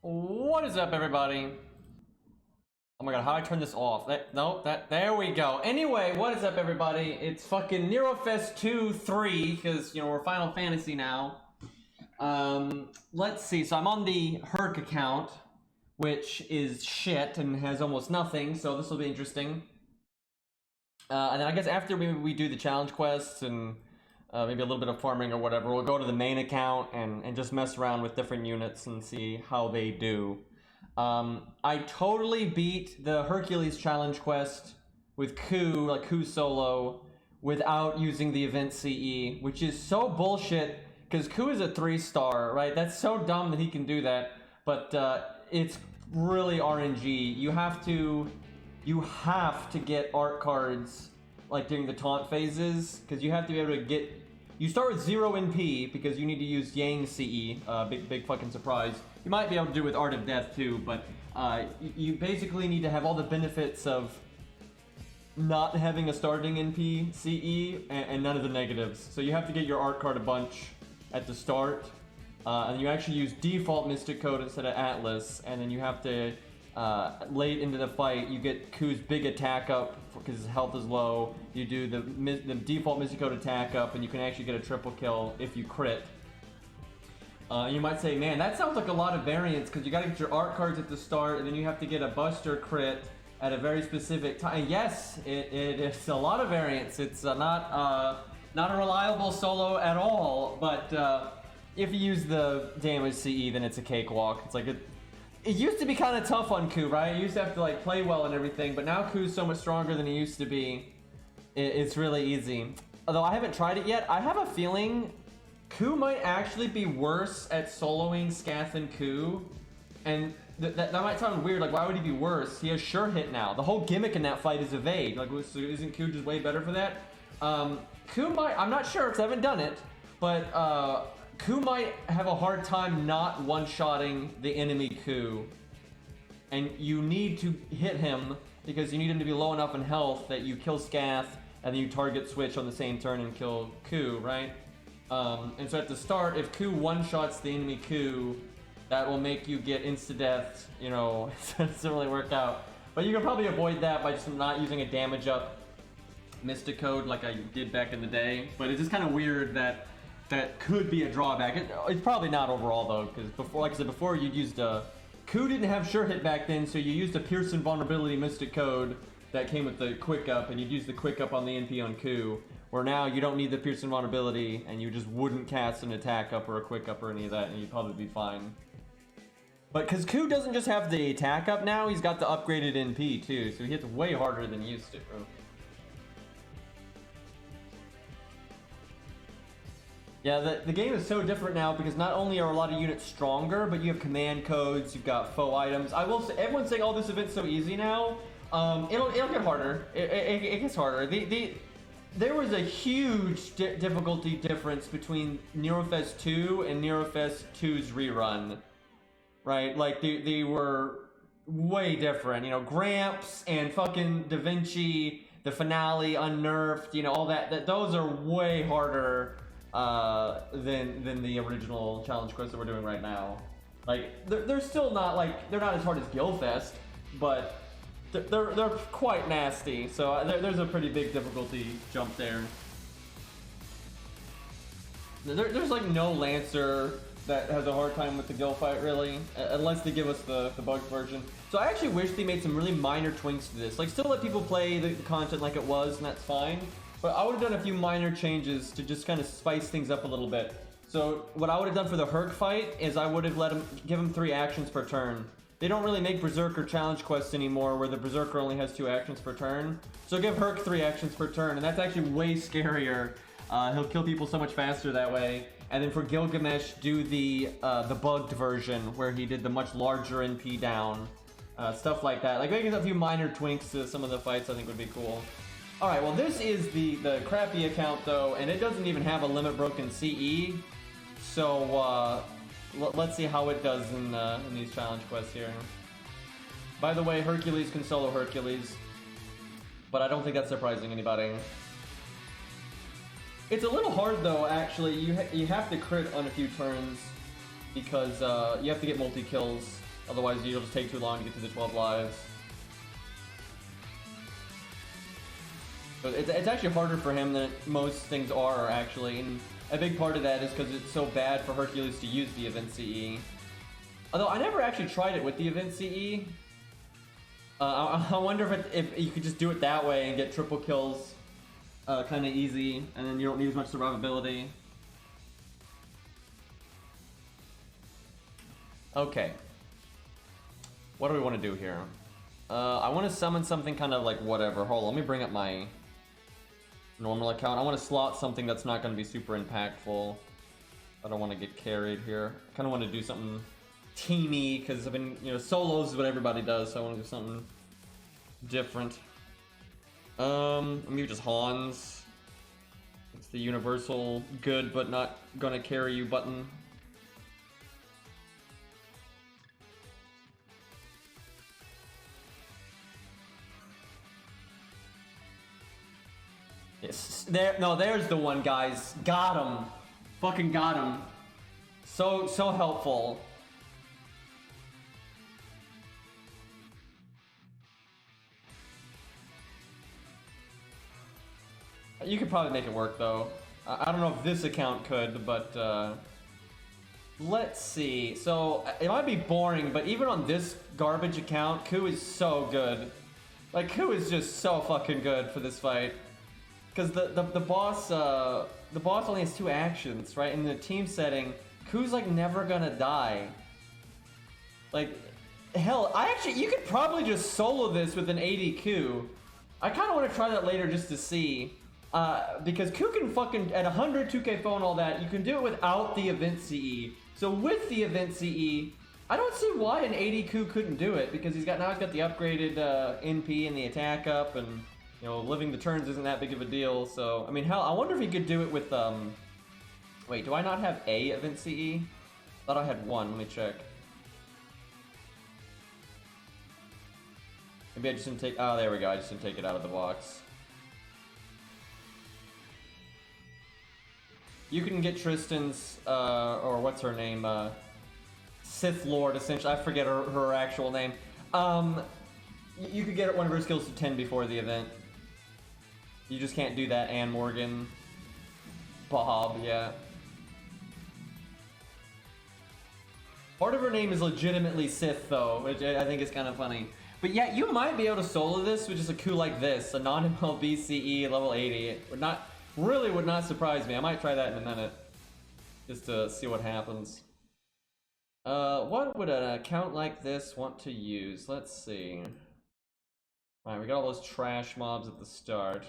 What is up, everybody? Oh my god, how do I turn this off? There we go. Anyway, what is up, everybody? It's fucking Nero Fest 2, 3, because, you know, we're Final Fantasy now. Let's see, so I'm on the Herc account, which is shit and has almost nothing, so this will be interesting. And then I guess after we do the challenge quests and maybe a little bit of farming or whatever, we'll go to the main account and just mess around with different units and see how they do. I totally beat the Hercules challenge quest with Ku, like Ku solo, without using the event CE, which is so bullshit, because Ku is a 3-star, right? That's so dumb that he can do that, but it's really RNG. You have to get art cards like during the taunt phases, because you have to be able to get, you start with 0 NP because you need to use Yang CE, big fucking surprise. You might be able to do it with Art of Death too, but you basically need to have all the benefits of not having a starting NP CE and none of the negatives. So you have to get your art card a bunch at the start, and you actually use default Mystic Code instead of Atlas, and then you have to late into the fight, you get Ku's big attack up because his health is low. You do the default Mystic Code attack up, and you can actually get a triple kill if you crit. You might say, man, that sounds like a lot of variance because you got to get your art cards at the start, and then you have to get a Buster crit at a very specific time. Yes, it's a lot of variance. It's not a reliable solo at all. But if you use the damage CE, then it's a cakewalk. It's like it used to be kind of tough on Ku, right? You used to have to like play well and everything, but now Ku's so much stronger than he used to be. It's really easy. Although I haven't tried it yet, I have a feeling Ku might actually be worse at soloing Scath and Ku. And that might sound weird, like why would he be worse? He has sure hit now. The whole gimmick in that fight is evade. Like, so isn't Ku just way better for that? Ku might, I'm not sure because I haven't done it, but Ku might have a hard time not one-shotting the enemy Ku. And you need to hit him because you need him to be low enough in health that you kill Scath and then you target switch on the same turn and kill Ku, right? And so at the start, if Ku one-shots the enemy Ku, that will make you get insta-death, you know, it doesn't really work out. But you can probably avoid that by just not using a damage up Mystic Code like I did back in the day. But it's just kind of weird that could be a drawback. It's probably not overall though, because before, like I said before, you used a Ku didn't have sure hit back then, so you used a Pearson vulnerability Mystic Code that came with the quick up, and you'd use the quick up on the NP on Ku. Where now you don't need the Pearson vulnerability, and you just wouldn't cast an attack up or a quick up or any of that, and you'd probably be fine. But because Ku doesn't just have the attack up now, he's got the upgraded NP too, so he hits way harder than he used to. Yeah, the game is so different now because not only are a lot of units stronger, but you have command codes, you've got foe items. I will say, everyone's saying, oh, this event's so easy now. It'll get harder. It gets harder. There was a huge difficulty difference between Nero Fest 2 and Nero Fest 2's rerun. Right? Like, they were way different. You know, Gramps and fucking Da Vinci, the finale, unnerfed, you know, all that those are way harder than the original challenge quest that we're doing right now. Like, they're still not, like, they're not as hard as Guildfest, but they're quite nasty, so there's a pretty big difficulty jump there. There's like no Lancer that has a hard time with the guild fight, really, unless they give us the bugged version. So I actually wish they made some really minor twinks to this. Like, still let people play the content like it was, and that's fine. But I would have done a few minor changes to just kind of spice things up a little bit. So what I would have done for the Herc fight is I would have give him 3 actions per turn. They don't really make Berserker challenge quests anymore where the Berserker only has 2 actions per turn. So give Herc 3 actions per turn, and that's actually way scarier. He'll kill people so much faster that way. And then for Gilgamesh, do the bugged version where he did the much larger NP down. Stuff like that. Like making a few minor twinks to some of the fights I think would be cool. Alright, well this is the crappy account though, and it doesn't even have a limit broken CE. So let's see how it does in these challenge quests here. By the way, Hercules can solo Hercules, but I don't think that's surprising anybody. It's a little hard though, actually. You have to crit on a few turns because you have to get multi-kills. Otherwise, you'll just take too long to get to the 12 lives. So it's actually harder for him than most things are, actually. And a big part of that is because it's so bad for Hercules to use the event CE. Although I never actually tried it with the event CE. I wonder if you could just do it that way and get triple kills kind of easy, and then you don't need as much survivability. Okay. What do we want to do here? I want to summon something kind of like whatever. Hold on, let me bring up my normal account. I want to slot something that's not going to be super impactful. I don't want to get carried here. I kind of want to do something teamy, because I've been, solos is what everybody does, so I want to do something different. Maybe just Hans. It's the universal good but not gonna carry you button. Yes, there's the one, guys. Got him. Fucking got him. So helpful. You could probably make it work, though. I don't know if this account could, but let's see. So it might be boring, but even on this garbage account, Ku is so good. Like, Ku is just so fucking good for this fight. Because the boss only has 2 actions, right? In the team setting, Ku's like never gonna die. Like, hell, you could probably just solo this with an 80 Ku. I kind of want to try that later just to see. Because Ku can fucking, at 100, 2k phone, all that, you can do it without the event CE. So with the event CE, I don't see why an 80 Ku couldn't do it, because now he's got the upgraded NP and the attack up, and living the turns isn't that big of a deal. So I mean, hell, I wonder if he could do it with wait, do I not have a event CE? Thought I had one. Let me check. Maybe I just didn't take. Oh, there we go. I just didn't take it out of the box. You can get Tristan's, or what's her name, Sith Lord, essentially. I forget her actual name. You could get one of her skills to 10 before the event. You just can't do that, Anne Morgan. Bob, yeah. Part of her name is legitimately Sith, though, which I think is kind of funny. But yeah, you might be able to solo this with just a Ku like this, a non-MLB CE level 80. It would not surprise me. I might try that in a minute, just to see what happens. What would an account like this want to use? Let's see. Alright, we got all those trash mobs at the start.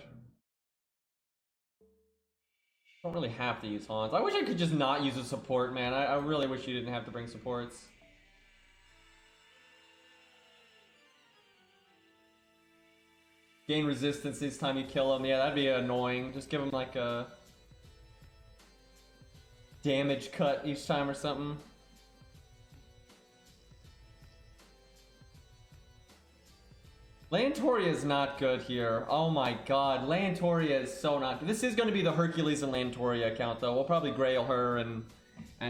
Don't really have to use Hans. I wish I could just not use a support, man. I really wish you didn't have to bring supports. Gain resistance each time you kill him. Yeah, that'd be annoying. Just give him like a damage cut each time or something. Lantoria is not good here. Oh my god, Lantoria is so not good. This is going to be the Hercules and Lantoria account, though. We'll probably grail her, and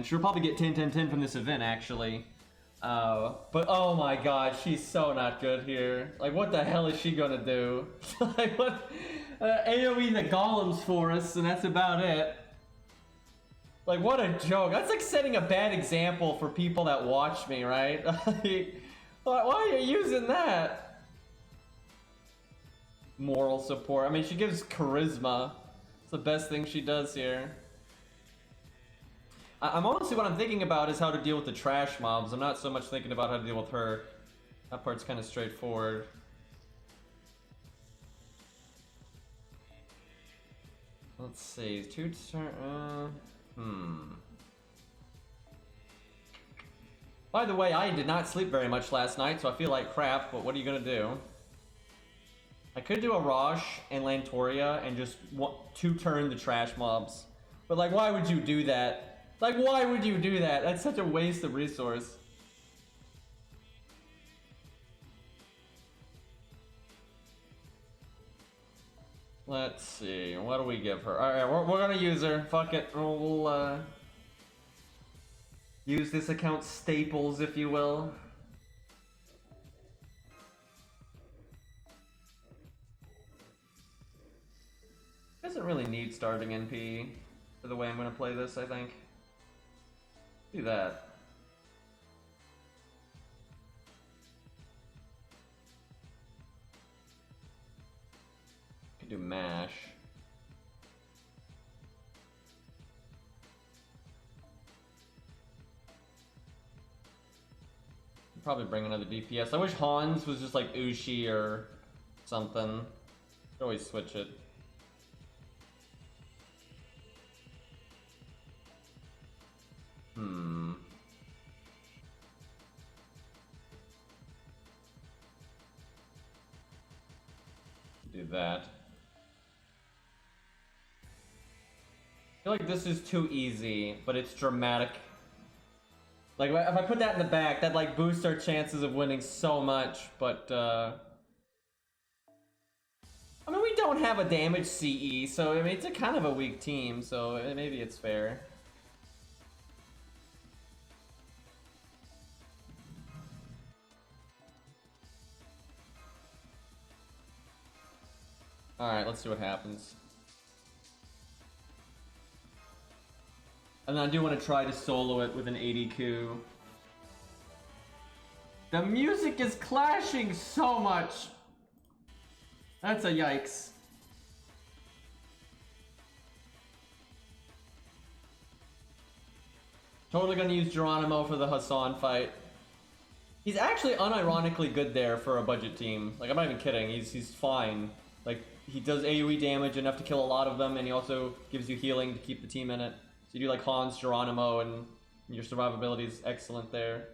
she'll probably get 10-10-10 from this event, actually. But oh my god, she's so not good here. Like, what the hell is she gonna do? Like, what? AoE the golems for us, and that's about it. Like, what a joke. That's like setting a bad example for people that watch me, right? Like, why are you using that? Moral support. I mean, she gives charisma. It's the best thing she does here. I'm honestly, what I'm thinking about is how to deal with the trash mobs. I'm not so much thinking about how to deal with her. That part's kind of straightforward. Let's see. By the way, I did not sleep very much last night, so I feel like crap, but what are you gonna do? I could do a Rosh and Lantoria and just 2-turn the trash mobs. But like, why would you do that? Like, why would you do that? That's such a waste of resource. Let's see, what do we give her? Alright, we're gonna use her. Fuck it. We'll use this account staples, if you will. doesn't really need starting NP for the way I'm gonna play this, I think. Do that. Can do mash. Probably bring another DPS. I wish Hans was just like Ushi or something. Could always switch it. Do that. I feel like this is too easy, but it's dramatic. Like, if I put that in the back, that, like, boosts our chances of winning so much, but, I mean, we don't have a damage CE, so, I mean, it's a kind of a weak team, so maybe it's fair. Alright, let's see what happens. And then I do want to try to solo it with an 80Q. The music is clashing so much! That's a yikes. Totally gonna use Geronimo for the Hassan fight. He's actually unironically good there for a budget team. Like, I'm not even kidding, he's fine. Like, he does AoE damage enough to kill a lot of them, and he also gives you healing to keep the team in it. So you do like Hans, Geronimo, and your survivability is excellent there.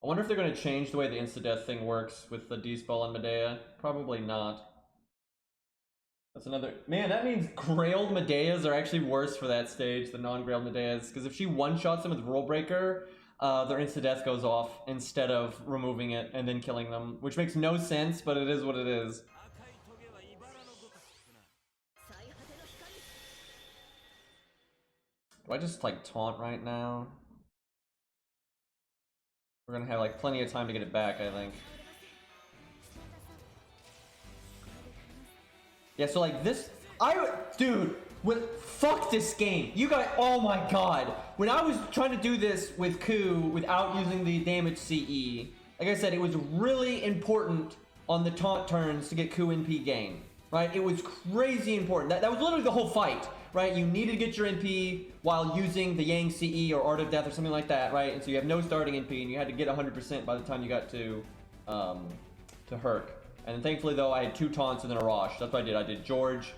I wonder if they're going to change the way the insta-death thing works with the D-spell on Medea. Probably not. That's another... Man, that means Grailed Medeas are actually worse for that stage than non-Grailed Medeas. Because if she one-shots them with Rule Breaker, their insta-death goes off instead of removing it and then killing them. Which makes no sense, but it is what it is. Do I just, like, taunt right now? We're gonna have, like, plenty of time to get it back, I think. Yeah, so, like, this... Dude, fuck this game. You guys... Oh my god. When I was trying to do this with Ku without using the damage CE, like I said, it was really important on the taunt turns to get Ku NP gain. Right? It was crazy important. That was literally the whole fight. Right? You needed to get your NP while using the Yang CE or Art of Death or something like that, right? And so you have no starting NP, and you had to get 100% by the time you got to Herc. And thankfully, though, I had 2 taunts and then a Rosh. That's what I did. I did George,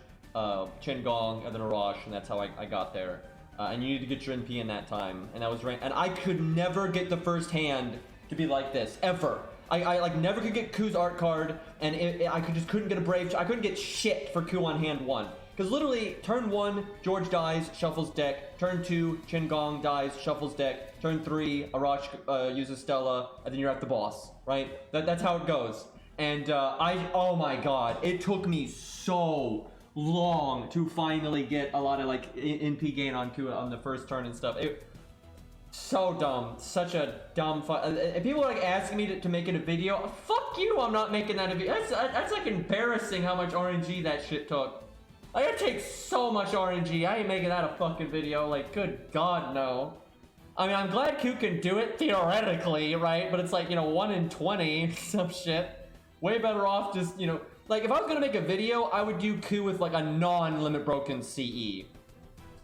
Chen Gong, and then a Rosh, and that's how I got there. And you need to get your NP in that time, and that was right. And I could never get the first hand to be like this, ever. I like never could get Ku's art card, and I couldn't get a Brave. I couldn't get shit for Ku on hand 1. Because literally, turn 1, George dies, shuffles deck. Turn 2, Chen Gong dies, shuffles deck. Turn 3, Arash uses Stella, and then you're at the boss, right? That's how it goes. And oh my god, it took me so long to finally get a lot of like NP gain on Ku on the first turn and stuff. So dumb, such a dumb fight. If people are like asking me to make it a video, fuck you, I'm not making that a video. That's like embarrassing how much RNG that shit took. Like, it takes so much RNG. I ain't making that a fucking video. Like, good god, no. I mean, I'm glad Ku can do it theoretically, right? But it's like, you know, 1 in 20, some shit. Way better off just, you know... Like, if I was gonna make a video, I would do Ku with, like, a non-limit broken CE.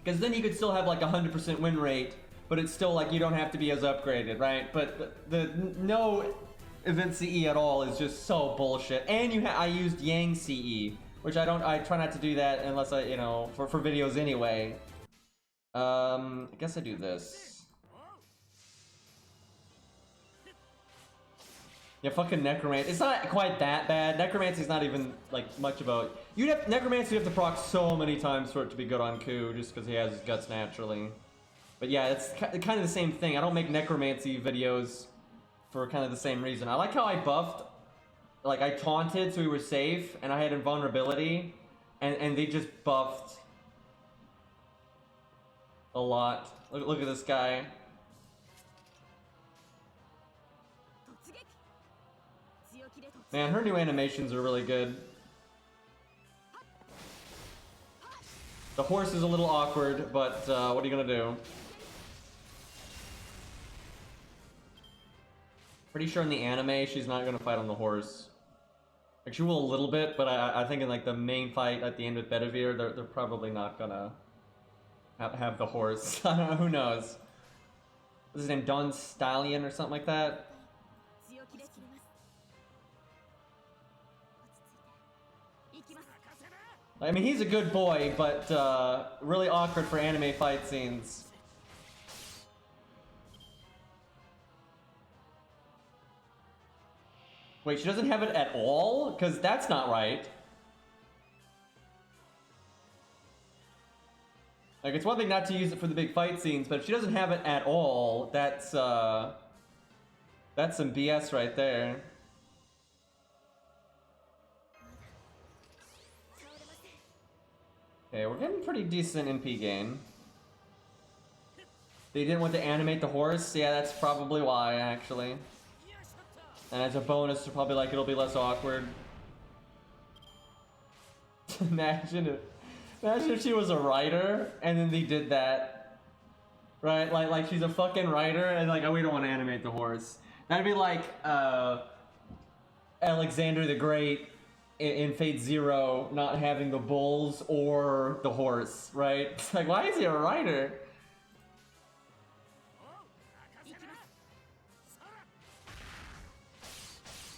Because then you could still have, like, 100% win rate, but it's still, like, you don't have to be as upgraded, right? But the no event CE at all is just so bullshit. And I used Yang CE. Which I try not to do that unless I, you know, for videos anyway. I guess I do this. Yeah, fucking Necromancy. It's not quite that bad. Necromancy's not even, like, much about... Necromancy you have to proc so many times for it to be good on Ku, just because he has his guts naturally. But yeah, it's kind of the same thing. I don't make Necromancy videos for kind of the same reason. I like how I buffed... Like, I taunted so we were safe, and I had invulnerability, and they just buffed a lot. Look at this guy. Man, her new animations are really good. The horse is a little awkward, but what are you gonna do? Pretty sure in the anime she's not gonna fight on the horse. Like, she will a little bit, but I think in like the main fight at the end with Bedivere, they're probably not gonna have the horse. I don't know, who knows? What's his name? Don Stallion or something like that? I mean, he's a good boy, but really awkward for anime fight scenes. Wait, she doesn't have it at all? Because that's not right. Like, it's one thing not to use it for the big fight scenes, but if she doesn't have it at all, that's some BS right there. Okay, we're getting pretty decent NP gain. They didn't want to animate the horse? Yeah, that's probably why, actually. And as a bonus, they're probably like, it'll be less awkward. Imagine if she was a writer, and then they did that. Right? Like she's a fucking writer, and like, oh, we don't want to animate the horse. That'd be like, Alexander the Great in Fate Zero not having the bulls or the horse, right? It's like, why is he a writer?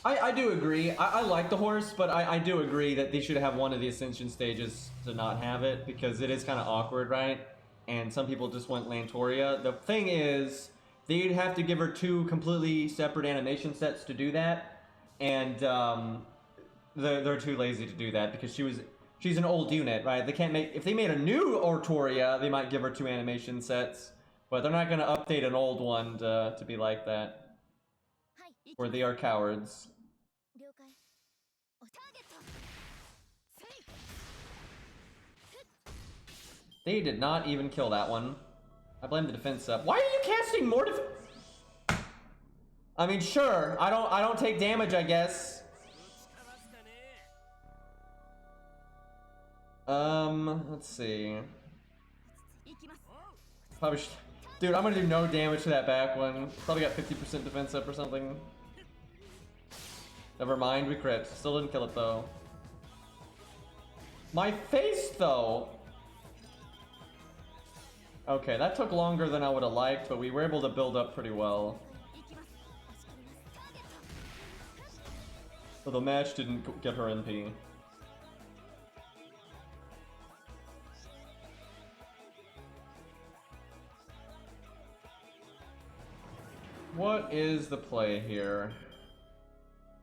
I do agree. I like the horse, but I do agree that they should have one of the Ascension stages to not have it, because it is kind of awkward, right? And some people just want Lantoria. The thing is, they'd have to give her 2 completely separate animation sets to do that, and they're too lazy to do that, because she's an old unit, right? They can't make, if they made a new Ortoria, they might give her 2 animation sets, but they're not going to update an old one to be like that, or they are cowards. They did not even kill that one. I blame the defense up. Why are you casting more defense? I mean, sure. I don't take damage, I guess. Let's see. Probably should... Dude, I'm gonna do no damage to that back one. Probably got 50% defense up or something. Never mind, we crit. Still didn't kill it though. My face though! Okay, that took longer than I would have liked, but we were able to build up pretty well. So the match didn't get her NP. What is the play here?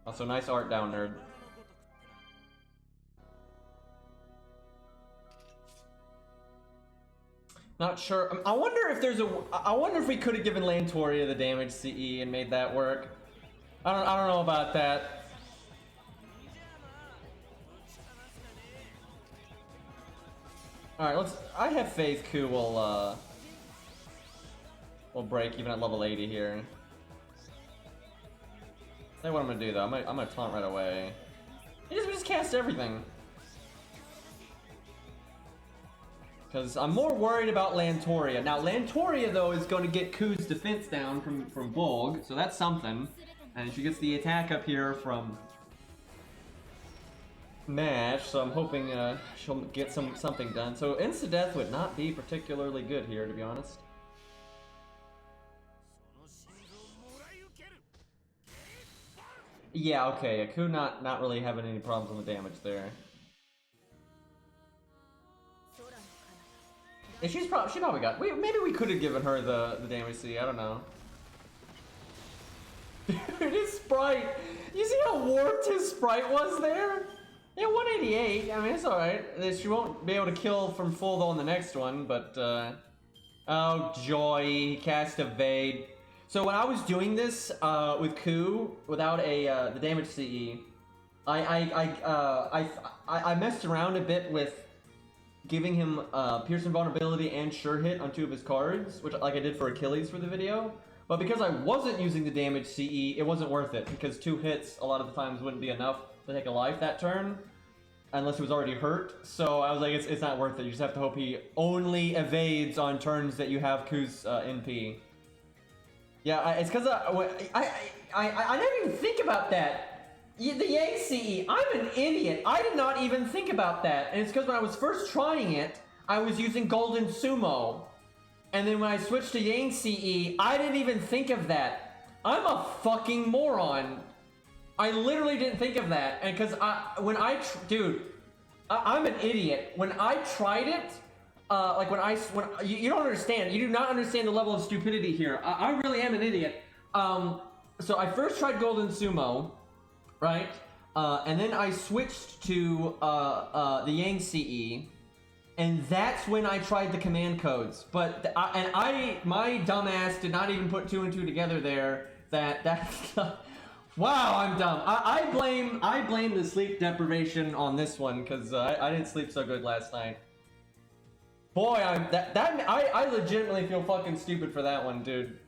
Also, nice art down, nerd. Not sure. I wonder if there's a. I wonder if we could have given Lantoria the damage CE and made that work. I don't know about that. All right, let's. I have faith Ku will break even at level 80 here. Say what I'm gonna do though. I'm gonna taunt right away. We just cast everything. Because I'm more worried about Lantoria. Now, Lantoria, though, is going to get Ku's defense down from Bolg, so that's something. And she gets the attack up here from Mash, so I'm hoping she'll get something done. So insta-death would not be particularly good here, to be honest. Yeah, okay, Ku not really having any problems on the damage there. Yeah, she probably got. Maybe we could have given her the damage C. I don't know. Dude, his sprite. You see how warped his sprite was there? Yeah, 188. I mean, it's all right. She won't be able to kill from full though on the next one, but oh joy, he cast evade. So when I was doing this with Ku without the damage CE, I messed around a bit with giving him Pierce Invulnerability and Sure Hit on 2 of his cards, which like I did for Achilles for the video. But because I wasn't using the damage CE, it wasn't worth it, because 2 hits a lot of the times wouldn't be enough to take a life that turn. unless he was already hurt. So I was like, it's not worth it. You just have to hope he only evades on turns that you have Ku's NP. Yeah, it's because I didn't even think about that. The Yang CE, I'm an idiot. I did not even think about that. And it's because when I was first trying it, I was using Golden Sumo. And then when I switched to Yang CE, I didn't even think of that. I'm a fucking moron. I literally didn't think of that. And because I'm an idiot. When I tried it, you don't understand. You do not understand the level of stupidity here. I really am an idiot. So I first tried Golden Sumo, right? And then I switched to the Yang CE, and that's when I tried the command codes. But my dumbass did not even put 2 and 2 together there. That's wow, I'm dumb. I blame the sleep deprivation on this one because I didn't sleep so good last night. Boy, I legitimately feel fucking stupid for that one, dude.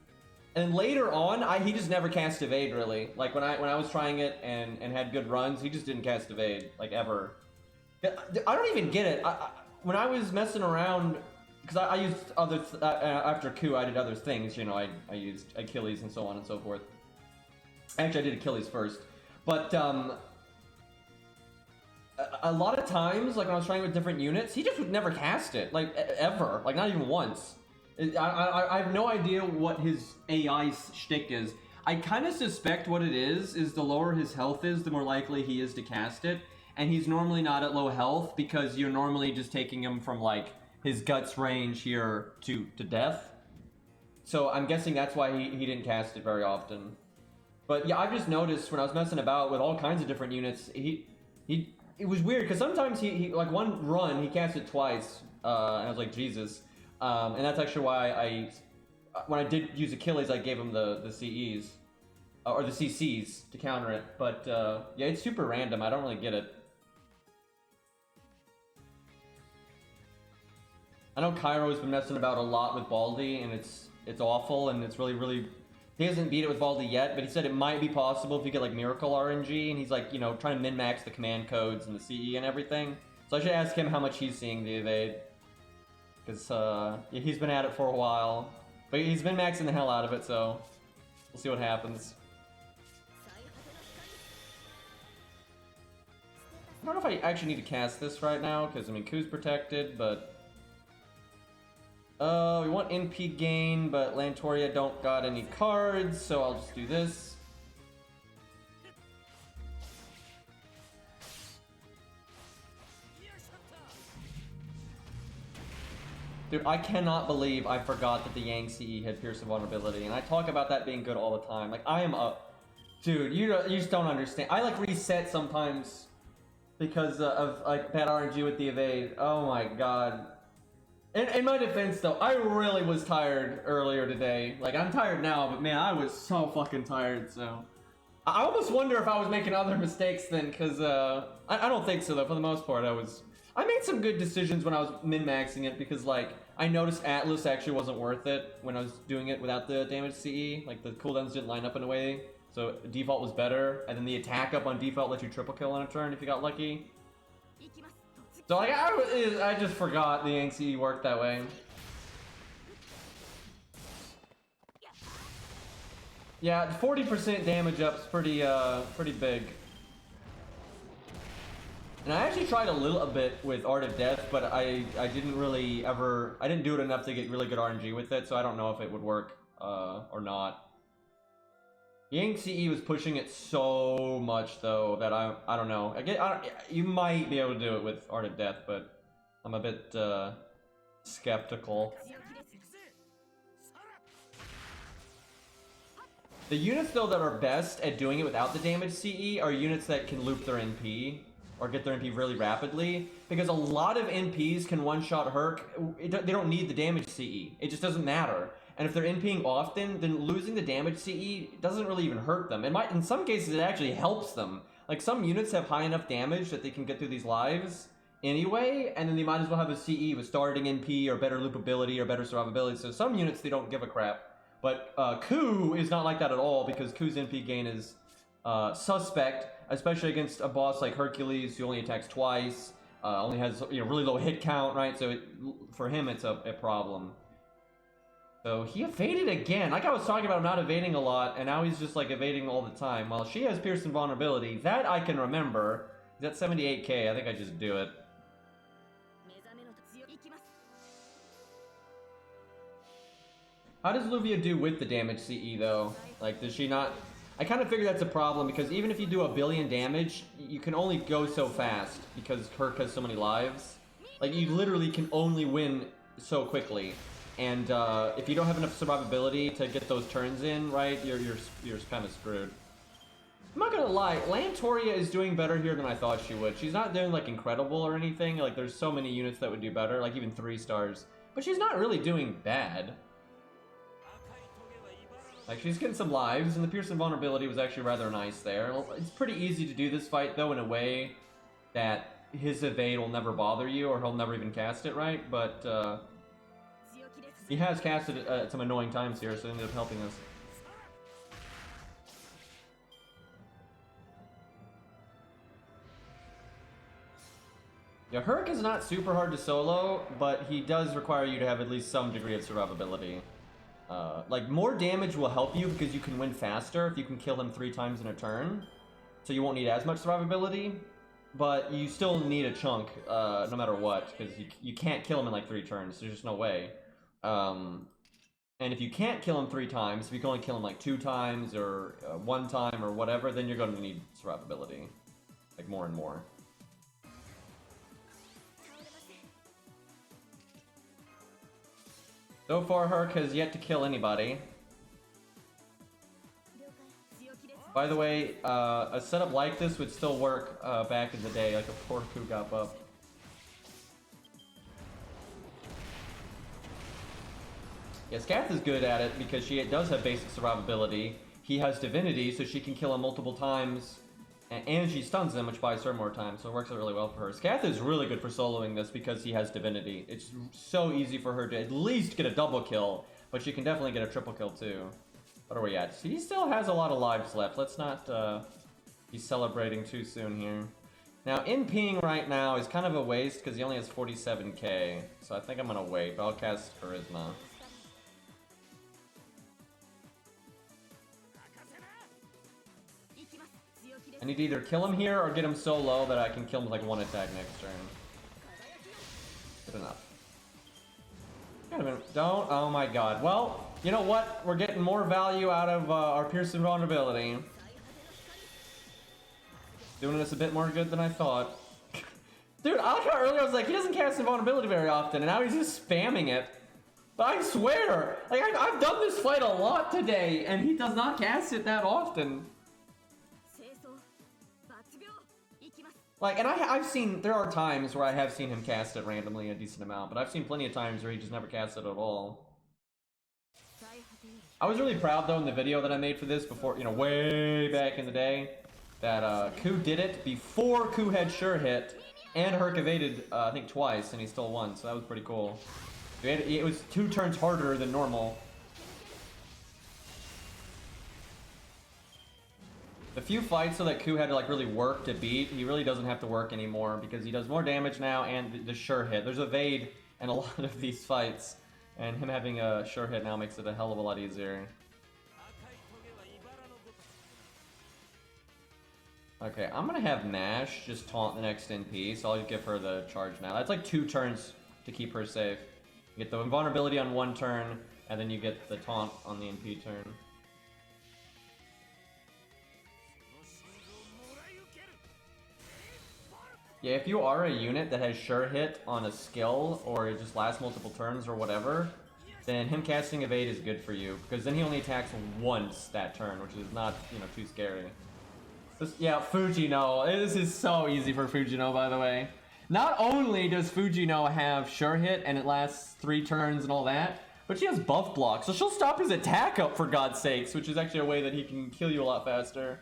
And later on, he just never cast evade really. Like when I was trying it and had good runs, he just didn't cast evade like ever. I don't even get it. When I was messing around, because I used other after Ku, I did other things. You know, I used Achilles and so on and so forth. Actually, I did Achilles first, but a lot of times, like when I was trying with different units, he just would never cast it, like ever, like not even once. I have no idea what his AI shtick is. I kind of suspect what it is the lower his health is, the more likely he is to cast it. And he's normally not at low health because you're normally just taking him from like his guts range here to death. So I'm guessing that's why he didn't cast it very often. But yeah, I've just noticed when I was messing about with all kinds of different units, it was weird because sometimes he like one run he cast it twice, and I was like Jesus, and that's actually why when I did use Achilles, I gave him the CEs or the CCs to counter it. But yeah, it's super random. I don't really get it. I know Cairo's been messing about a lot with Baldi, and it's awful, and it's really. He hasn't beat it with Baldi yet, but he said it might be possible if you get like Miracle RNG, and he's like, you know, trying to min-max the command codes and the CE and everything. So I should ask him how much he's seeing the evade, because yeah, he's been at it for a while, but he's been maxing the hell out of it, so we'll see what happens. I don't know if I actually need to cast this right now, because I mean Ku's protected, but we want NP gain, but Lantoria don't got any cards, so I'll just do this. Dude, I cannot believe I forgot that the Yang CE had Pierce Vulnerability, and I talk about that being good all the time. Like, I am a... Dude, you just don't understand. I, like, reset sometimes because of, like, bad RNG with the evade. Oh my god. In my defense, though, I really was tired earlier today. Like, I'm tired now, but man, I was so fucking tired, so... I almost wonder if I was making other mistakes then, because, I don't think so, though. For the most part, I made some good decisions when I was min-maxing it, because, like, I noticed Atlas actually wasn't worth it when I was doing it without the damage CE. Like, the cooldowns didn't line up in a way, so default was better, and then the attack up on default lets you triple kill on a turn if you got lucky. So like I just forgot the Yang CE worked that way. Yeah, 40% damage up's pretty big. And I actually tried a little bit with Art of Death, but I didn't really I didn't do it enough to get really good RNG with it, so I don't know if it would work or not. Yang CE was pushing it so much though that I don't know. You might be able to do it with Art of Death, but I'm a bit skeptical. The units though that are best at doing it without the damage CE are units that can loop their NP or get their NP really rapidly, because a lot of NPs can one-shot Herc. They don't need the damage CE. It just doesn't matter. And if they're NPing often, then losing the damage CE doesn't really even hurt them. In some cases, it actually helps them. Like, some units have high enough damage that they can get through these lives anyway, and then they might as well have a CE with starting NP or better loopability or better survivability. So some units, they don't give a crap. But Ku is not like that at all, because Ku's NP gain is suspect, especially against a boss like Hercules who only attacks twice, only has really low hit count, right? So for him, it's a problem. So he evaded again. Like I was talking about him not evading a lot, and now he's just like evading all the time. Well, she has Pierce and Vulnerability. That I can remember. He's at 78k. I think I just do it. How does Luvia do with the damage CE though? Like, does she not... I kind of figure that's a problem because even if you do a billion damage, you can only go so fast because Herc has so many lives. Like, you literally can only win so quickly. And if you don't have enough survivability to get those turns in, right, you're kind of screwed. I'm not gonna lie, Lantoria is doing better here than I thought she would. She's not doing like incredible or anything. Like there's so many units that would do better, like even 3 stars. But she's not really doing bad. Like she's getting some lives, and the Pierce and Vulnerability was actually rather nice there. It's pretty easy to do this fight though in a way that his evade will never bother you, or he'll never even cast it, right? But he has casted it at some annoying times here, so it ended up helping us. Yeah, Herc is not super hard to solo, but he does require you to have at least some degree of survivability. Like, more damage will help you because you can win faster if you can kill him 3 times in a turn. So you won't need as much survivability, but you still need a chunk, no matter what, because you can't kill him in like 3 turns, there's just no way. And if you can't kill him 3 times, if you can only kill him like 2 times or 1 time or whatever, then you're going to need survivability, like more and more. So far, Herc has yet to kill anybody. By the way, a setup like this would still work back in the day, like a poor coup got buffed. Yeah, Scath is good at it because she does have basic survivability. He has Divinity, so she can kill him multiple times, and she stuns him, which buys her more time, so it works out really well for her. Scath is really good for soloing this because he has Divinity. It's so easy for her to at least get a double kill, but she can definitely get a triple kill too. What are we at? He still has a lot of lives left. Let's not be celebrating too soon here. Now, NPing right now is kind of a waste because he only has 47k, so I think I'm going to wait, but I'll cast Charisma. I need to either kill him here or get him so low that I can kill him with like 1 attack next turn. Good enough. Don't. Oh my god. Well, you know what? We're getting more value out of our Pierce and Vulnerability. Doing us a bit more good than I thought. Dude, I like how earlier I was like, he doesn't cast Invulnerability very often, and now he's just spamming it. But I swear, like I've done this fight a lot today, and he does not cast it that often. Like, and I've seen, there are times where I have seen him cast it randomly a decent amount, but I've seen plenty of times where he just never casts it at all. I was really proud, though, in the video that I made for this before, you know, way back in the day, that Ku did it before Ku had sure hit, and Herc evaded, I think, twice, and he still won, so that was pretty cool. It was 2 turns harder than normal. The few fights so that Ku had to like really work to beat, he really doesn't have to work anymore because he does more damage now and the sure hit. There's evade in a lot of these fights, and him having a sure hit now makes it a hell of a lot easier. Okay, I'm gonna have Nash just taunt the next NP, so I'll give her the charge now. That's like 2 turns to keep her safe. You get the invulnerability on 1 turn, and then you get the taunt on the NP turn. Yeah, if you are a unit that has sure hit on a skill, or it just lasts multiple turns or whatever, then him casting evade is good for you, because then he only attacks once that turn, which is not, you know, too scary. Yeah, Fujino. This is so easy for Fujino, by the way. Not only does Fujino have sure hit and it lasts 3 turns and all that, but she has buff block, so she'll stop his attack up for God's sakes, which is actually a way that he can kill you a lot faster.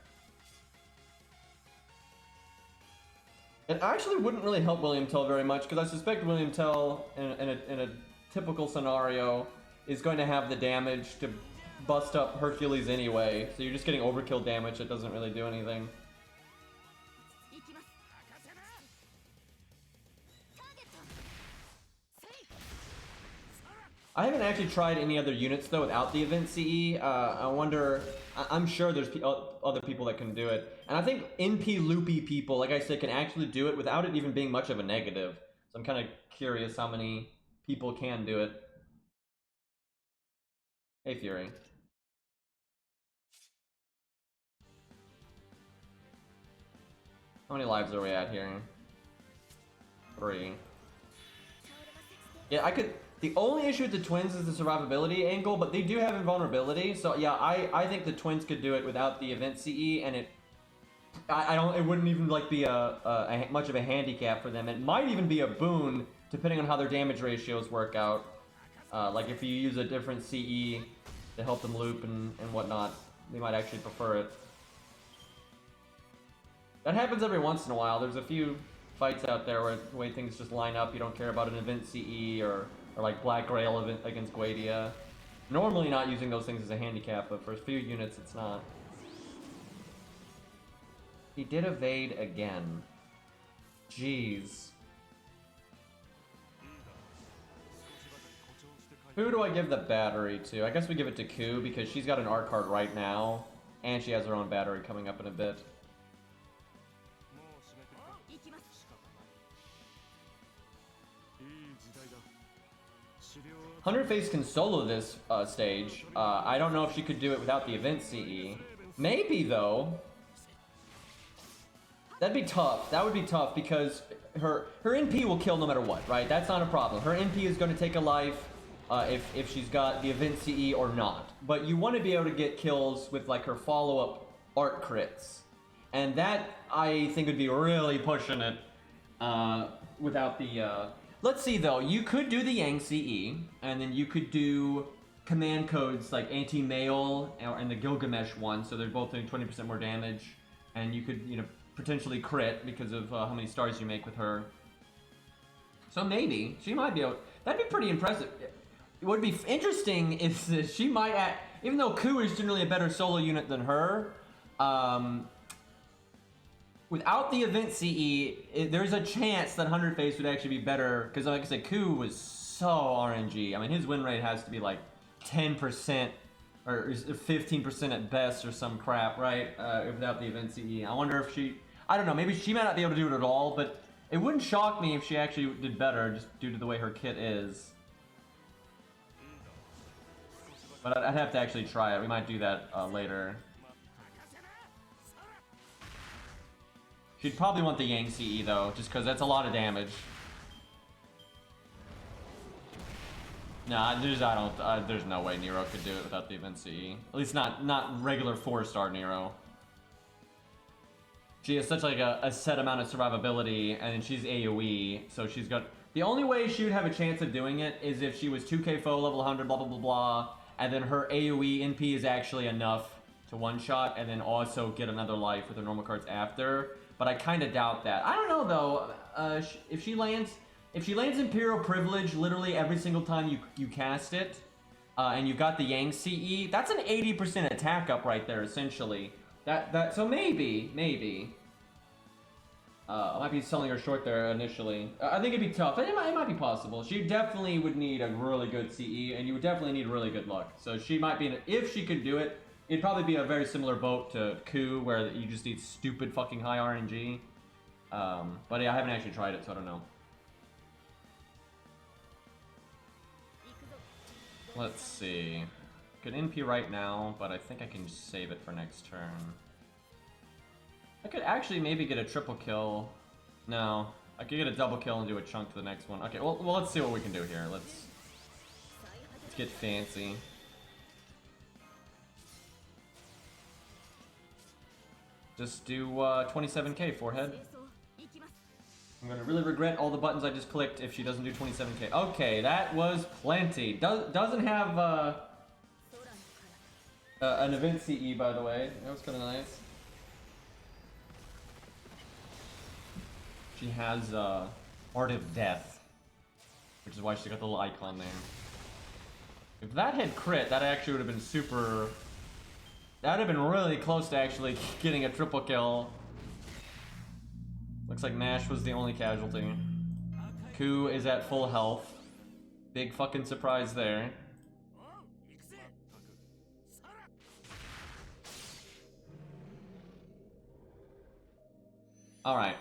It actually wouldn't really help William Tell very much, because I suspect William Tell, in a typical scenario, is going to have the damage to bust up Hercules anyway, so you're just getting overkill damage that doesn't really do anything. I haven't actually tried any other units though without the event CE. I wonder. I'm sure there's other people that can do it, and I think NP loopy people, like I said, can actually do it without it even being much of a negative. So I'm kind of curious how many people can do it. Hey Fury. How many lives are we at here? 3. Yeah, I could. The only issue with the twins is the survivability angle, but they do have invulnerability. So yeah, I think the twins could do it without the event CE, and I don't. It wouldn't even like be a much of a handicap for them. It might even be a boon depending on how their damage ratios work out. Like if you use a different CE to help them loop and whatnot, they might actually prefer it. That happens every once in a while. There's a few fights out there where the way things just line up, you don't care about an event CE or like Black Grail event against Guadia. Normally not using those things as a handicap, but for a few units it's not. He did evade again. Jeez. Who do I give the battery to? I guess we give it to Ku because she's got an art card right now, and she has her own battery coming up in a bit. 100 Face can solo this stage. I don't know if she could do it without the event CE. Maybe though. That'd be tough. That would be tough because her NP will kill no matter what, right? That's not a problem. Her NP is going to take a life if she's got the event CE or not. But you want to be able to get kills with like her follow-up art crits. And that, I think, would be really pushing it without the... Let's see, though. You could do the Yang CE, and then you could do command codes like anti-mail and the Gilgamesh one, so they're both doing 20% more damage. And you could, you know, potentially crit because of how many stars you make with her. So maybe. She might be able... That'd be pretty impressive. It would be interesting if she might... Even though Ku is generally a better solo unit than her, without the event CE, there's a chance that 100 Face would actually be better, because like I said, Ku was so RNG. I mean, his win rate has to be like 10% or 15% at best or some crap, right? Without the event CE. I wonder if she... I don't know, maybe she might not be able to do it at all, but it wouldn't shock me if she actually did better, just due to the way her kit is. But I'd have to actually try it. We might do that later. She'd probably want the Yang CE though, just because that's a lot of damage. Nah, there's no way Nero could do it without the event CE. At least not regular 4-star Nero. She has such like a set amount of survivability, and she's AoE, so she's got... The only way she would have a chance of doing it is if she was 2k foe, level 100, blah blah blah blah, and then her AoE NP is actually enough to one-shot, and then also get another life with her normal cards after. But I kind of doubt that. I don't know though. If she lands Imperial Privilege literally every single time you cast it, and you got the Yang CE, that's an 80% attack up right there essentially. So maybe. I might be selling her short there initially. I think it'd be tough. It might be possible. She definitely would need a really good CE, and you would definitely need really good luck. So she might be if she could do it. It'd probably be a very similar boat to Ku, where you just need stupid fucking high RNG. But yeah, I haven't actually tried it, so I don't know. Let's see. Could NP right now, but I think I can save it for next turn. I could actually maybe get a triple kill. No, I could get a double kill and do a chunk to the next one. Okay, well let's see what we can do here. Let's get fancy. Just do 27k forehead. I'm gonna really regret all the buttons I just clicked if she doesn't do 27k. Okay, that was plenty. Doesn't have an event CE, by the way. That was kind of nice. She has Art of Death, which is why she got the little icon there. If that had crit, that actually would have been super... That would have been really close to actually getting a triple kill. Looks like Nash was the only casualty. Ku is at full health. Big fucking surprise there. Alright.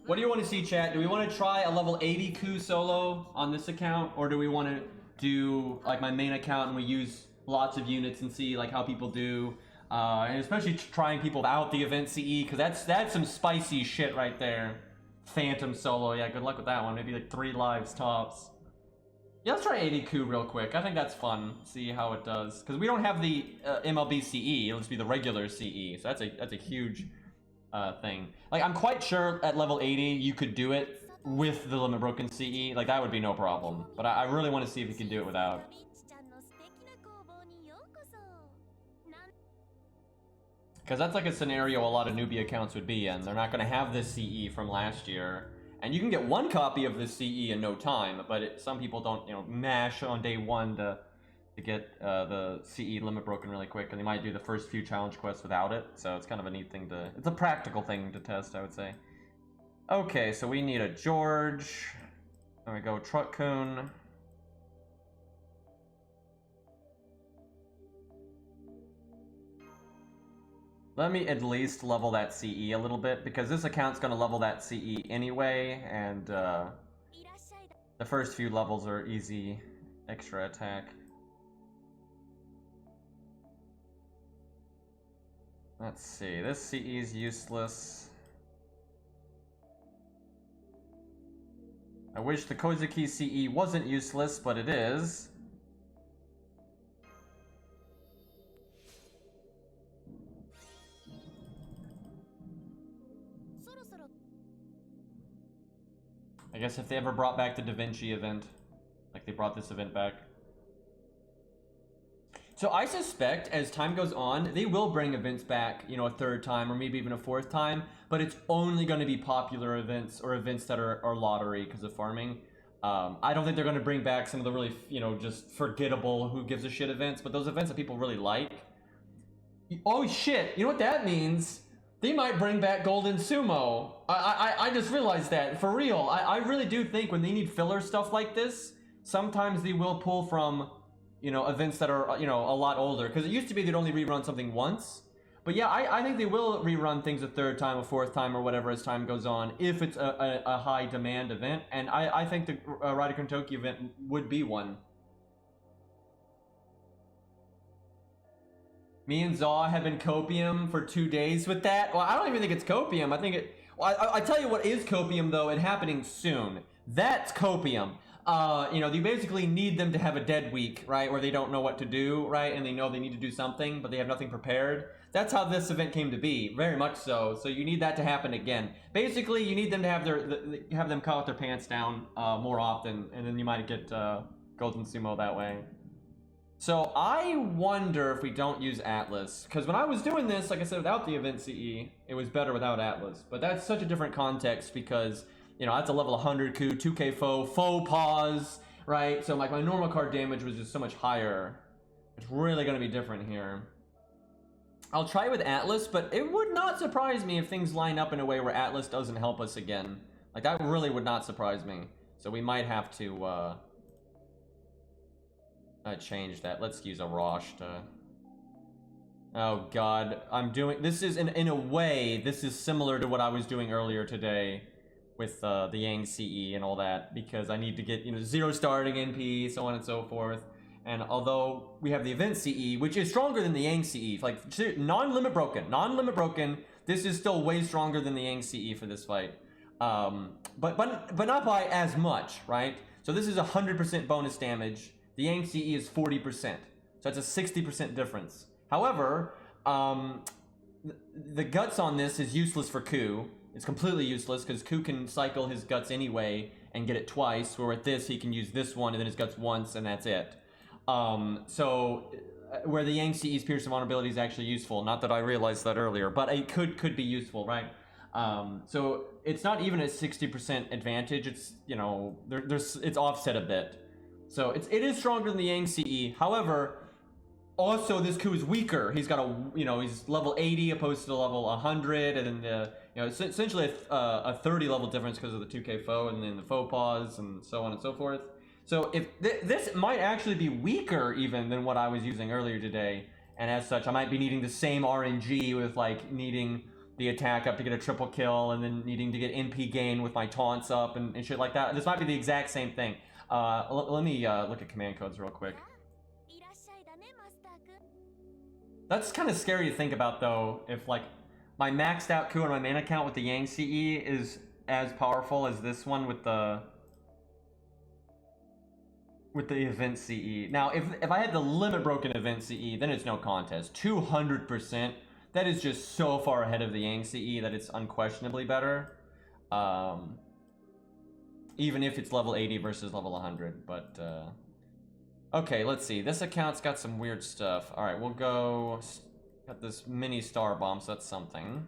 What do you want to see, chat? Do we want to try a level 80 Ku solo on this account? Or do we want to do like my main account and we use lots of units and see like how people do? And especially trying people without the event CE, because that's some spicy shit right there. Phantom solo, yeah, good luck with that one. Maybe like 3 lives tops. Yeah, let's try 80 Ku real quick. I think that's fun. See how it does. Because we don't have the MLB CE. It'll just be the regular CE. So that's a huge thing. Like, I'm quite sure at level 80 you could do it with the Limit Broken CE. Like, that would be no problem. But I really want to see if you can do it without. Because that's like a scenario a lot of newbie accounts would be in. They're not going to have this CE from last year. And you can get 1 copy of this CE in no time, but some people don't, you know, mash on day 1 to get the CE limit broken really quick, and they might do the first few challenge quests without it. So it's kind of a neat thing to... It's a practical thing to test, I would say. Okay, so we need a George. There we go, Truck-kun. Let me at least level that CE a little bit, because this account's going to level that CE anyway, and the first few levels are easy extra attack. Let's see, this CE is useless. I wish the Kozuki CE wasn't useless, but it is. I guess if they ever brought back the Da Vinci event, like they brought this event back. So I suspect as time goes on, they will bring events back, you know, a 3rd time or maybe even a 4th time, but it's only going to be popular events or events that are lottery because of farming. I don't think they're going to bring back some of the really, you know, just forgettable who gives a shit events, but those events that people really like. Oh shit, you know what that means? They might bring back Golden Sumo. I just realized that, for real. I really do think when they need filler stuff like this, sometimes they will pull from, you know, events that are, you know, a lot older. Because it used to be they'd only rerun something once. But yeah, I think they will rerun things a 3rd time, a 4th time, or whatever as time goes on, if it's a high demand event. And I think the Radical Tokyo event would be one. Me and Zaw have been copium for 2 days with that. Well, I don't even think it's copium. I think it... Well, I tell you what is copium, though, and happening soon. That's copium. You know, you basically need them to have a dead week, right? Where they don't know what to do, right? And they know they need to do something, but they have nothing prepared. That's how this event came to be, very much so. So you need that to happen again. Basically, you need them to have have them cut their pants down more often, and then you might get Golden Sumo that way. So I wonder if we don't use Atlas, because when I was doing this, like I said, without the event CE, it was better without Atlas. But that's such a different context because, you know, that's a level 100 Ku, 2k faux pause, right? So like my normal card damage was just so much higher. It's really going to be different here. I'll try with Atlas, but it would not surprise me if things line up in a way where Atlas doesn't help us again. Like that really would not surprise me. So we might have to change that. Let's use a Rosh to... Oh god, I'm doing... This is, in a way, this is similar to what I was doing earlier today with the Yang CE and all that, because I need to get, you know, 0 starting NP, so on and so forth. And although we have the event CE, which is stronger than the Yang CE, like non-limit broken, this is still way stronger than the Yang CE for this fight. But not by as much, right? So this is 100% bonus damage. The Yang CE is 40%, so that's a 60% difference. However, the guts on this is useless for Ku. It's completely useless because Ku can cycle his guts anyway and get it twice, where with this he can use this one and then his guts once and that's it. So where the Yang CE's Piercing Vulnerability is actually useful, not that I realized that earlier, but it could be useful, right? So it's not even a 60% advantage. It's, you know, it's offset a bit. So it is stronger than the Yang CE. However, also this coup is weaker. He's got he's level 80 opposed to level 100, and then it's essentially a 30 level difference because of the 2k foe and then the faux pas and so on and so forth. So if this might actually be weaker even than what I was using earlier today, and as such I might be needing the same RNG with like needing the attack up to get a triple kill and then needing to get NP gain with my taunts up and shit like that. This might be the exact same thing. Let me look at command codes real quick. That's kind of scary to think about though, if like my maxed out coup on my main account with the Yang CE is as powerful as this one with the event CE. Now, if I had the limit broken event CE, then it's no contest. 200%. That is just so far ahead of the Yang CE that it's unquestionably better. Even if it's level 80 versus level 100, but okay, let's see. This account's got some weird stuff. All right, we'll go. Got this mini star bomb, so that's something.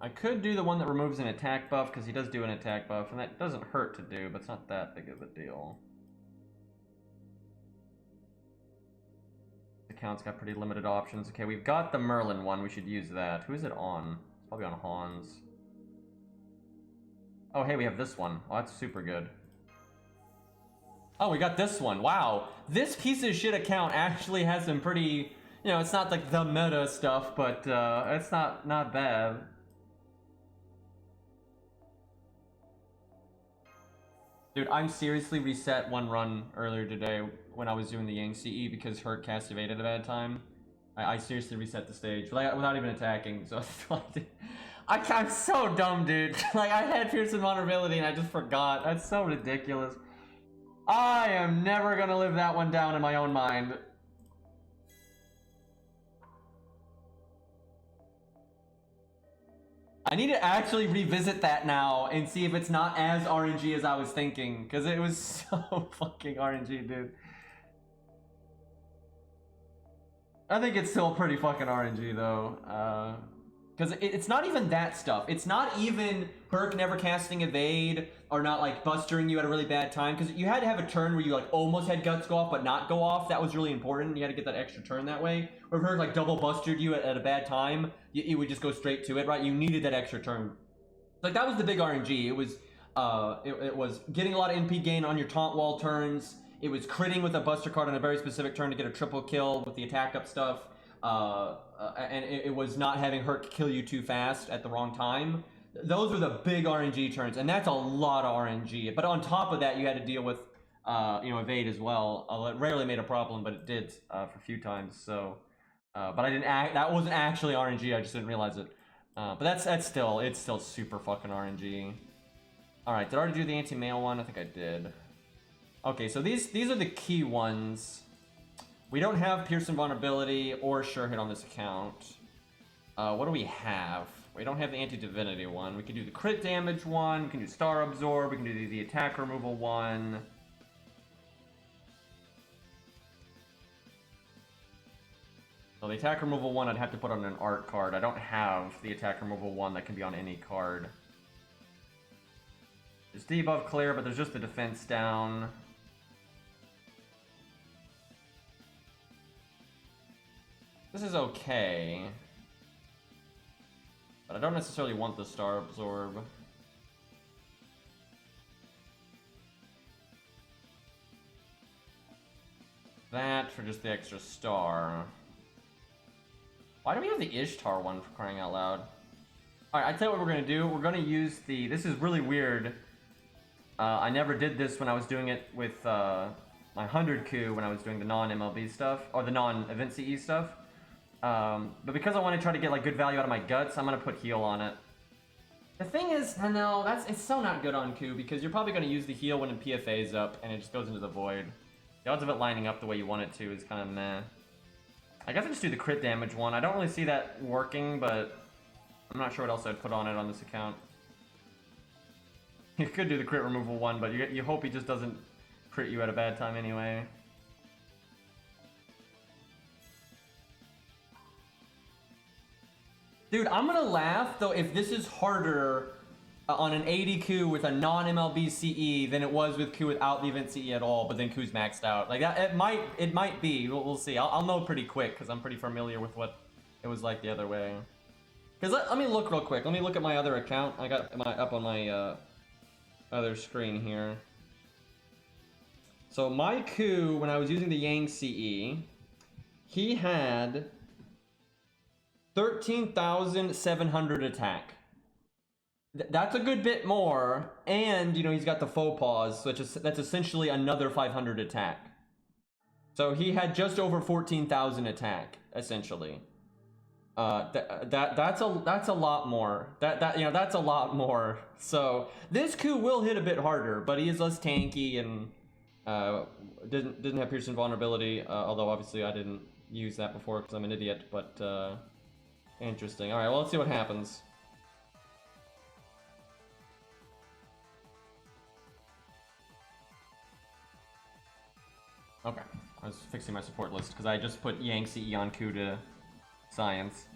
I could do the one that removes an attack buff because he does do an attack buff, and that doesn't hurt to do, but it's not that big of a deal. The account's got pretty limited options. Okay, we've got the Merlin one. We should use that. Who is it on? It's probably on Hans. Oh, hey, we have this one. Oh, that's super good. Oh, we got this one. Wow. This piece of shit account actually has some pretty... it's not like the meta stuff, but it's not bad. Dude, I'm seriously reset one run earlier today when I was doing the Yang CE because Hurt cast evaded at a bad time. I seriously reset the stage without even attacking, so I'm so dumb, dude. Like, I had Fearsome Vulnerability and I just forgot. That's so ridiculous. I am never gonna live that one down in my own mind. I need to actually revisit that now and see if it's not as RNG as I was thinking, because it was so fucking RNG, dude. I think it's still pretty fucking RNG though, because it's not even that stuff. It's not even Herc never casting evade or not like bustering you at a really bad time, because you had to have a turn where you like almost had guts go off but not go off. That was really important. You had to get that extra turn that way. Or if Herc like double busted you at a bad time, you would just go straight to it, right? You needed that extra turn. Like that was the big RNG. It was it was getting a lot of NP gain on your taunt wall turns. It was critting with a buster card on a very specific turn to get a triple kill with the attack up stuff. And it was not having Herc kill you too fast at the wrong time. Those were the big RNG turns, and that's a lot of RNG. But on top of that, you had to deal with evade as well. It rarely made a problem, but it did for a few times. So, but I didn't act. That wasn't actually RNG. I just didn't realize it. But it's still super fucking RNG. All right, did I already do the anti-mail one? I think I did. Okay, so these are the key ones. We don't have Pearson Vulnerability or Sure Hit on this account. What do we have? We don't have the Anti-Divinity one. We can do the crit damage one. We can do Star Absorb. We can do the attack removal one. So the attack removal one I'd have to put on an art card. I don't have the attack removal one that can be on any card. There's debuff clear, but there's just the defense down. This is okay. But I don't necessarily want the Star Absorb. That for just the extra star. Why do we have the Ishtar one, for crying out loud? Alright, I tell you what we're gonna do. We're gonna use the... This is really weird. I never did this when I was doing it with my 100 coup when I was doing the non-MLB stuff, or the non-event CE stuff. But because I want to try to get like good value out of my guts, I'm gonna put heal on it. The thing is, no, it's so not good on coup because you're probably gonna use the heal when the PFA is up and it just goes into the void. The odds of it lining up the way you want it to is kind of meh. I guess I just do the crit damage one. I don't really see that working, but I'm not sure what else I'd put on it on this account. You could do the crit removal one, but you hope he just doesn't crit you at a bad time anyway. Dude, I'm gonna laugh though if this is harder on an 80 coup with a non-MLB CE than it was with coup without the event CE at all, but then coup's maxed out. Like that, it might be. We'll see. I'll know pretty quick because I'm pretty familiar with what it was like the other way. Because let me look real quick. Let me look at my other account. I got my up on my other screen here. So my coup, when I was using the Yang CE, he had 13,700 attack. That's a good bit more, and you know he's got the faux pas, which is that's essentially another 500 attack. So he had just over 14,000 attack essentially. That's a lot more. That's a lot more. So this coup will hit a bit harder, but he is less tanky and didn't have piercing vulnerability. Although obviously I didn't use that before because I'm an idiot. But interesting. All right, well let's see what happens. Okay, I was fixing my support list because I just put Yang CE on coup to science.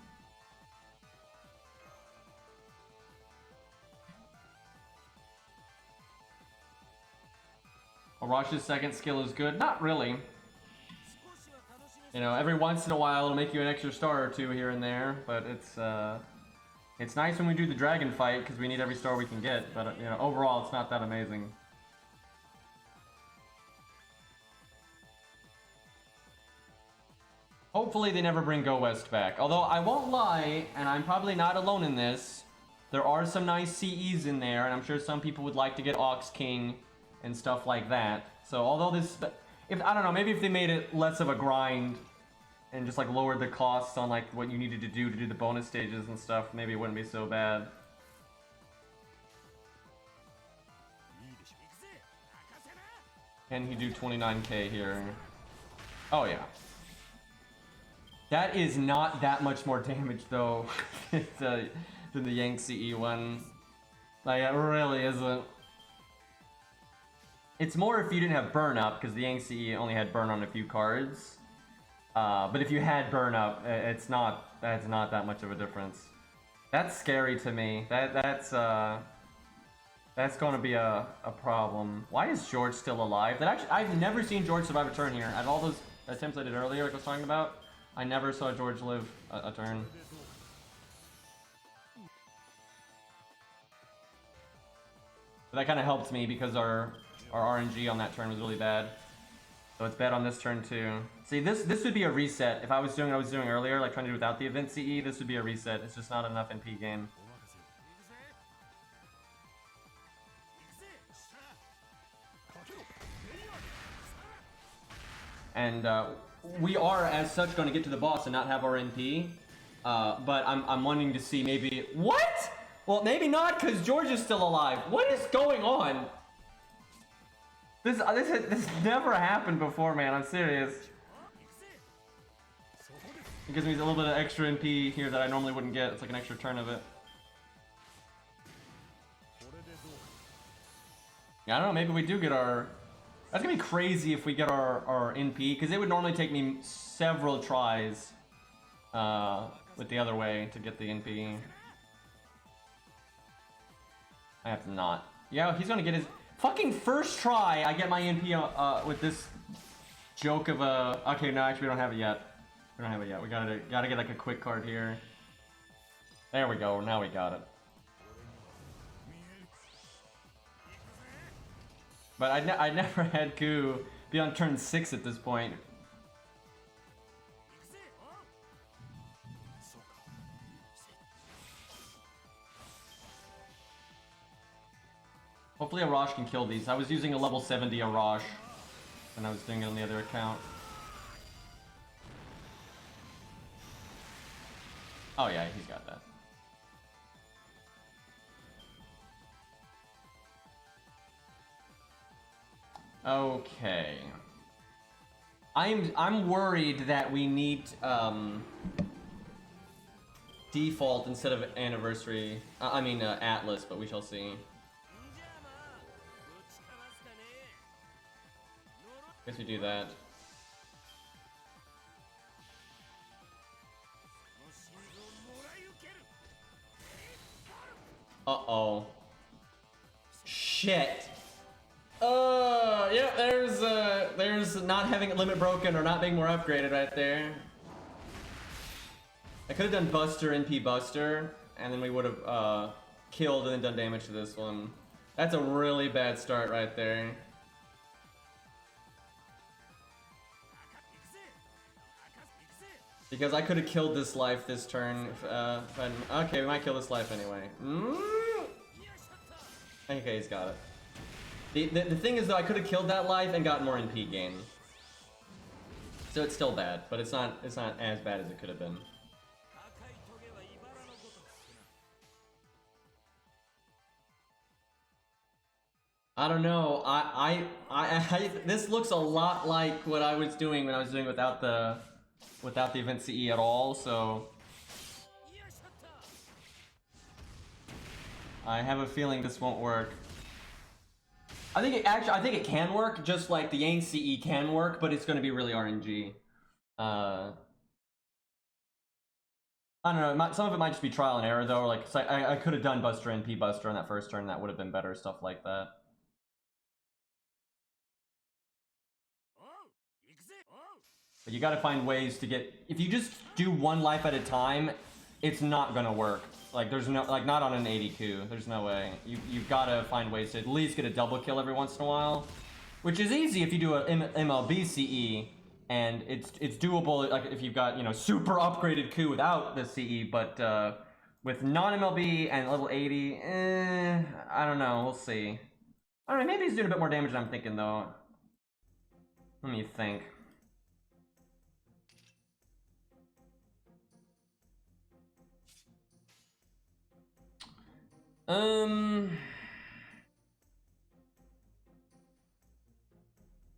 Arash's second skill is good. Not really. You know, every once in a while it'll make you an extra star or two here and there, but it's nice when we do the dragon fight because we need every star we can get. But you know, overall it's not that amazing. Hopefully they never bring Go West back. Although I won't lie, and I'm probably not alone in this, there are some nice CEs in there, and I'm sure some people would like to get Ox King and stuff like that. So although this, if I don't know, maybe if they made it less of a grind and just like lowered the costs on like what you needed to do the bonus stages and stuff, maybe it wouldn't be so bad. Can he do 29k here? Oh yeah. That is not that much more damage though than the Yang CE one. Like it really isn't. It's more if you didn't have burn up because the Yang CE only had burn on a few cards. But if you had burn up, that's not that much of a difference. That's scary to me. That's going to be a problem. Why is George still alive? I've never seen George survive a turn here. Out of all those attempts I did earlier, like I was talking about, I never saw George live a turn. But that kind of helped me because our RNG on that turn was really bad. So it's bad on this turn too. See, this would be a reset. If I was doing what I was doing earlier, like trying to do without the event CE, this would be a reset. It's just not enough NP game. And we are, as such, going to get to the boss and not have our NP. But I'm wanting to see maybe... What?! Well, maybe not, because George is still alive. What is going on? This never happened before, man. I'm serious. It gives me a little bit of extra NP here that I normally wouldn't get. It's like an extra turn of it. Yeah, I don't know. Maybe we do get our... That's gonna be crazy if we get our NP, because it would normally take me several tries with the other way to get the NP. I have to not. Yeah, he's gonna get his fucking first try. I get my NP with this joke of a. Okay, no, actually we don't have it yet. We don't have it yet. We gotta get like a quick card here. There we go. Now we got it. But I never had Ku be on turn 6 at this point. Hopefully Arash can kill these. I was using a level 70 Arash when I was doing it on the other account. Oh yeah, he's got that. Okay. I'm worried that we need default instead of anniversary. I mean Atlas, but we shall see. Guess we do that. Uh-oh. Shit. Yeah, there's not having limit broken or not being more upgraded right there. I could have done Buster, NP Buster, and then we would have killed and then done damage to this one. That's a really bad start right there. Because I could have killed this life this turn. Okay, we might kill this life anyway. Okay, he's got it. The thing is though, I could have killed that life and got more NP gain. So it's still bad, but it's not as bad as it could have been. I don't know. This looks a lot like what I was doing when I was doing without the event CE at all. So I have a feeling this won't work. I think it can work, just like the Yang CE can work, but it's going to be really RNG. I don't know. Some of it might just be trial and error though. Like I could have done Buster and P Buster on that first turn. That would have been better. Stuff like that. But you gotta find ways to get... If you just do one life at a time, it's not gonna work. Like, there's no... Like, not on an 80Q. There's no way. You've gotta find ways to at least get a double kill every once in a while. Which is easy if you do an MLB CE, and it's doable, like, if you've got, you know, super upgraded Q without the CE, but, with non-MLB and level 80, I don't know. We'll see. I don't know, maybe he's doing a bit more damage than I'm thinking, though. Let me think.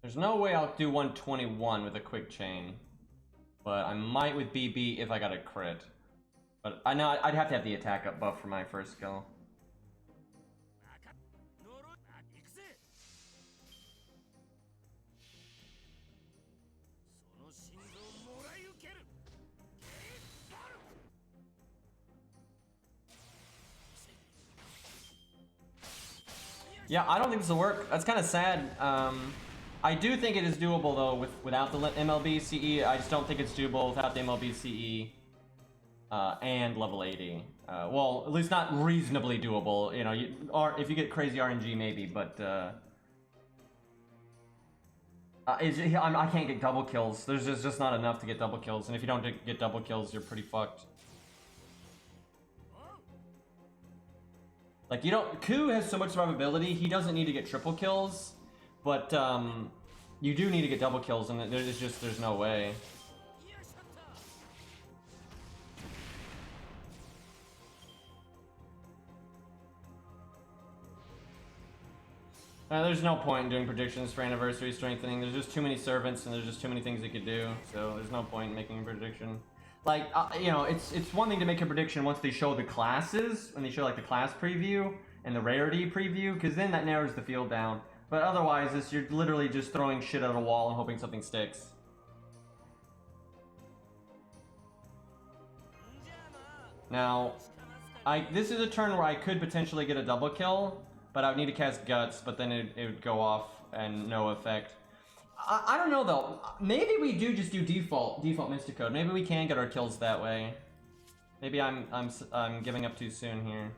There's no way I'll do 121 with a quick chain, but I might with BB if I got a crit. But I know I'd have to have the attack up buff for my first skill. Yeah, I don't think this will work. That's kind of sad. I do think it is doable though without the MLB CE. I just don't think it's doable without the MLB CE and level 80. Well, at least not reasonably doable. You know, if you get crazy RNG maybe, but I can't get double kills. There's just not enough to get double kills, and if you don't get double kills, you're pretty fucked. Like, you don't... Ku has so much survivability, he doesn't need to get triple kills, but, you do need to get double kills, and there's no way. There's no point in doing predictions for anniversary strengthening. There's just too many servants, and there's just too many things you could do, so there's no point in making a prediction. Like, you know, it's one thing to make a prediction once they show the classes, when they show, like, the class preview and the rarity preview, because then that narrows the field down. But otherwise, you're literally just throwing shit at a wall and hoping something sticks. Now, this is a turn where I could potentially get a double kill, but I would need to cast Guts, but then it would go off and no effect. I don't know though. Maybe we do just do default Mystic Code. Maybe we can get our kills that way. Maybe I'm giving up too soon here.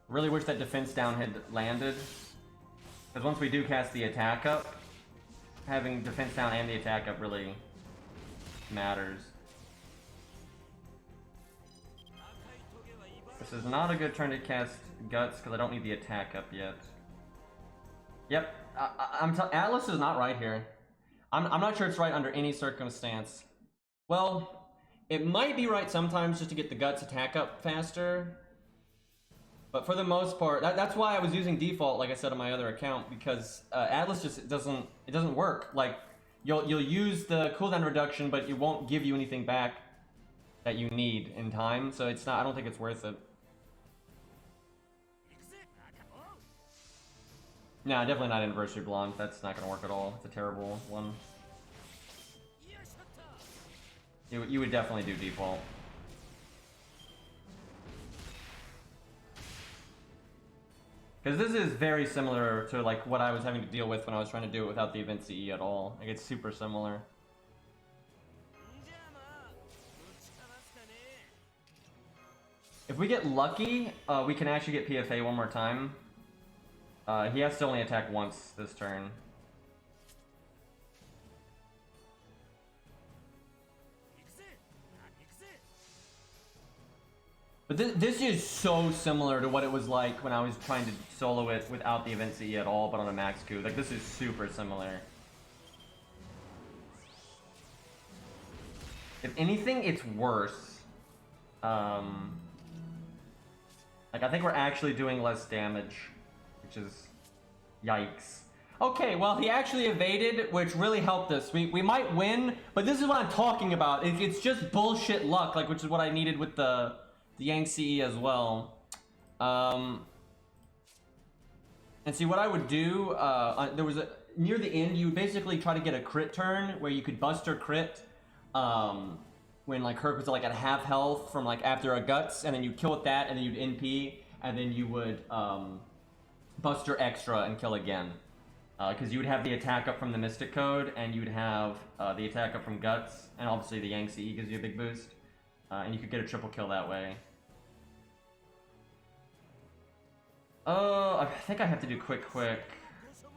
Really wish that defense down had landed, because once we do cast the attack up, having defense down and the attack up really matters. This is not a good turn to cast Guts because I don't need the attack up yet. Yep, Atlas is not right here. I'm not sure it's right under any circumstance. Well, it might be right sometimes just to get the Guts attack up faster. But for the most part, that's why I was using default, like I said on my other account, because Atlas just doesn't work. Like, you'll use the cooldown reduction, but it won't give you anything back that you need in time. So it's not. I don't think it's worth it. No, definitely not Anniversary Blonde. That's not gonna work at all. It's a terrible one. You would definitely do default. Because this is very similar to like what I was having to deal with when I was trying to do it without the event CE at all. Like it's super similar. If we get lucky, we can actually get PFA one more time. He has to only attack once this turn. But this is so similar to what it was like when I was trying to solo it without the event CE at all, but on a max Q. Like, this is super similar. If anything, it's worse. Like, I think we're actually doing less damage, which is... yikes. Okay, well, he actually evaded, which really helped us. We might win, but this is what I'm talking about. It's just bullshit luck, like, which is what I needed with the Yang CE as well. And see, what I would do, there was near the end, you would basically try to get a crit turn where you could buster crit when like Herc was like at half health from like after a guts, and then you'd kill with that, and then you'd NP, and then you would buster extra and kill again. Because you would have the attack up from the Mystic Code, and you'd have the attack up from guts, and obviously the Yang CE gives you a big boost. And you could get a triple kill that way. I think I have to do quick.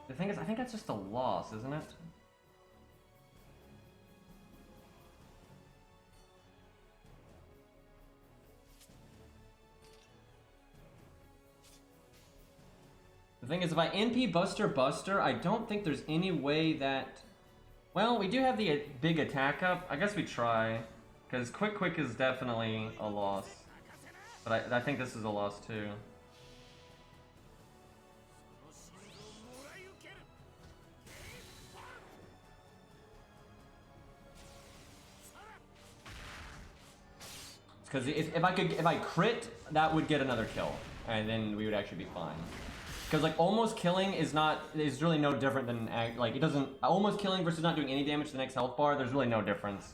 The thing is, I think that's just a loss, isn't it? The thing is, if I NP Buster, I don't think there's any way that... Well, we do have the big attack up. I guess we try. Because quick is definitely a loss. But I think this is a loss too. Because if I crit, that would get another kill, and then we would actually be fine. Because like almost killing is really no different than like it doesn't almost killing versus not doing any damage to the next health bar. There's really no difference.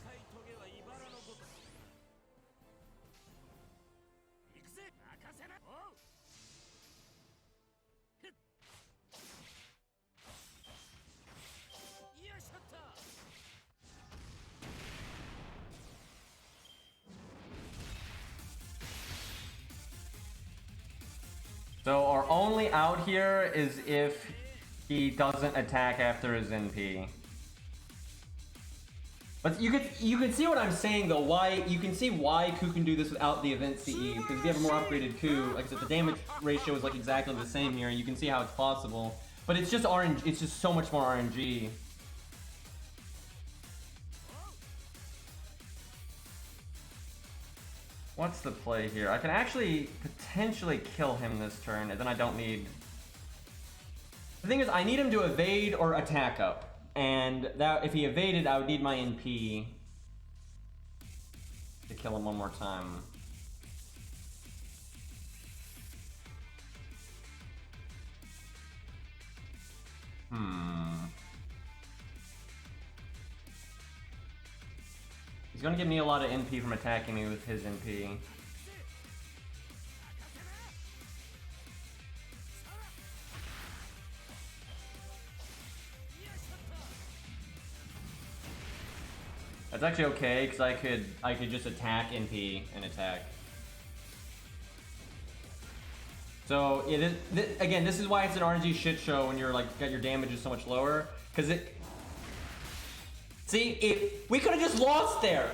So our only out here is if he doesn't attack after his NP. But you can see what I'm saying though. Why you can see why Ku can do this without the event CE, because if you have a more upgraded Ku, like I said, the damage ratio is like exactly the same here. You can see how it's possible, but it's just RNG. It's just so much more RNG. What's the play here? I can actually potentially kill him this turn, and then I don't need... The thing is, I need him to evade or attack up. And that if he evaded, I would need my NP to kill him one more time. He's gonna give me a lot of NP from attacking me with his NP. That's actually okay, because I could just attack NP and attack. So yeah, again, this is why it's an RNG shit show when you're like got your damage is so much lower, because it. See, we could have just lost there.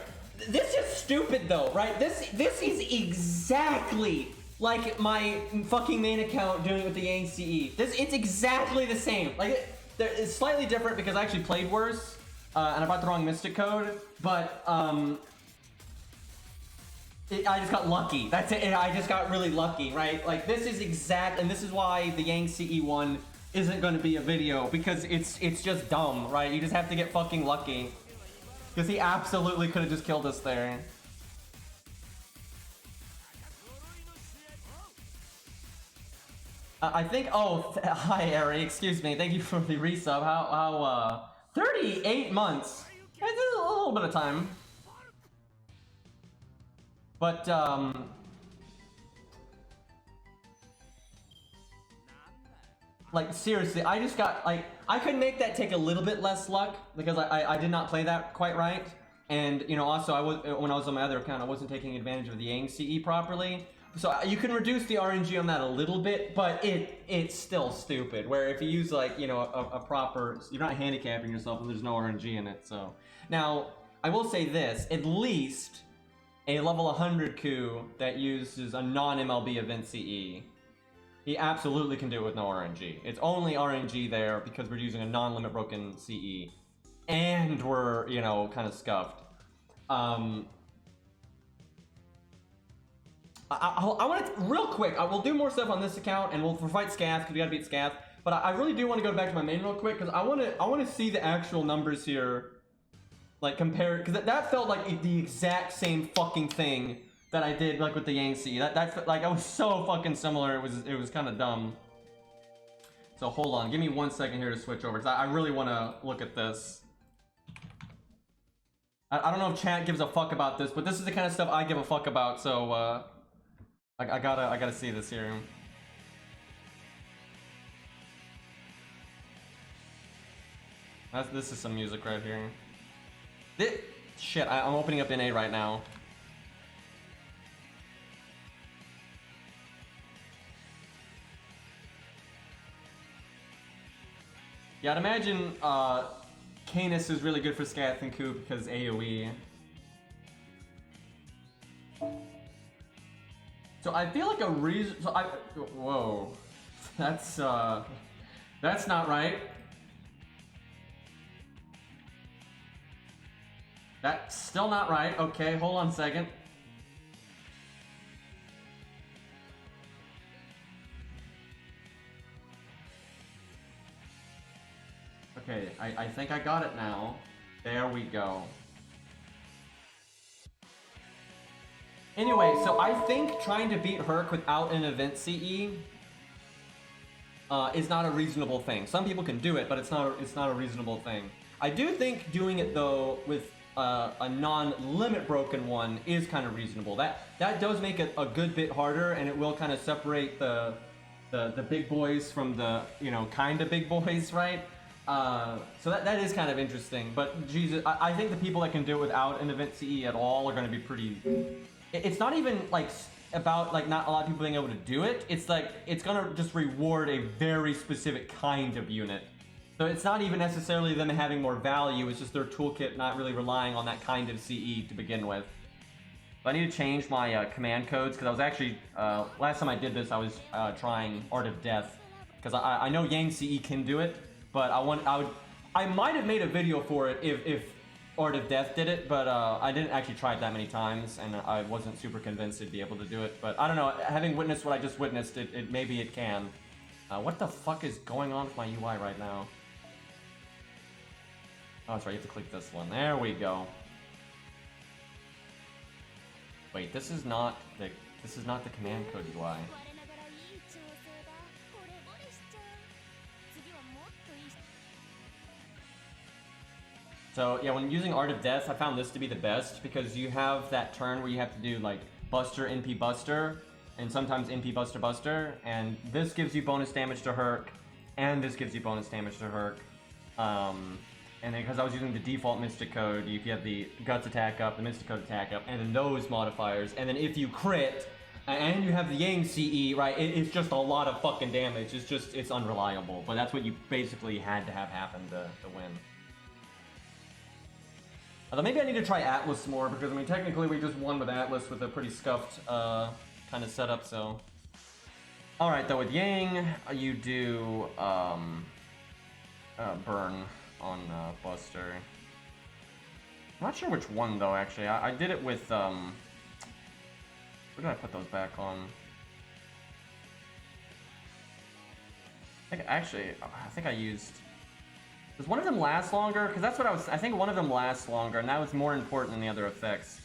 This is stupid though, right? This is exactly like my fucking main account doing it with the Yang CE. It's exactly the same. Like it's slightly different because I actually played worse and I bought the wrong Mystic Code, but I just got lucky. That's it. I just got really lucky, right? Like this is exact, and this is why the Yang CE one isn't going to be a video, because it's just dumb, right? You just have to get fucking lucky. Because he absolutely could have just killed us there. I think. Oh, hi, Ari. Excuse me. Thank you for the resub. 38 months. It's a little bit of time. But like seriously, I just got like I could make that take a little bit less luck because I did not play that quite right, and you know also I was when I was on my other account I wasn't taking advantage of the Yang CE properly. So you can reduce the RNG on that a little bit, but it's still stupid. Where if you use like you know a proper, you're not handicapping yourself and there's no RNG in it. So now I will say this: at least a level 100 coup that uses a non-MLB event CE. He absolutely can do it with no RNG. It's only RNG there because we're using a non-limit broken CE. And we're, you know, kind of scuffed. I want to, real quick, I will do more stuff on this account and we'll fight Scath because we gotta beat Scath. But I really do want to go back to my main real quick because I want to see the actual numbers here. Like compared, because that felt like the exact same fucking thing that I did like with the Yang C. That's like, it was so fucking similar. It was kind of dumb. So hold on, give me 1 second here to switch over because I really want to look at this. I don't know if chat gives a fuck about this, but this is the kind of stuff I give a fuck about. So I gotta see this here. This is some music right here. Shit, I'm opening up NA right now. Yeah, I'd imagine Canis is really good for Scath and Coup because AoE. So I feel like a reason. So whoa, that's not right. That's still not right. Okay, hold on a second. Okay, I think I got it now. There we go. Anyway, so I think trying to beat Herc without an event CE is not a reasonable thing. Some people can do it, but it's not a reasonable thing. I do think doing it though with a non-limit broken one is kind of reasonable. That does make it a good bit harder, and it will kind of separate the big boys from the, you know, kind of big boys, right? So that is kind of interesting. But Jesus, I think the people that can do it without an event CE at all are going to be pretty. It's not even like about like not a lot of people being able to do it. It's like it's going to just reward a very specific kind of unit. So it's not even necessarily them having more value, it's just their toolkit not really relying on that kind of CE to begin with. So I need to change my command codes, because I was actually, last time I did this, I was trying Art of Death. Because I know Yang CE can do it, but I might have made a video for it if Art of Death did it, but I didn't actually try it that many times, and I wasn't super convinced it'd be able to do it. But I don't know, having witnessed what I just witnessed, maybe it can. What the fuck is going on with my UI right now? Oh, that's right, you have to click this one. There we go. Wait, this is not the command code UI. So yeah, when using Art of Death, I found this to be the best because you have that turn where you have to do like Buster, NP Buster, and sometimes NP Buster Buster, and this gives you bonus damage to Herc, and this gives you bonus damage to Herc. And then because I was using the default Mystic Code, you have the Guts attack up, the Mystic Code attack up, and then those modifiers. And then if you crit, and you have the Yang CE, right, it's just a lot of fucking damage. It's unreliable. But that's what you basically had to have happen to win. Although maybe I need to try Atlas more, because I mean, technically we just won with Atlas with a pretty scuffed kind of setup, so. Alright, though, with Yang, you do burn on Buster. I'm not sure which one though, actually. I did it with where did I put those back on? I think I used. Does one of them last longer? Because that's what I think one of them lasts longer, and that was more important than the other effects.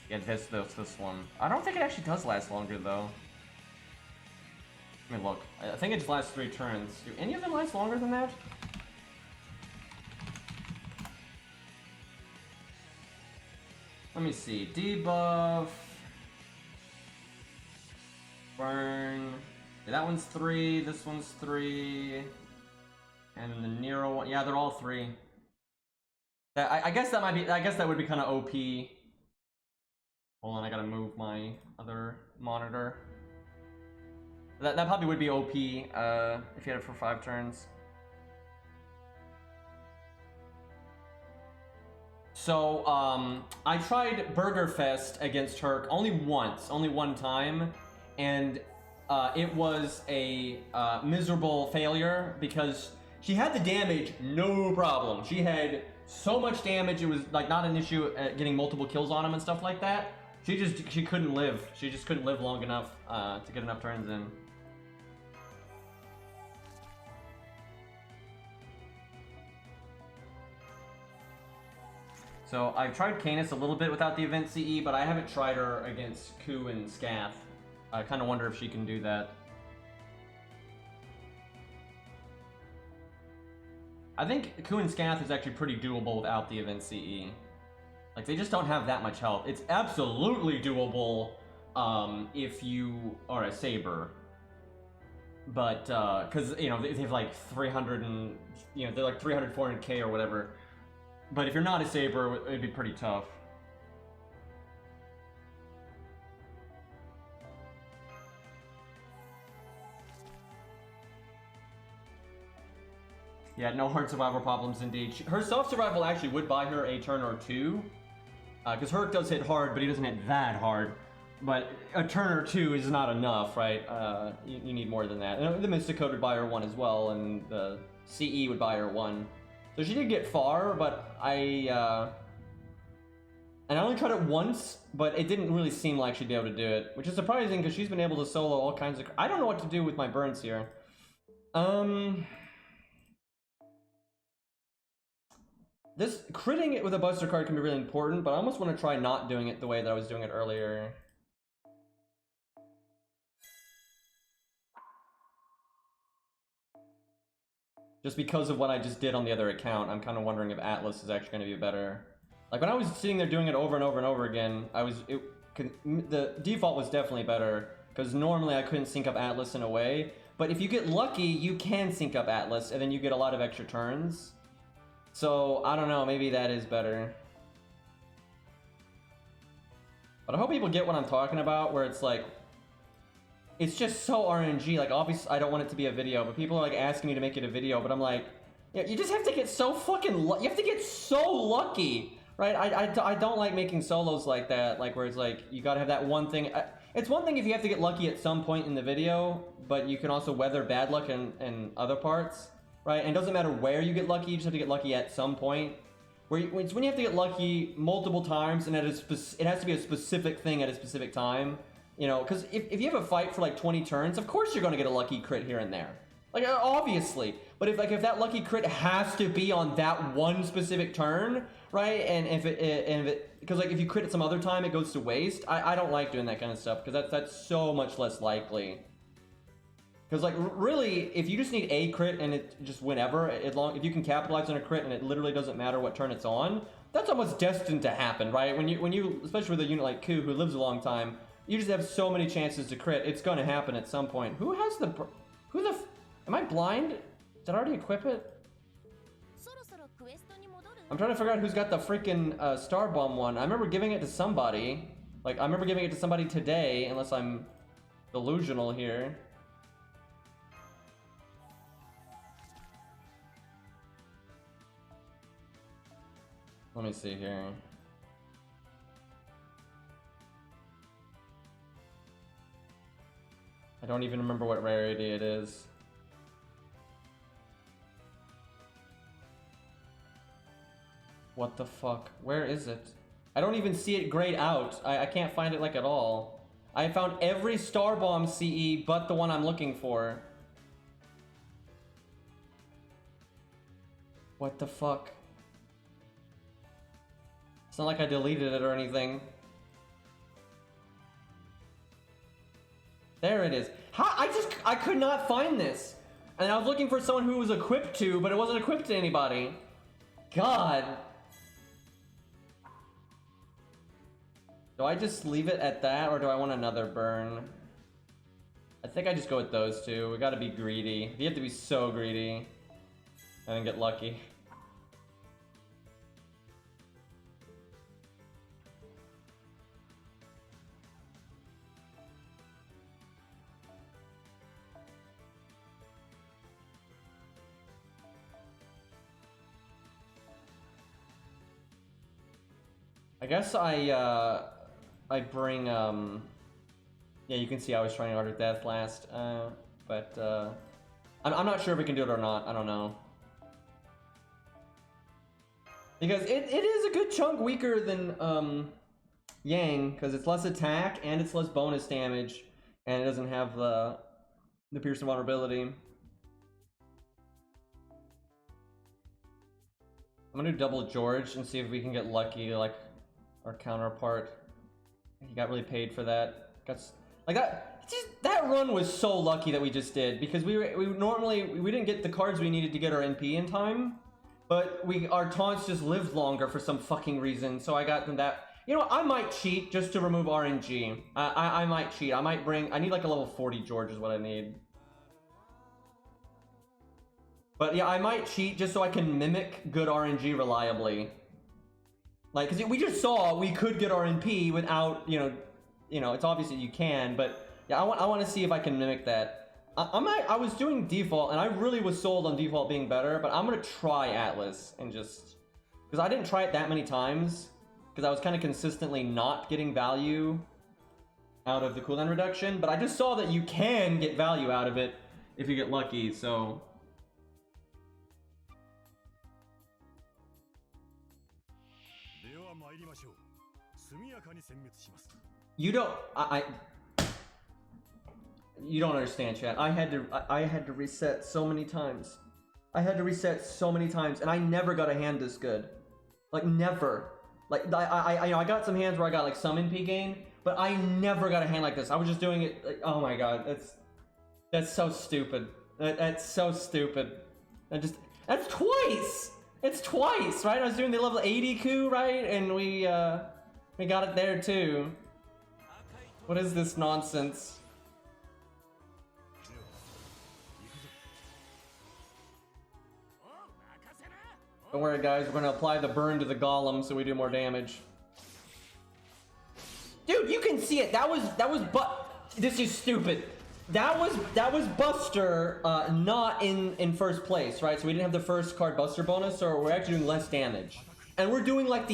Yeah, this one. I don't think it actually does last longer though. Let me look. I think it just lasts 3 turns. Do any of them last longer than that? Let me see. Debuff. Burn. Yeah, that one's 3. This one's 3. And the Nero one. Yeah, they're all 3. I guess that might be. I guess that would be kind of OP. Hold on, I gotta move my other monitor. That probably would be OP if you had it for 5 turns. So, I tried Burger Fest against Herc only once, only one time, and it was a miserable failure because she had the damage, no problem. She had so much damage, it was like not an issue at getting multiple kills on him and stuff like that. She couldn't live. She just couldn't live long enough to get enough turns in. So I've tried Canis a little bit without the event CE, but I haven't tried her against Ku and Scath. I kind of wonder if she can do that. I think Ku and Scath is actually pretty doable without the event CE. Like, they just don't have that much health. It's absolutely doable if you are a Saber. But, because, you know, they have like 300 and, you know, they're like 300, 400k or whatever. But if you're not a Saber, it'd be pretty tough. Yeah, no hard survival problems indeed. Her self-survival actually would buy her a turn or 2. Because Herc does hit hard, but he doesn't hit that hard. But a turn or 2 is not enough, right? You need more than that. And the Mysticode would buy her 1 as well, and the CE would buy her 1. So she did get far, but and I only tried it once, but it didn't really seem like she'd be able to do it, which is surprising because she's been able to solo all kinds of. I don't know what to do with my burns here. This critting it with a Buster card can be really important, but I almost want to try not doing it the way that I was doing it earlier. Just because of what I just did on the other account, I'm kind of wondering if Atlas is actually going to be better. Like, when I was sitting there doing it over and over and over again, the default was definitely better, because normally I couldn't sync up Atlas in a way. But if you get lucky, you can sync up Atlas, and then you get a lot of extra turns. So, I don't know, maybe that is better. But I hope people get what I'm talking about, where it's like, it's just so RNG. Like, obviously, I don't want it to be a video, but people are like asking me to make it a video, but I'm like, yeah, you just have to get so fucking you have to get so lucky, right? I don't like making solos like that, like where it's like, you gotta have that one thing. It's one thing if you have to get lucky at some point in the video, but you can also weather bad luck in other parts, right? And it doesn't matter where you get lucky, you just have to get lucky at some point. It's when you have to get lucky multiple times, and it has to be a specific thing at a specific time. You know, because if you have a fight for like 20 turns, of course you're going to get a lucky crit here and there. Like, obviously. But if that lucky crit has to be on that one specific turn, right? And because like if you crit at some other time, it goes to waste. I don't like doing that kind of stuff because that's so much less likely. Because like really, if you just need a crit and it just whenever, if you can capitalize on a crit and it literally doesn't matter what turn it's on, that's almost destined to happen, right? When you especially with a unit like Ku who lives a long time. You just have so many chances to crit. It's going to happen at some point. Am I blind? Did I already equip it? I'm trying to figure out who's got the freaking Star Bomb one. I remember giving it to somebody. Like, I remember giving it to somebody today, unless I'm delusional here. Let me see here. I don't even remember what rarity it is. What the fuck? Where is it? I don't even see it grayed out. I can't find it like at all. I found every Star Bomb CE but the one I'm looking for. What the fuck? It's not like I deleted it or anything. There it is. I could not find this. And I was looking for someone who was equipped to, but it wasn't equipped to anybody. God. Do I just leave it at that, or do I want another burn? I think I just go with those two. We gotta be greedy. You have to be so greedy. And then get lucky. I guess I bring yeah, you can see I was trying Art of Death last, but I'm not sure if we can do it or not. I don't know. Because it is a good chunk weaker than Yang, because it's less attack and it's less bonus damage, and it doesn't have the piercing vulnerability. I'm gonna do double George and see if we can get lucky like our counterpart. He got really paid for that. Like that. That run was so lucky that we just did, because we didn't get the cards we needed to get our NP in time, but our taunts just lived longer for some fucking reason. So I got them that. You know what, I might cheat just to remove RNG. I might cheat. I need like a level 40 George is what I need. But yeah, I might cheat just so I can mimic good RNG reliably. Like, because we just saw we could get RNP without, you know, it's obvious that you can, but yeah, I want to see if I can mimic that. I was doing default, and I really was sold on default being better, but I'm gonna try Atlas and just, because I didn't try it that many times, because I was kind of consistently not getting value out of the cooldown reduction, but I just saw that you can get value out of it if you get lucky, so. You don't, you don't understand, chat. I had to reset so many times. I had to reset so many times, and I never got a hand this good. Like, never. Like, I got some hands where I got like some NP gain, but I never got a hand like this. I was just doing it like, oh my god, that's so stupid. That's so stupid. That's twice! It's twice, right? I was doing the level 80 coup, right? And we got it there too. What is this nonsense? Don't worry guys, we're gonna apply the burn to the golem so we do more damage. Dude, you can see it. This is stupid. That was Buster not in first place, right? So we didn't have the first card Buster bonus, so we're actually doing less damage. And we're doing like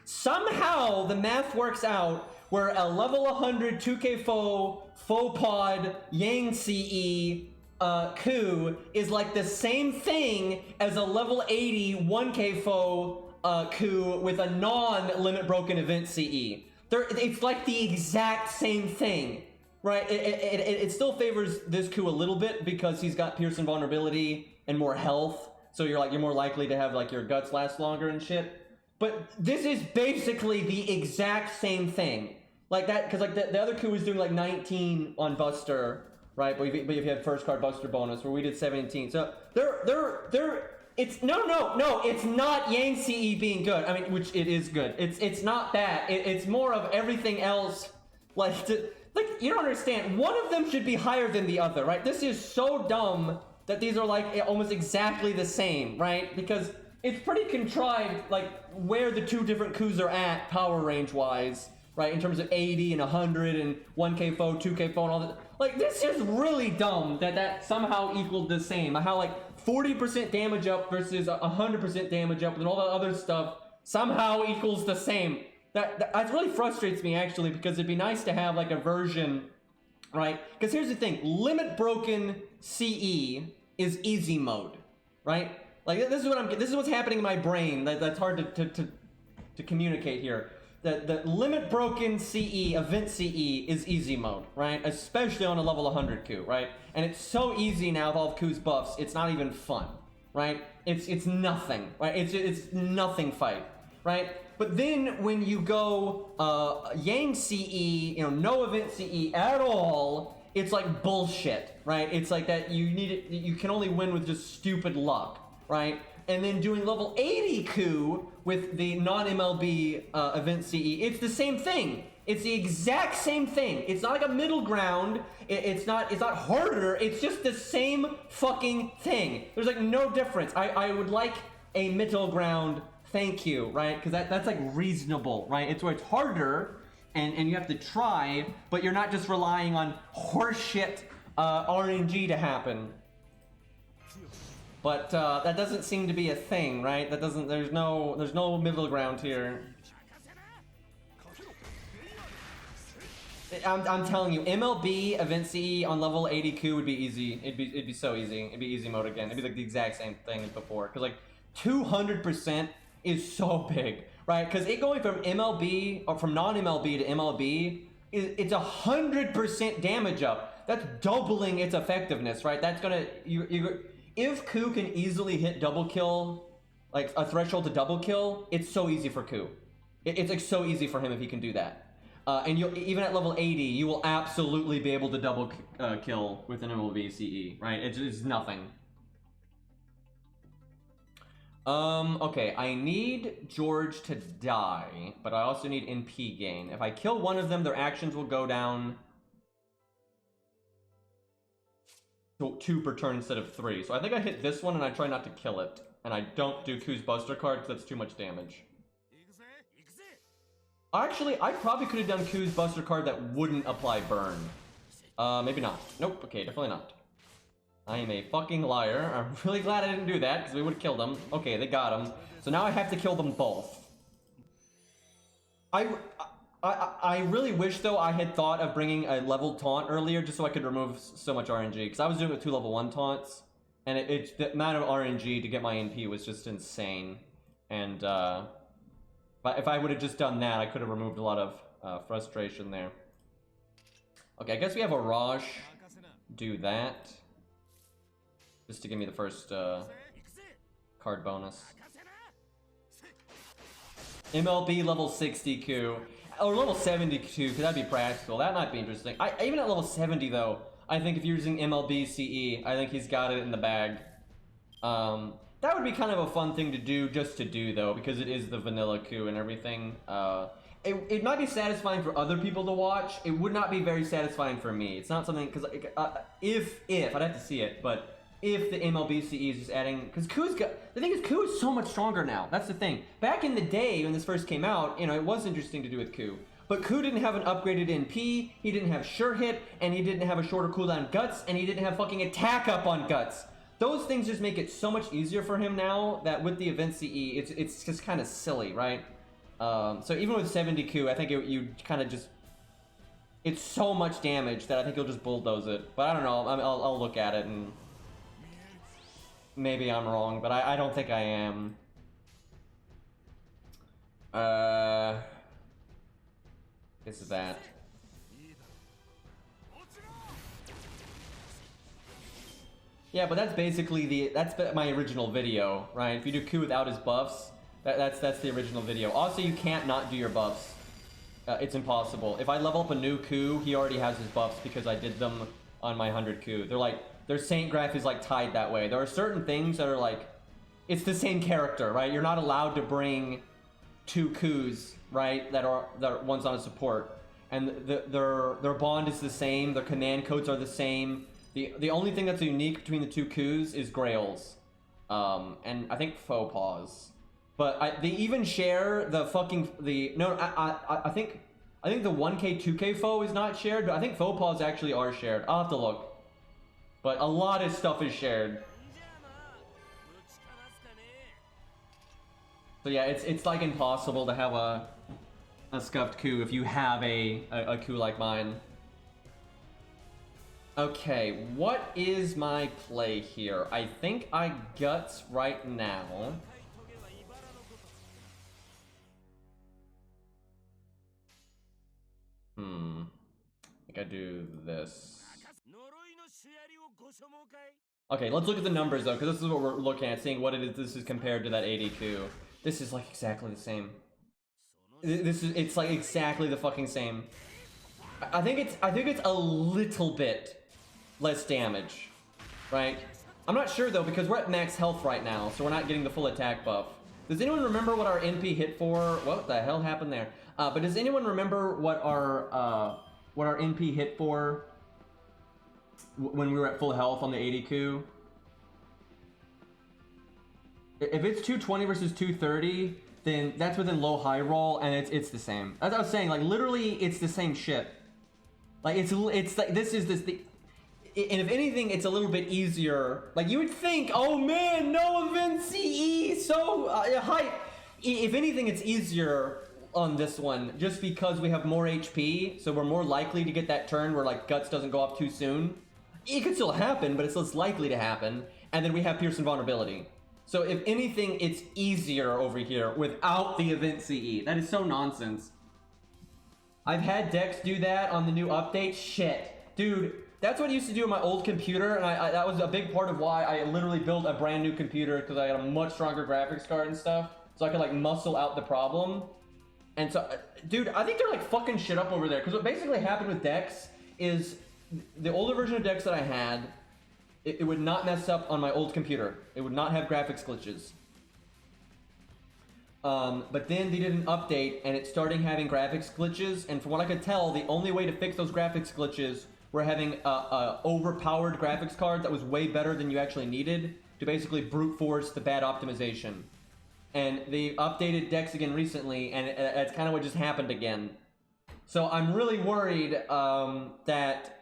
somehow the math works out where a level 100 2k faux pod Yang CE coup is like the same thing as a level 80 1k faux coup with a non-limit broken event CE. It's like the exact same thing, right? It still favors this coup a little bit because he's got piercing vulnerability and more health, so you're more likely to have like your guts last longer and shit. But this is basically the exact same thing, like that, because like the other coup was doing like 19 on Buster, right? But if you had first card Buster bonus, where we did 17, so it's no, it's not Yang CE being good. I mean, which it is good. It's not that. It's more of everything else. Like you don't understand. One of them should be higher than the other, right? This is so dumb that these are like almost exactly the same, right? Because it's pretty contrived, like where the two different coups are at power range wise, right? In terms of 80 and 100 and 1k foe, 2k foe, and all that. Like, this is really dumb that somehow equaled the same. How like 40% damage up versus 100% damage up and all that other stuff somehow equals the same. That really frustrates me actually, because it'd be nice to have like a version, right? Because here's the thing, limit broken CE is easy mode, right? Like this is what's happening in my brain. That's hard to communicate here. The limit broken CE, event CE is easy mode, right? Especially on a level 100 coup, right? And it's so easy now with all of coups buffs, it's not even fun, right? It's nothing, right? It's nothing fight, right? But then when you go Yang CE, no event CE at all, it's like bullshit, right? It's like that you can only win with just stupid luck, right? And then doing level 80 coup with the non-MLB event CE, it's the same thing. It's the exact same thing. It's not like a middle ground. It's not harder. It's just the same fucking thing. There's like no difference. I would like a middle ground, thank you, right? Because that's like reasonable, right? It's where it's harder and you have to try, but you're not just relying on horseshit RNG to happen. But that doesn't seem to be a thing, right? There's no middle ground here. I'm telling you, MLB event CE on level 80 Q would be easy. It'd be so easy. It'd be easy mode again. It'd be like the exact same thing as before. Cause like 200% is so big, right? Cause it going from MLB or from non-MLB to MLB it's 100% damage up. That's doubling its effectiveness, right? That's gonna if Ku can easily hit double kill, like a threshold to double kill, it's so easy for Ku. It's like so easy for him if he can do that. And even at level 80, you will absolutely be able to double kill with an MLB CE, right? It's nothing. Okay, I need George to die, but I also need NP gain. If I kill one of them, their actions will go down to 2 per turn instead of 3. So I think I hit this one and I try not to kill it. And I don't do Ku's Buster card because that's too much damage. Actually, I probably could have done Ku's Buster card that wouldn't apply burn. Maybe not. Nope, okay, definitely not. I am a fucking liar. I'm really glad I didn't do that, because we would have killed them. Okay, they got him. So now I have to kill them both. I really wish, though, I had thought of bringing a level taunt earlier, just so I could remove so much RNG. Because I was doing it with 2 level 1 taunts, and the amount of RNG to get my NP was just insane. And, but if I would have just done that, I could have removed a lot of frustration there. Okay, I guess we have a Raj do that. Just to give me the first card bonus. MLB level 60 Q. Or level 72, because that'd be practical. That might be interesting. Even at level 70, though, I think if you're using MLB CE, I think he's got it in the bag. That would be kind of a fun thing to do, just to do, though, because it is the vanilla Q and everything. It might be satisfying for other people to watch. It would not be very satisfying for me. It's not something, because if, I'd have to see it, but if the MLB CE is just adding, because the thing is, Ku is so much stronger now. That's the thing. Back in the day when this first came out, you know, it was interesting to do with Ku. But Ku didn't have an upgraded NP, he didn't have sure hit, and he didn't have a shorter cooldown Guts, and he didn't have fucking attack up on Guts. Those things just make it so much easier for him now that with the event CE, it's just kind of silly, right? So even with 70 Ku, I think you kind of just, it's so much damage that I think you'll just bulldoze it. But I don't know, I'll look at it and maybe I'm wrong, but I don't think I am. This is that. Yeah, but that's basically that's my original video, right? If you do Ku without his buffs, that's the original video. Also, you can't not do your buffs. It's impossible. If I level up a new Ku, he already has his buffs because I did them on my 100 Ku. They're like, their Saint Graph is like tied that way. There are certain things that are like, it's the same character, right? You're not allowed to bring 2 Kus, right? That one's on a support, and their bond is the same. Their command codes are the same. The only thing that's unique between the 2 Kus is Grails, and I think Faux Paws. But they even share the fucking I think the 1K 2K Faux is not shared, but I think Faux Paws actually are shared. I'll have to look. But a lot of stuff is shared. So yeah, it's like impossible to have a scuffed Ku if you have a Ku like mine. Okay, what is my play here? I think I Guts right now. I think I do this. Okay, let's look at the numbers though, because this is what we're looking at, seeing what it is this is compared to that 82. This is like exactly the same. It's like exactly the fucking same. I think it's a little bit less damage, right? I'm not sure though because we're at max health right now, so we're not getting the full attack buff. Does anyone remember what our NP hit for? What the hell happened there? But does anyone remember what our NP hit for when we were at full health on the 80 coup? If it's 220 versus 230, then that's within low high roll, and it's the same. As I was saying, like literally, it's the same shit. Like it's like this, and if anything, it's a little bit easier. Like you would think, oh man, no event CE, so high. If anything, it's easier on this one just because we have more HP, so we're more likely to get that turn where like Guts doesn't go off too soon. It could still happen, but it's less likely to happen. And then we have Pierce and Vulnerability. So if anything, it's easier over here without the event CE. That is so nonsense. I've had decks do that on the new update. Shit. Dude, that's what I used to do on my old computer, and that was a big part of why I literally built a brand new computer, because I had a much stronger graphics card and stuff, so I could like muscle out the problem. And so, dude, I think they're like fucking shit up over there, because what basically happened with decks is the older version of decks that I had, it would not mess up on my old computer. It would not have graphics glitches. But then they did an update, and it started having graphics glitches, and from what I could tell, the only way to fix those graphics glitches were having a overpowered graphics card that was way better than you actually needed to basically brute force the bad optimization. And they updated decks again recently, and that's kind of what just happened again. So I'm really worried that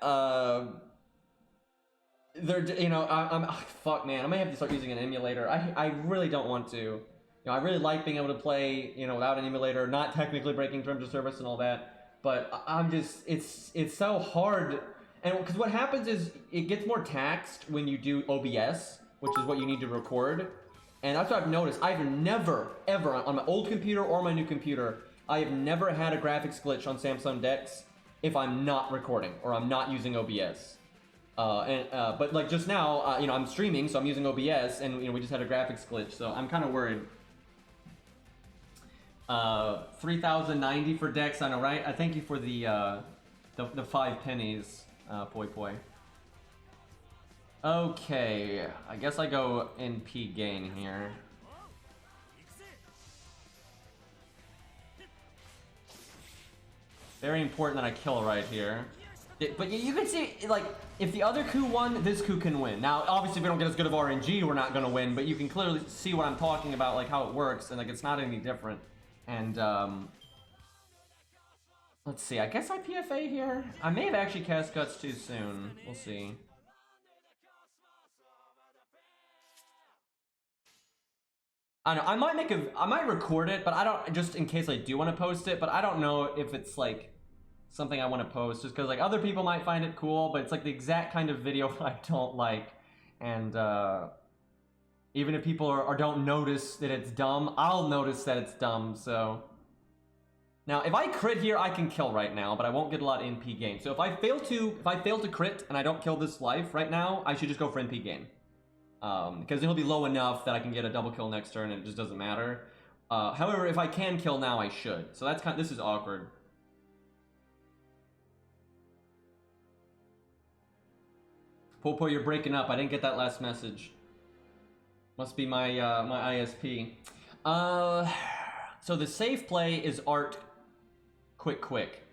they're, you know, fuck man, I might have to start using an emulator. I really don't want to. You know, I really like being able to play, you know, without an emulator, not technically breaking terms of service and all that. But I'm just, it's so hard. And because what happens is it gets more taxed when you do OBS, which is what you need to record. And that's what I've noticed. I've never, ever, on my old computer or my new computer, I have never had a graphics glitch on Samsung decks if I'm not recording or I'm not using OBS. But like just now, you know, I'm streaming, so I'm using OBS, and you know, we just had a graphics glitch, so I'm kind of worried. 3,090 for decks, I know, right? I thank you for the 5 pennies, poi poi. Okay, I guess I go NP gain here. Very important that I kill right here. But you can see, like, if the other coup won, this coup can win. Now, obviously, if we don't get as good of RNG, we're not going to win, but you can clearly see what I'm talking about, like, how it works, and, like, it's not any different. And, let's see, I guess I PFA here? I may have actually cast Guts too soon. We'll see. I know, I might record it, but I don't, just in case I do want to post it, but I don't know if it's, like, something I want to post, just because, like, other people might find it cool, but it's, like, the exact kind of video I don't like, and, even if people don't notice that it's dumb, I'll notice that it's dumb, so. Now, if I crit here, I can kill right now, but I won't get a lot of NP gain. So if I fail to crit and I don't kill this life right now, I should just go for NP gain. Because it'll be low enough that I can get a double kill next turn and it just doesn't matter. However, if I can kill now, I should. So that's this is awkward. Popo, you're breaking up. I didn't get that last message. Must be my my ISP. So the safe play is art quick.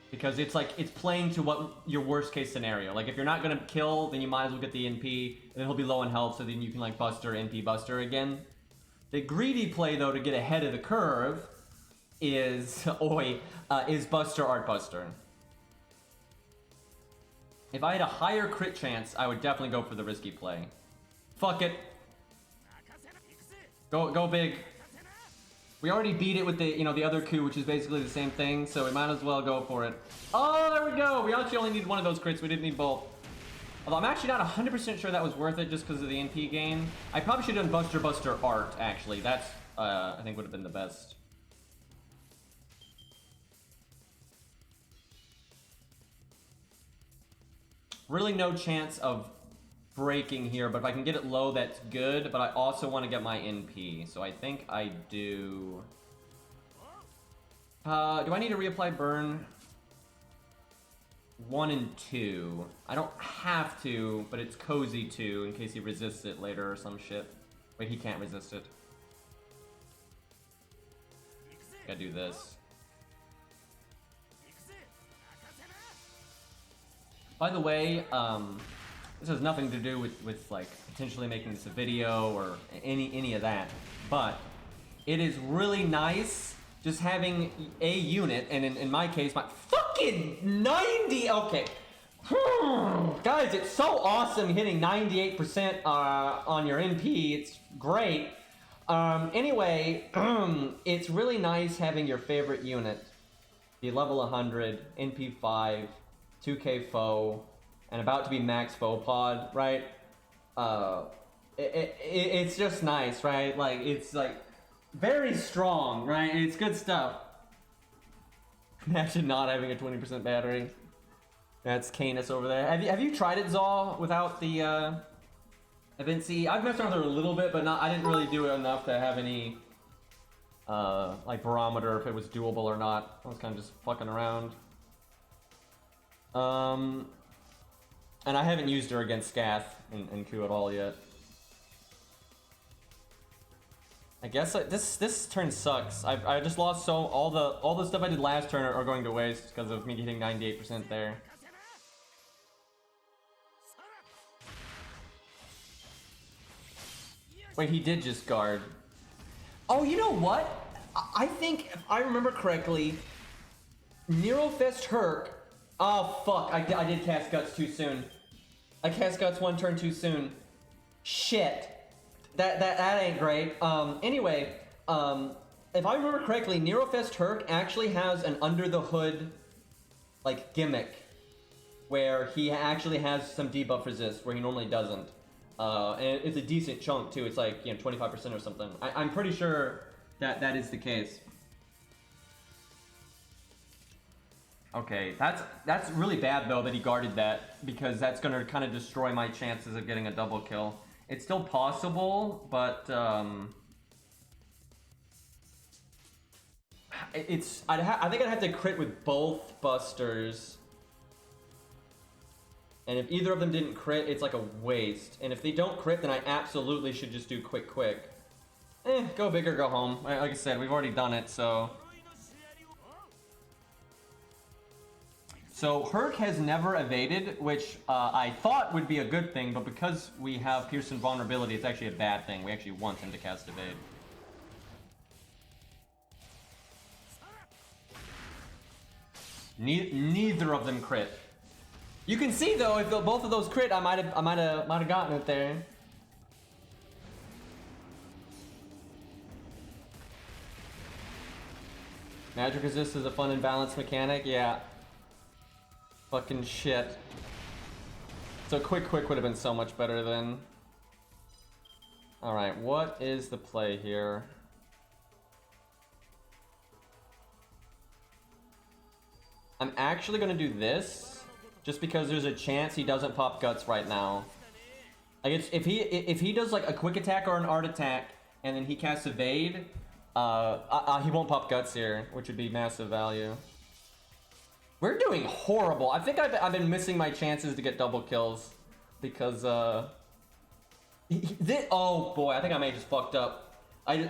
Because it's like, it's playing to what your worst case scenario. Like, if you're not gonna kill, then you might as well get the NP, and then he'll be low in health, so then you can, like, Buster, NP Buster again. The greedy play, though, to get ahead of the curve is, is Buster, Art Buster. If I had a higher crit chance, I would definitely go for the risky play. Fuck it. Go big. We already beat it with the, you know, the other coup, which is basically the same thing, so we might as well go for it. Oh, there we go! We actually only need one of those crits, we didn't need both. Although I'm actually not 100% sure that was worth it just because of the NP gain. I probably should have done Buster Art, actually. That's, I think would have been the best. Really no chance of breaking here, but if I can get it low, that's good. But I also want to get my NP, so I think I do. Do I need to reapply burn? 1 and 2. I don't have to, but it's cozy to in case he resists it later or some shit. Wait, he can't resist it. Gotta do this. By the way, this has nothing to do with like potentially making this a video or any of that, but it is really nice just having a unit, and in my case, my fucking 90. Okay, guys, it's so awesome hitting 98% on your NP. It's great. Anyway, it's really nice having your favorite unit be level 100, NP 5, 2k foe, and about to be max foe pod, right? It's just nice, right? Like, it's like very strong, right? It's good stuff. Imagine not having a 20% battery. That's Canis over there. Have you tried it, Zaw, without the event CE? I've messed around with it a little bit, but I didn't really do it enough to have any like barometer if it was doable or not. I was kind of just fucking around. And I haven't used her against Scath in Q at all yet. I guess this turn sucks. I just lost all the stuff I did last turn are going to waste because of me getting 98% there. Wait, he did just guard. Oh, you know what? I think if I remember correctly, Nero Fest Herc. Oh fuck! I did cast Guts too soon. I cast Guts 1 turn too soon. Shit. That ain't great. Anyway, if I remember correctly, Nero Fest Herc actually has an under the hood like gimmick where he actually has some debuff resist where he normally doesn't. And it's a decent chunk too. It's like, you know, 25% or something. I'm pretty sure that is the case. Okay, that's really bad though that he guarded that, because that's gonna kind of destroy my chances of getting a double kill. It's still possible, but I think I'd have to crit with both busters. And if either of them didn't crit, it's like a waste. And if they don't crit, then I absolutely should just do quick. Go big or go home. Like I said, we've already done it, so. So Herc has never evaded, which I thought would be a good thing, but because we have Pearson vulnerability, it's actually a bad thing. We actually want him to cast evade. Neither of them crit. You can see though, if both of those crit, I might have gotten it there. Magic resist is a fun and balanced mechanic, yeah. Fucking shit. So quick would have been so much better then. Alright, what is the play here? I'm actually gonna do this. Just because there's a chance he doesn't pop Guts right now. Like if he does like a quick attack or an art attack and then he casts evade, he won't pop Guts here, which would be massive value. We're doing horrible. I think I've been missing my chances to get double kills because oh boy, I think I may have just fucked up. I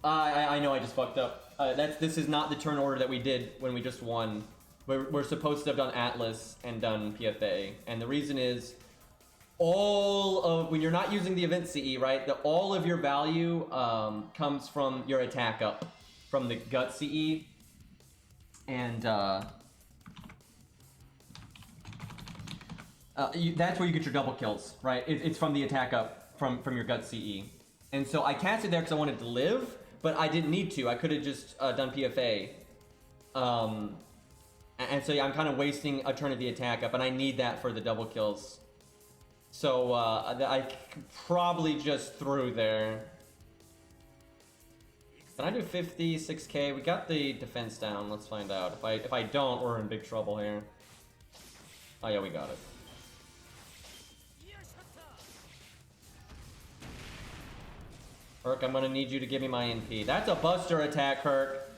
know I just fucked up. This is not the turn order that we did when we just won. We're supposed to have done Atlas and done PFA, and the reason is when you're not using the event CE, right? All of your value comes from your attack up, from the gut CE, and that's where you get your double kills, right? It's from the attack up from your gut CE, and so I cast it there because I wanted to live, but I didn't need to. I could have just done PFA. And so yeah, I'm kind of wasting a turn of the attack up, and I need that for the double kills. So I probably just threw there. Can I do 50, 6k? We got the defense down. Let's find out. If I don't, we're in big trouble here. Oh yeah, we got it. Herc, I'm gonna need you to give me my NP. That's a buster attack, Herc.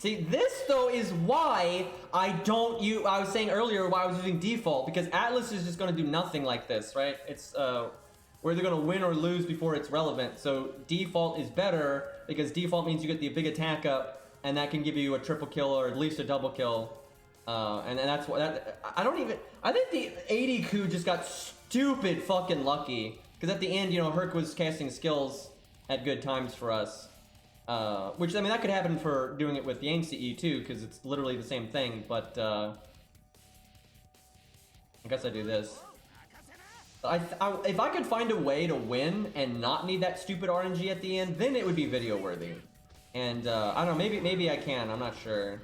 See, this though is why I don't use. I was saying earlier why I was using default, because Atlas is just going to do nothing like this, right? It's we're either going to win or lose before it's relevant. So default is better because default means you get the big attack up, and that can give you a triple kill or at least a double kill. And that's what that. I think the 80 coup just got stupid fucking lucky, because at the end, you know, Herc was casting skills at good times for us. Which, I mean, that could happen for doing it with Yang CE too, because it's literally the same thing, but, I guess I do this. If I could find a way to win and not need that stupid RNG at the end, then it would be video worthy. And, I don't know, maybe I can, I'm not sure.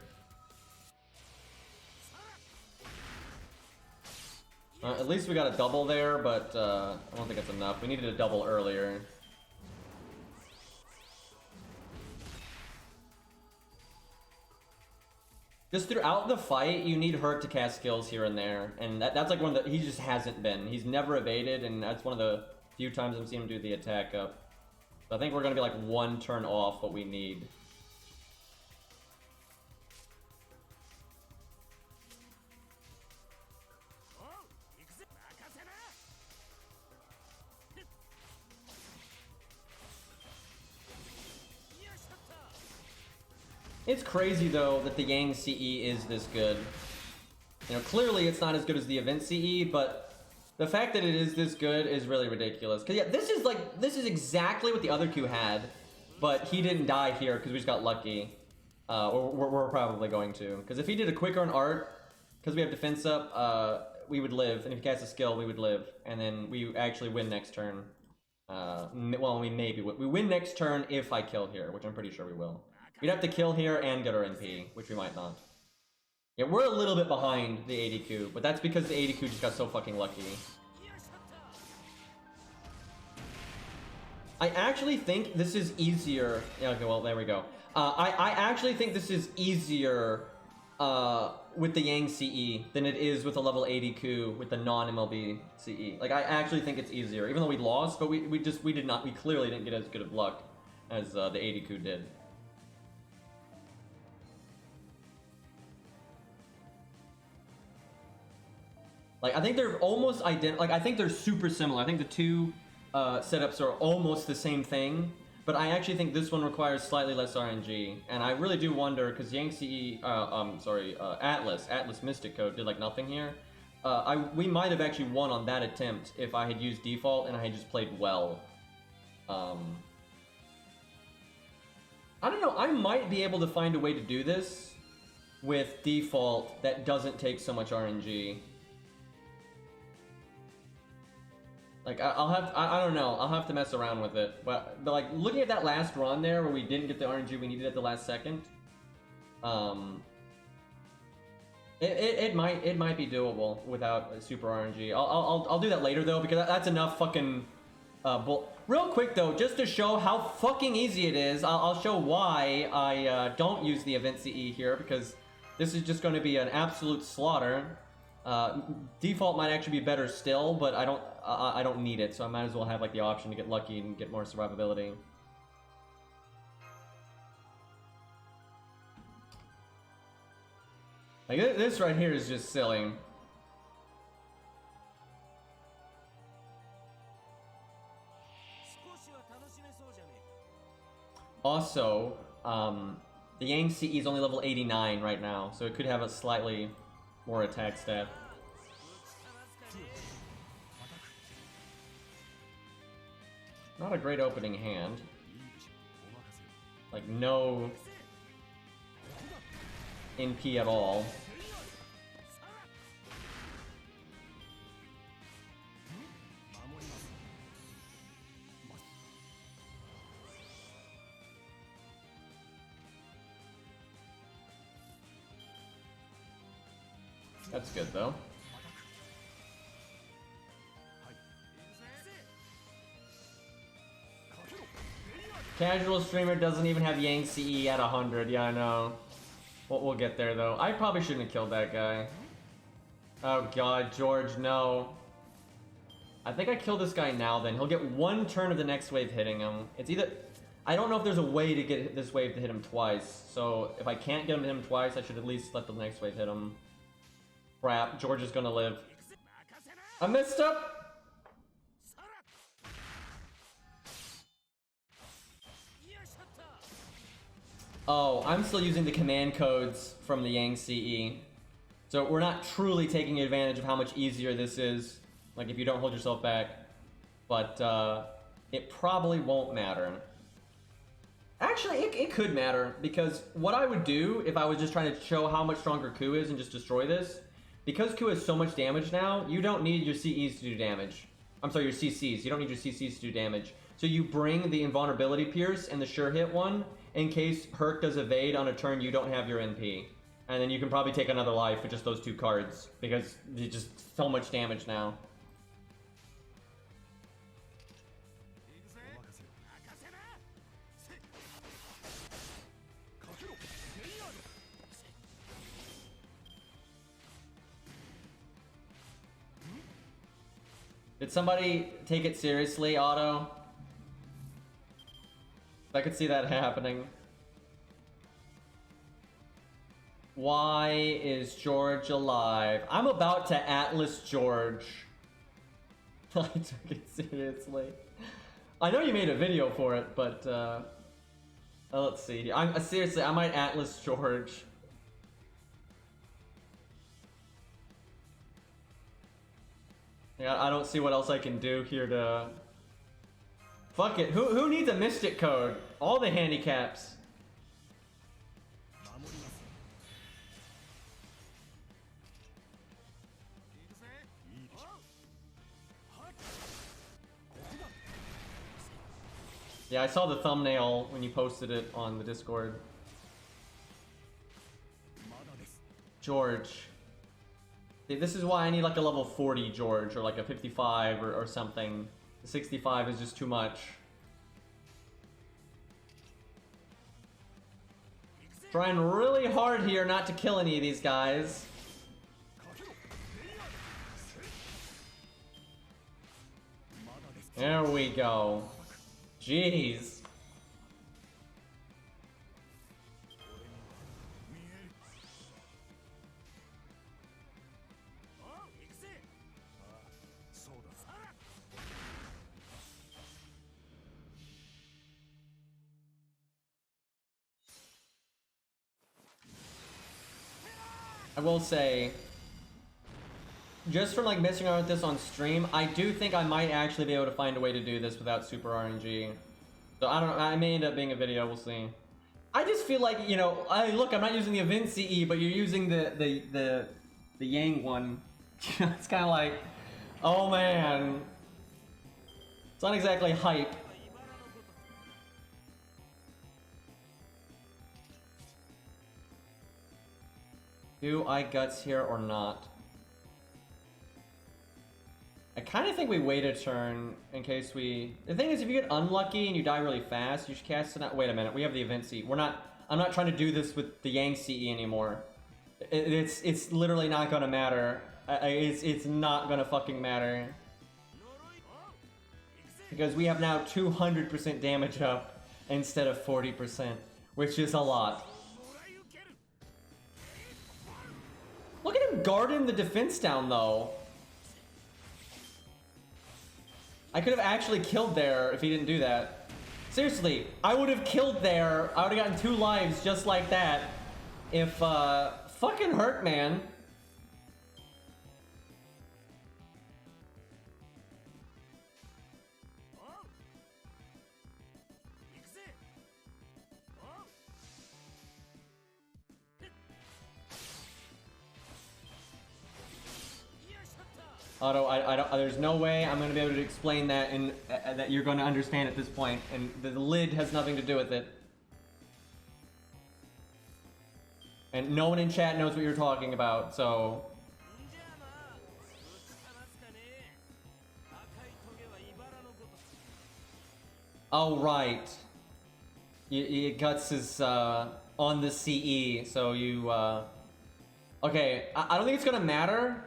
At least we got a double there, but, I don't think it's enough. We needed a double earlier. Just throughout the fight, you need Herc to cast skills here and there, and that's like one that he just hasn't been. He's never evaded, and that's one of the few times I've seen him do the attack up. So I think we're gonna be like one turn off what we need. It's crazy though that the Yang CE is this good. You know, clearly it's not as good as the event CE, but the fact that it is this good is really ridiculous. Cause yeah, this is exactly what the other Q had, but he didn't die here because we just got lucky. Or we're probably going to. Because if he did a quicker on art, because we have defense up, we would live, and if he casts a skill, we would live, and then we actually win next turn. Well, we win next turn if I kill here, which I'm pretty sure we will. We'd have to kill here and get our NP, which we might not. Yeah, we're a little bit behind the 80Q, but that's because the 80Q just got so fucking lucky. I actually think this is easier. Yeah, okay, well, there we go. I actually think this is easier with the Yang CE than it is with a level 80Q with the non-MLB CE. Like, I actually think it's easier, even though we lost, but we clearly didn't get as good of luck as the 80Q did. Like, I think they're almost identical. Like, I think they're super similar. I think the two setups are almost the same thing, but I actually think this one requires slightly less RNG. And I really do wonder, because Yang CE, Atlas Mystic Code did like nothing here. We might have actually won on that attempt if I had used default and I had just played well. I don't know, I might be able to find a way to do this with default that doesn't take so much RNG. Like, I don't know, I'll have to mess around with it. But like, looking at that last run there where we didn't get the RNG we needed at the last second, it might be doable without super RNG. I'll do that later though, because that's enough fucking real quick though, just to show how fucking easy it is, I'll show why I don't use the event CE here, because this is just going to be an absolute slaughter. Default might actually be better still, but I don't need it, so I might as well have like the option to get lucky and get more survivability. Like, this right here is just silly. Also, the Yang CE is only level 89 right now, so it could have a slightly more attack stat. Not a great opening hand. Like, no NP at all. That's good though. Casual streamer doesn't even have Yang CE at 100. Yeah, I know. We'll get there though. I probably shouldn't have killed that guy. Oh god, George, no. I think I kill this guy now then. He'll get one turn of the next wave hitting him. It's either... I don't know if there's a way to get this wave to hit him twice. So if I can't get him to hit him twice, I should at least let the next wave hit him. Crap, George is gonna live. I messed up! Oh, I'm still using the command codes from the Yang CE. So we're not truly taking advantage of how much easier this is. Like if you don't hold yourself back. But it probably won't matter. Actually, it could matter, because what I would do if I was just trying to show how much stronger Ku is and just destroy this, because Ku has so much damage now, you don't need your CEs to do damage. I'm sorry, your CCs. You don't need your CCs to do damage. So you bring the invulnerability pierce and the sure hit one in case Herc does evade on a turn you don't have your NP. And then you can probably take another life with just those two cards, because it's just so much damage now. Did somebody take it seriously, Otto? I could see that happening. Why is George alive? I'm about to Atlas George. I took it seriously. I know you made a video for it, but let's see. Seriously, I might Atlas George. Yeah, I don't see what else I can do here to... Fuck it. Who needs a Mystic Code? All the handicaps. Yeah, I saw the thumbnail when you posted it on the Discord. George. See, this is why I need like a level 40 George, or like a 55 or something. The 65 is just too much. Trying really hard here not to kill any of these guys. There we go. Jeez. I will say, just from like messing around with this on stream, I do think I might actually be able to find a way to do this without super RNG. So I don't know, I may end up being a video, we'll see. I just feel like, you know, look, I'm not using the event CE, but you're using the Yang one. It's kind of like, oh man. It's not exactly hype. Do I guts here or not? I kind of think we wait a turn in case we... The thing is, if you get unlucky and you die really fast, you should cast it out. Wait a minute, we have the event CE. I'm not trying to do this with the Yang CE anymore. It's literally not gonna matter. It's not gonna fucking matter. Because we have now 200% damage up instead of 40%, which is a lot. Look at him guarding the defense down, though. I could have actually killed there if he didn't do that. Seriously, I would have killed there. I would have gotten 2 lives just like that. If, fucking hurt, man. Otto, there's no way I'm gonna be able to explain that and that you're gonna understand at this point, and the lid has nothing to do with it. And no one in chat knows what you're talking about, so... Oh, right. Guts is on the CE, so you... Okay, I don't think it's gonna matter.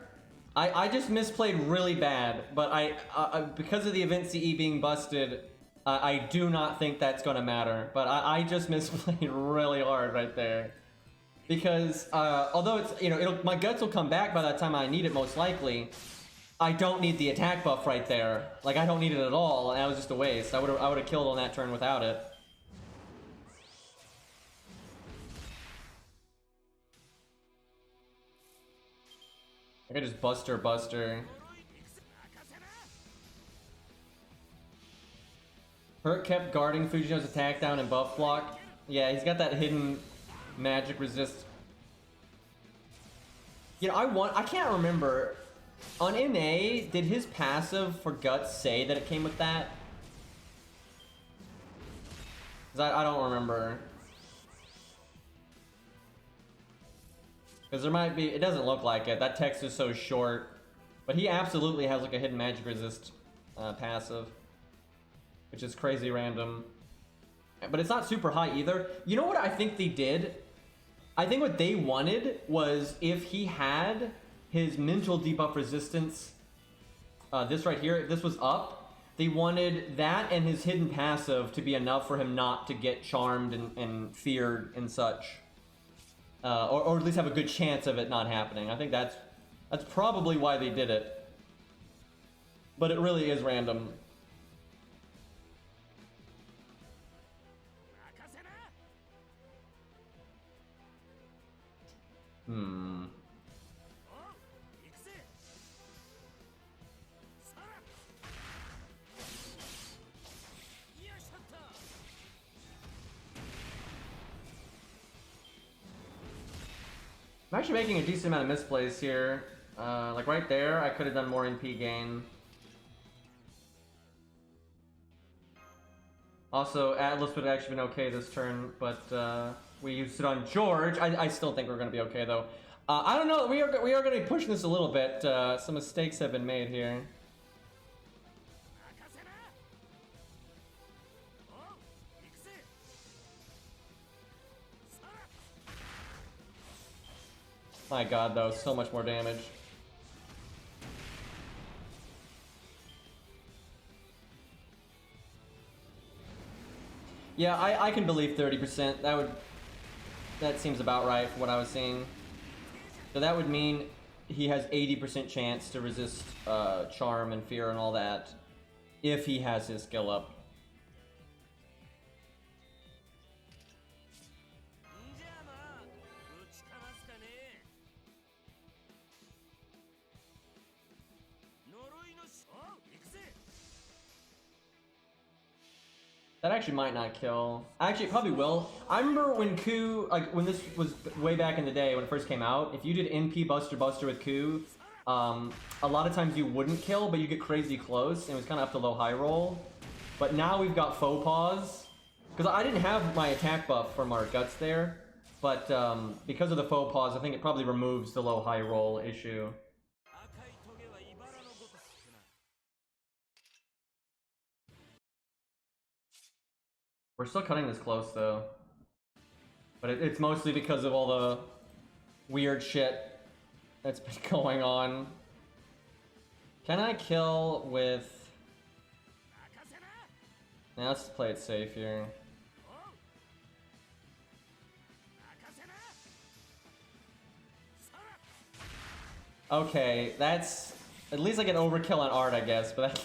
I just misplayed really bad, but because of the event CE being busted, I do not think that's gonna matter, but I just misplayed really hard right there. Because, although it's, you know, my guts will come back by that time I need it most likely, I don't need the attack buff right there. Like, I don't need it at all, and that was just a waste. I would've killed on that turn without it. I could just Buster. Hurt kept guarding Fujino's attack down and buff block. Yeah, he's got that hidden magic resist. You know, I can't remember. On NA, did his passive for Guts say that it came with that? 'Cause I don't remember. Because there might be, it doesn't look like it. That text is so short. But he absolutely has like a hidden magic resist passive. Which is crazy random. But it's not super high either. You know what I think they did? I think what they wanted was if he had his mental debuff resistance, this right here, if this was up, they wanted that and his hidden passive to be enough for him not to get charmed and feared and such. Or at least have a good chance of it not happening. I think that's probably why they did it. But it really is random. I'm actually making a decent amount of misplays here. Like right there, I could have done more NP gain. Also, Atlas would have actually been okay this turn, but we used it on George. I still think we're going to be okay, though. I don't know. We are going to be pushing this a little bit. Some mistakes have been made here. My god, though, so much more damage. Yeah, I can believe 30%. That seems about right for what I was seeing. So that would mean he has 80% chance to resist charm and fear and all that if he has his skill up. That actually might not kill. Actually, it probably will. I remember when Ku, like when this was way back in the day when it first came out, if you did NP Buster with Ku, a lot of times you wouldn't kill, but you get crazy close, and it was kind of up to low-high roll. But now we've got Faux Pause. Because I didn't have my attack buff from our Guts there, but because of the Faux Pause, I think it probably removes the low-high roll issue. We're still cutting this close, though. But it's mostly because of all the weird shit that's been going on. Can I kill with... Now let's play it safe here. Okay, that's... At least I get overkill on art, I guess, but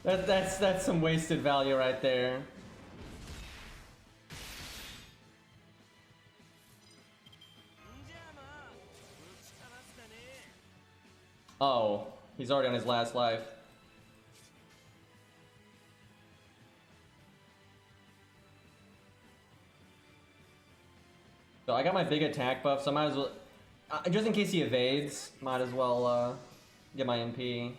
that's some wasted value right there. Oh, he's already on his last life. So I got my big attack buff, so I might as well... just in case he evades, might as well get my NP.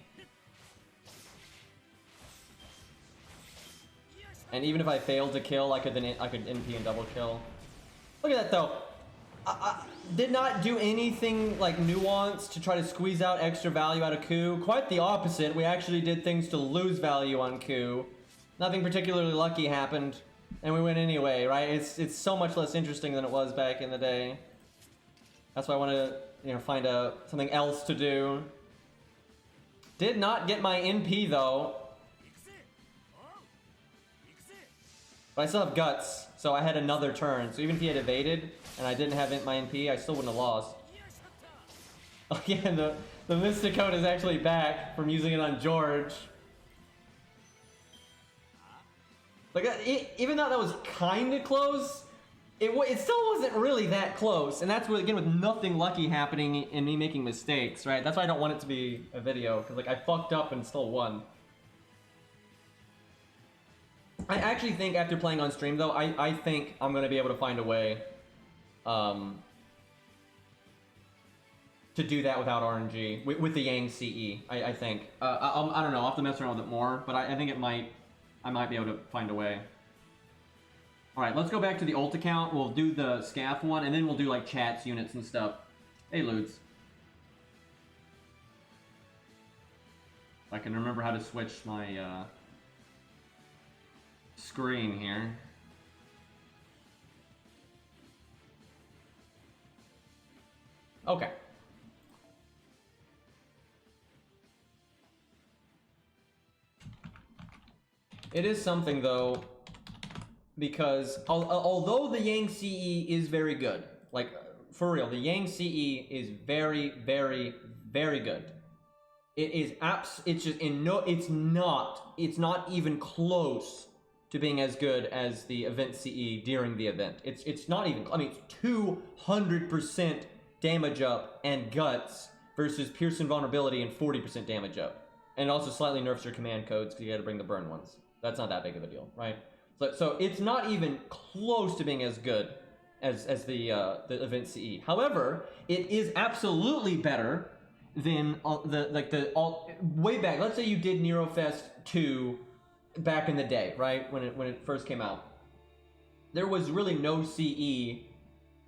And even if I failed to kill, I could NP and double kill. Look at that though. I did not do anything like nuanced to try to squeeze out extra value out of Ku. Quite the opposite. We actually did things to lose value on Ku. Nothing particularly lucky happened, and we win anyway, right? It's so much less interesting than it was back in the day. That's why I want to, you know, find something else to do. Did not get my NP though. But I still have Guts, so I had another turn. So even if he had evaded, and I didn't have my NP, I still wouldn't have lost. Oh yeah, and the Mystic Code is actually back from using it on George. Like, even though that was kind of close, it still wasn't really that close. And that's what, again, with nothing lucky happening and me making mistakes, right? That's why I don't want it to be a video, because like I fucked up and still won. I actually think after playing on stream, though, I think I'm going to be able to find a way to do that without RNG, with the Yang CE, I think. I don't know, I'll have to mess around with it more, but I think I might be able to find a way. Alright, let's go back to the ult account. We'll do the scaff one, and then we'll do like chats, units, and stuff. Hey, Ludes. I can remember how to switch my screen here. Okay. It is something, though, because although the Yang CE is very good, like, for real, the Yang CE is very, very, very good. It is it's not even close to being as good as the event CE during the event. It's not even, I mean, it's 200% damage up and guts versus Pearson vulnerability and 40% damage up. And it also slightly nerfs your command codes because you gotta bring the burn ones. That's not that big of a deal, right? So it's not even close to being as good as the event CE. However, it is absolutely better than way back. Let's say you did Nero Fest 2 back in the day, right? When it first came out. There was really no CE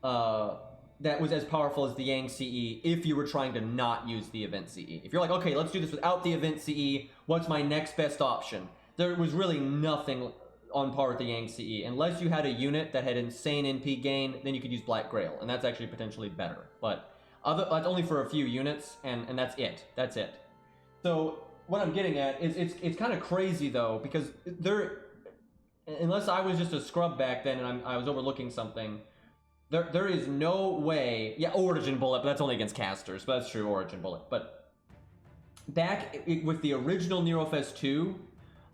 that was as powerful as the Yang CE if you were trying to not use the event CE. If you're like, okay, let's do this without the event CE, what's my next best option? There was really nothing on par with the Yang CE. Unless you had a unit that had insane NP gain, then you could use Black Grail, and that's actually potentially better. But that's only for a few units, and that's it. That's it. So what I'm getting at is it's kind of crazy, though, because unless I was just a scrub back then and I was overlooking something, there is no way. Yeah, Origin Bullet, but that's only against casters. But that's true, Origin Bullet. But back with the original Nero Fest 2,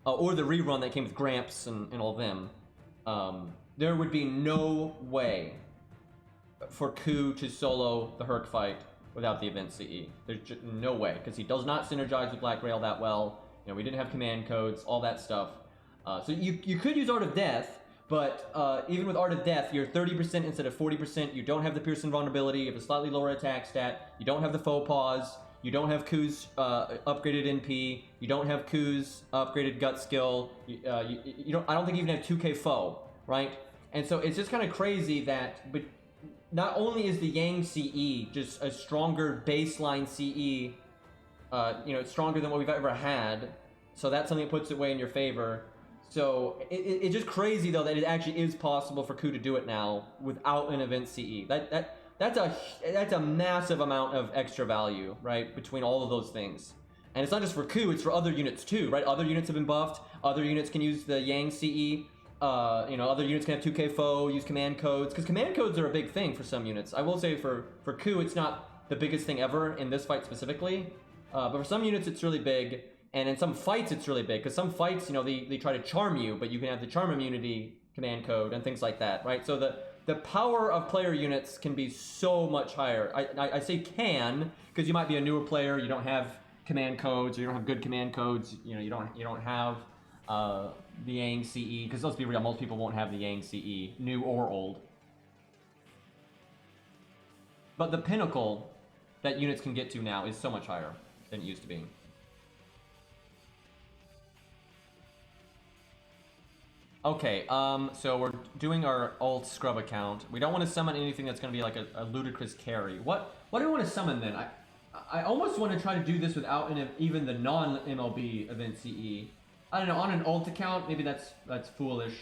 or the rerun that came with Gramps and all of them, there would be no way for Ku to solo the Herc fight without the event CE. There's just no way, because he does not synergize with Black Grail that well. You know, we didn't have command codes, all that stuff. So you could use Art of Death, but even with Art of Death, you're 30% instead of 40%. You don't have the Pearson vulnerability. You have a slightly lower attack stat. You don't have the faux pause. You don't have Ku's upgraded NP. You don't have Ku's upgraded gut skill. You don't. I don't think you even have 2K foe, right? And so it's just kind of crazy that, but not only is the Yang CE just a stronger baseline CE, it's stronger than what we've ever had. So that's something that puts it way in your favor. So it's just crazy, though, that it actually is possible for Ku to do it now without an event CE. That's a massive amount of extra value, right, between all of those things. And it's not just for Ku, it's for other units too, right? Other units have been buffed. Other units can use the Yang CE. Other units can have 2K foe, use command codes, because command codes are a big thing for some units. I will say for Ku, it's not the biggest thing ever in this fight specifically, but for some units it's really big, and in some fights it's really big, because some fights, they try to charm you, but you can have the charm immunity command code and things like that, right? So the power of player units can be so much higher. I say can, because you might be a newer player, you don't have command codes, or you don't have good command codes, you don't have the Yang CE, because let's be real, most people won't have the Yang CE, new or old. But the pinnacle that units can get to now is so much higher than it used to be. Okay, so we're doing our alt scrub account. We don't want to summon anything that's going to be like a ludicrous carry. What do we want to summon then? I almost want to try to do this without even the non-MLB event CE. I don't know, on an alt account, maybe that's foolish.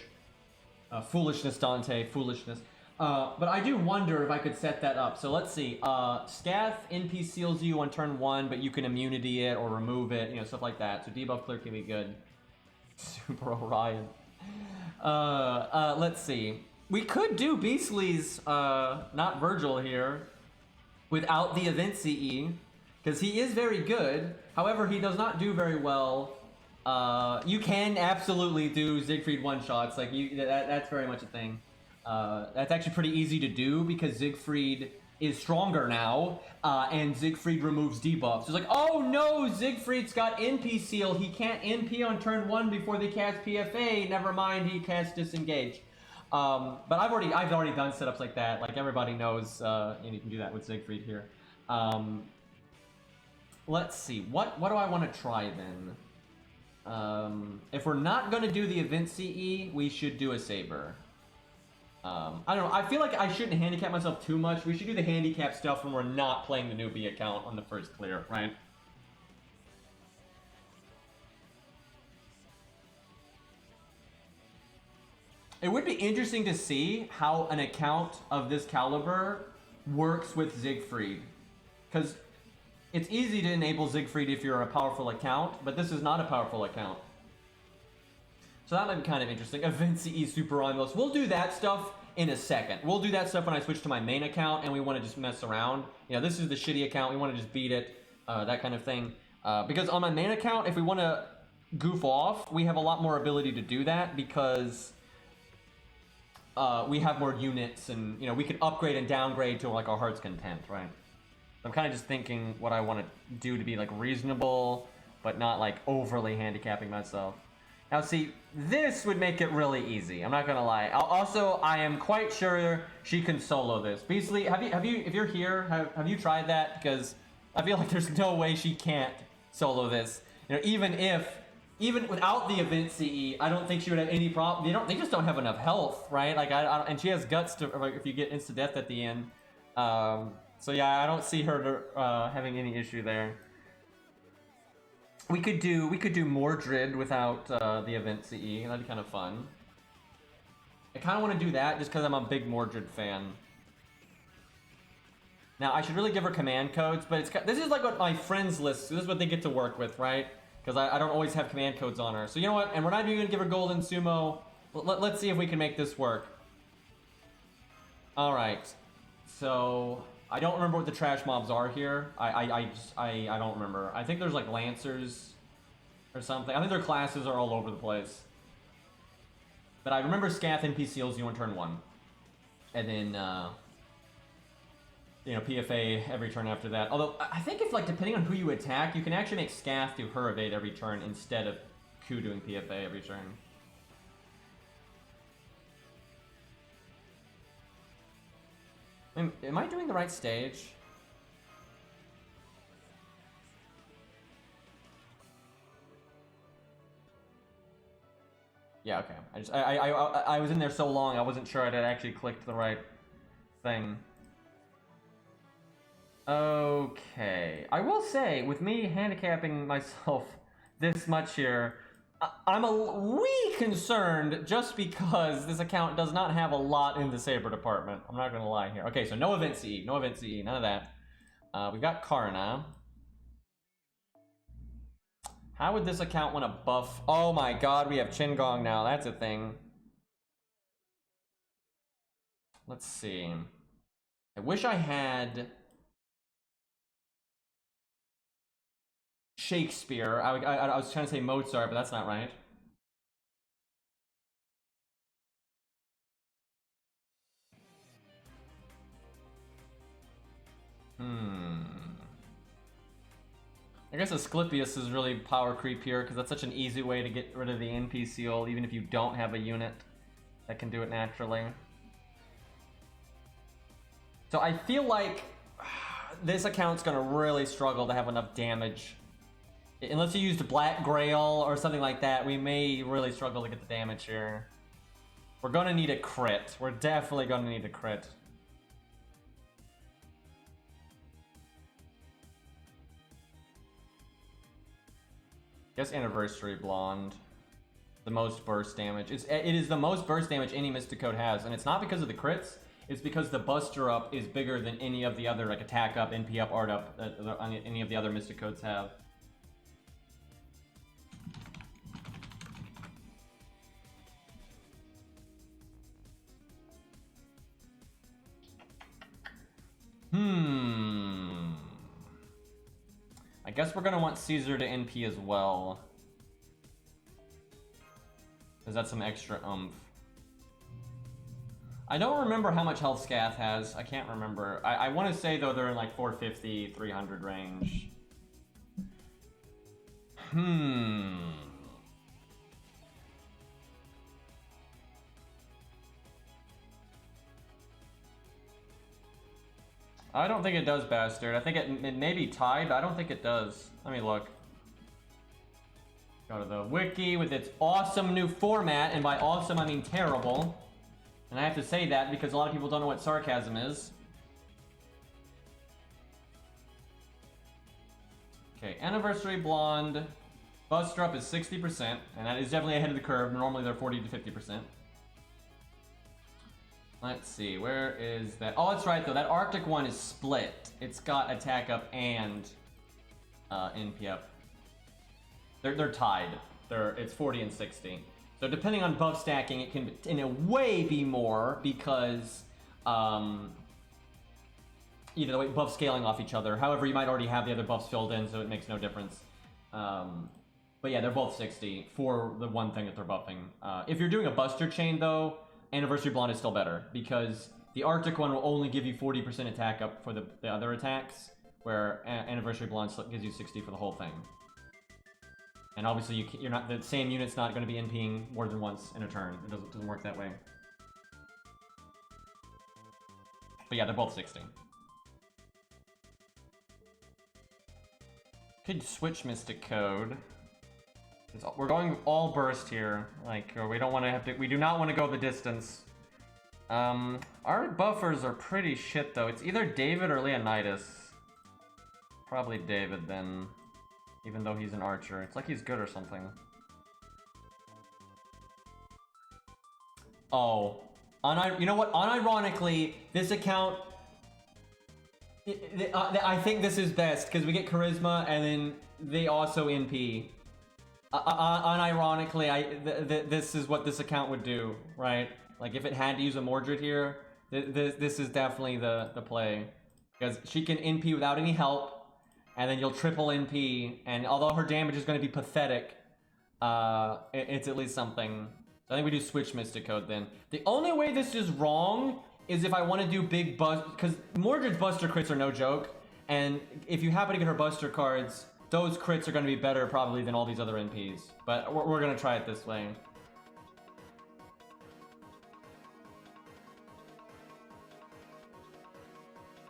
Foolishness, Dante, foolishness. But I do wonder if I could set that up. So let's see. Scath NP seals you on turn 1, but you can immunity it or remove it, stuff like that. So debuff clear can be good. Super Orion. Let's see. We could do Beastly's, not Virgil here, without the event CE, because he is very good. However, he does not do very well. You can absolutely do Siegfried one-shots. Like, that's very much a thing. That's actually pretty easy to do because Siegfried is stronger now, and Siegfried removes debuffs. It's like, oh no, Siegfried's got NP seal. He can't NP on turn 1 before they cast PFA. Never mind, he casts disengage. But I've already done setups like that. Like everybody knows, and you can do that with Siegfried here. Let's see, what do I want to try then? If we're not going to do the event CE, we should do a Saber. I don't know, I feel like I shouldn't handicap myself too much. We should do the handicap stuff when we're not playing the newbie account on the first clear, right? It would be interesting to see how an account of this caliber works with Siegfried. Because it's easy to enable Siegfried if you're a powerful account, but this is not a powerful account. So that might be kind of interesting. Event CE Super Romulus. We'll do that stuff in a second. We'll do that stuff when I switch to my main account and we want to just mess around. You know, this is the shitty account. We want to just beat it, that kind of thing. Because on my main account, if we want to goof off, we have a lot more ability to do that because we have more units and, you know, we could upgrade and downgrade to like our heart's content, right? I'm kind of just thinking what I want to do to be like reasonable, but not like overly handicapping myself. Now see, this would make it really easy. I'm not gonna lie. Also, I am quite sure she can solo this. Beastly, if you're here, have you tried that? Because I feel like there's no way she can't solo this. You know, even without the event CE, I don't think she would have any problem. They just don't have enough health, right? Like and she has guts to, like, if you get insta death at the end. So yeah, I don't see her having any issue there. We could do Mordred without the event CE. That'd be kind of fun. I kind of want to do that just because I'm a big Mordred fan. Now I should really give her command codes, but this is like what my friends list. This is what they get to work with, right? Because I don't always have command codes on her. So you know what? And we're not even gonna give her golden sumo. Let's see if we can make this work. All right. So I don't remember what the trash mobs are here. I don't remember. I think there's like Lancers or something. I think their classes are all over the place. But I remember Scath and NP seals you on turn 1. And then, you know, PFA every turn after that. Although, I think if, like, depending on who you attack, you can actually make Scath do her evade every turn instead of Q doing PFA every turn. Am I doing the right stage? Yeah, okay. I was in there so long, I wasn't sure I'd actually clicked the right thing. Okay. I will say, with me handicapping myself this much here, I'm a wee concerned just because this account does not have a lot in the Saber department. I'm not gonna lie here. Okay, so no event CE, none of that. We've got Karna. How would this account want to buff? Oh my god, we have Qingong now. That's a thing. Let's see. I wish I had Shakespeare. I was trying to say Mozart, but that's not right. I guess Asclepius is really power creep here because that's such an easy way to get rid of the NP seal, even if you don't have a unit that can do it naturally. So I feel like this account's gonna really struggle to have enough damage. Unless you used Black Grail or something like that, we may really struggle to get the damage here. We're gonna need a crit. We're definitely gonna need a crit. I guess Anniversary Blonde. The most burst damage. It is the most burst damage any Mystic Code has, and it's not because of the crits. It's because the Buster Up is bigger than any of the other, like, Attack Up, NP Up, Art Up that any of the other Mystic Codes have. I guess we're gonna want Caesar to NP as well. Because that's some extra oomph. I don't remember how much health Scath has. I can't remember. I want to say, though, they're in like 450, 300 range. I don't think it does, Bastard. I think it may be tied, but I don't think it does. Let me look. Go to the wiki with its awesome new format, and by awesome I mean terrible. And I have to say that because a lot of people don't know what sarcasm is. Okay, Anniversary Blonde. Buster up is 60%, and that is definitely ahead of the curve. Normally they're 40 to 50%. Let's see, where is that? Oh, that's right, though. That Arctic one is split. It's got attack up and NP up. They're tied. It's 40 and 60. So depending on buff stacking, it can, in a way, be more because either the way buff scaling off each other. However, you might already have the other buffs filled in, so it makes no difference. But yeah, they're both 60 for the one thing that they're buffing. If you're doing a Buster chain, though, Anniversary Blonde is still better because the Arctic one will only give you 40% attack up for the other attacks, where Anniversary Blonde gives you 60 for the whole thing. And obviously, you're not, the same unit's not going to be NPing more than once in a turn. It doesn't work that way. But yeah, they're both 60. Could switch Mystic Code. We're going all burst here. Like, we don't want to have to. We do not want to go the distance. Our buffers are pretty shit though. It's either David or Leonidas. Probably David then. Even though he's an archer. It's like he's good or something. Oh. You know what? Unironically, this account... I think this is best, because we get Charisma, and then they also NP. Unironically, this is what this account would do, right? Like, if it had to use a Mordred here, this is definitely the play. Because she can NP without any help, and then you'll triple NP, and although her damage is going to be pathetic, it's at least something. So I think we do switch Mystic Code then. The only way this is wrong is if I want to do big bust, because Mordred's Buster crits are no joke, and if you happen to get her Buster cards, those crits are going to be better probably than all these other NPs. But we're going to try it this way.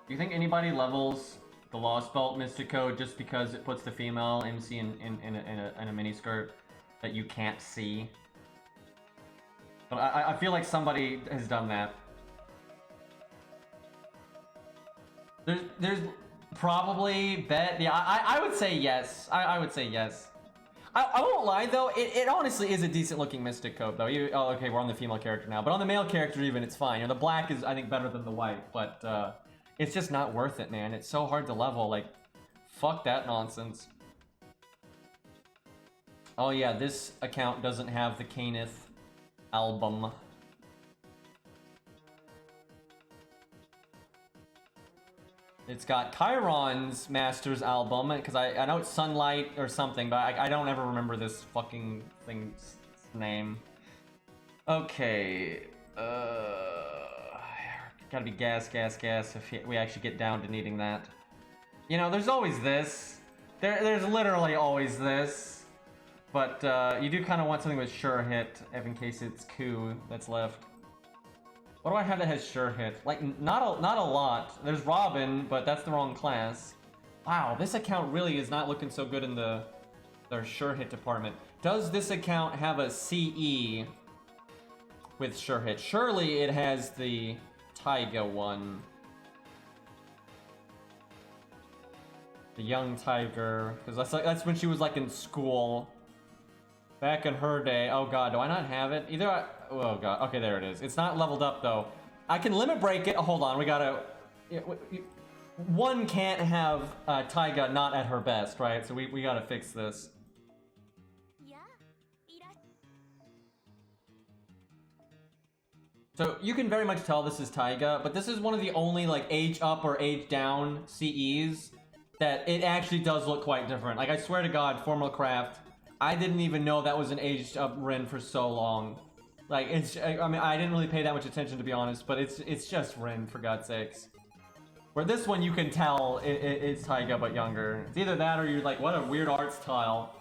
Do you think anybody levels the Lost Belt Mystic Code just because it puts the female MC in a miniskirt that you can't see? But I feel like somebody has done that. There's probably yeah, I would say yes. I would say yes. I won't lie though, it honestly is a decent looking Mystic Code though. Oh, okay, we're on the female character now, but on the male character even, it's fine. You know, the black is I think better than the white, but it's just not worth it, man. It's so hard to level. Like, fuck that nonsense. Oh yeah, this account doesn't have the Caneth album. It's got Chiron's Masters album, because I know it's Sunlight or something, but I don't ever remember this fucking thing's name. Okay, gotta be gas if we actually get down to needing that. You know, there's always this. There's literally always this. But you do kind of want something with sure hit, if in case it's coup that's left. What do I have that has sure hit? Like, not a lot. There's Robin, but that's the wrong class. Wow, this account really is not looking so good in their sure hit department. Does this account have a CE with sure hit? Surely it has the Taiga one. The young tiger, because that's when she was like in school. Back in her day. Oh god, do I not have it? Oh god, okay, there it is. It's not leveled up though. I can limit break it. Oh, hold on, we gotta... One can't have Taiga not at her best, right? So we gotta fix this. So you can very much tell this is Taiga, but this is one of the only like age up or age down CEs that it actually does look quite different. Like I swear to God, Formal Craft, I didn't even know that was an aged up Rin for so long. Like it's, I mean, I didn't really pay that much attention to be honest, but it's just Rin for God's sakes. Where this one you can tell it's Taiga but younger. It's either that or you're like, what a weird art style.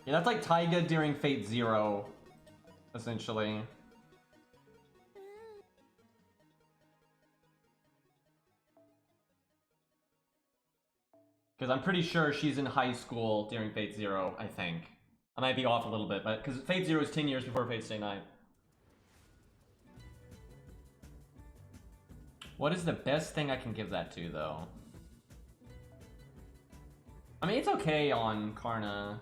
Yeah, that's like Taiga during Fate Zero, essentially. Because I'm pretty sure she's in high school during Fate Zero, I think. I might be off a little bit, but because Fate Zero is 10 years before Fate Stay Night. What is the best thing I can give that to, though? I mean, it's okay on Karna.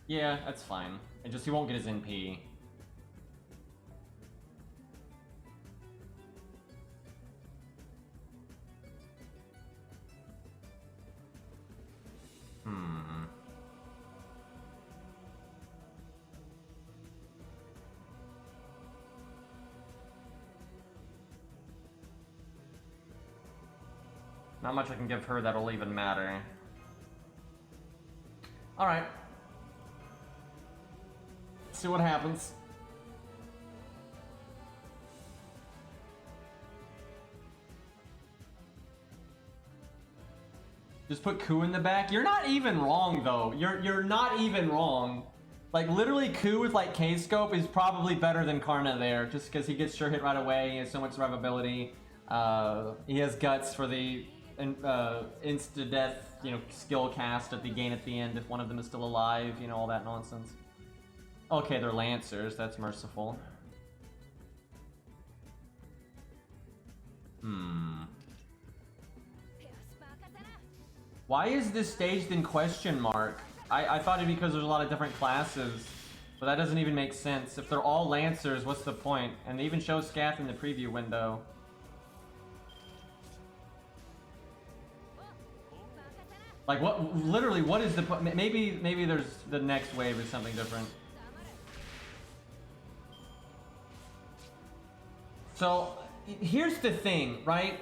Yeah, that's fine. And just he won't get his NP. Not much I can give her that'll even matter. Alright. See what happens. Just put Ku in the back? You're not even wrong though. You're not even wrong. Like literally Ku with like K-Scope is probably better than Karna there, just because he gets sure hit right away, he has so much survivability. He has guts for the insta-death, you know, skill cast that they gain at the end if one of them is still alive, you know, all that nonsense. Okay, they're Lancers, that's merciful. Why is this staged in question mark? I thought it because there's a lot of different classes, but that doesn't even make sense. If they're all Lancers, what's the point? And they even show Scath in the preview window. Like what? Literally, what is the? Maybe there's the next wave is something different. So here's the thing, right?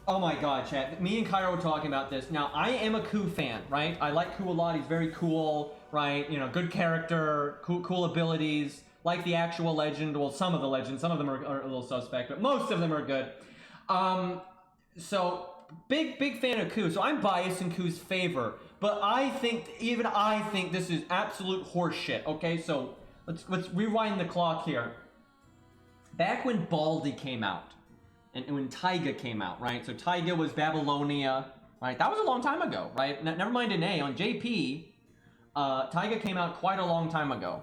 Oh my God, chat. Me and Cairo were talking about this. Now I am a Ku fan, right? I like Ku a lot. He's very cool, right? You know, good character, cool abilities. Like the actual legend. Well, some of the legends. Some of them are a little suspect, but most of them are good. So. Big fan of Ku, so I'm biased in Ku's favor, but I think this is absolute horseshit. Okay, so let's rewind the clock here. Back when Baldi came out, and when Taiga came out, right? So Taiga was Babylonia, right? That was a long time ago, right? Never mind an A on JP. Taiga came out quite a long time ago,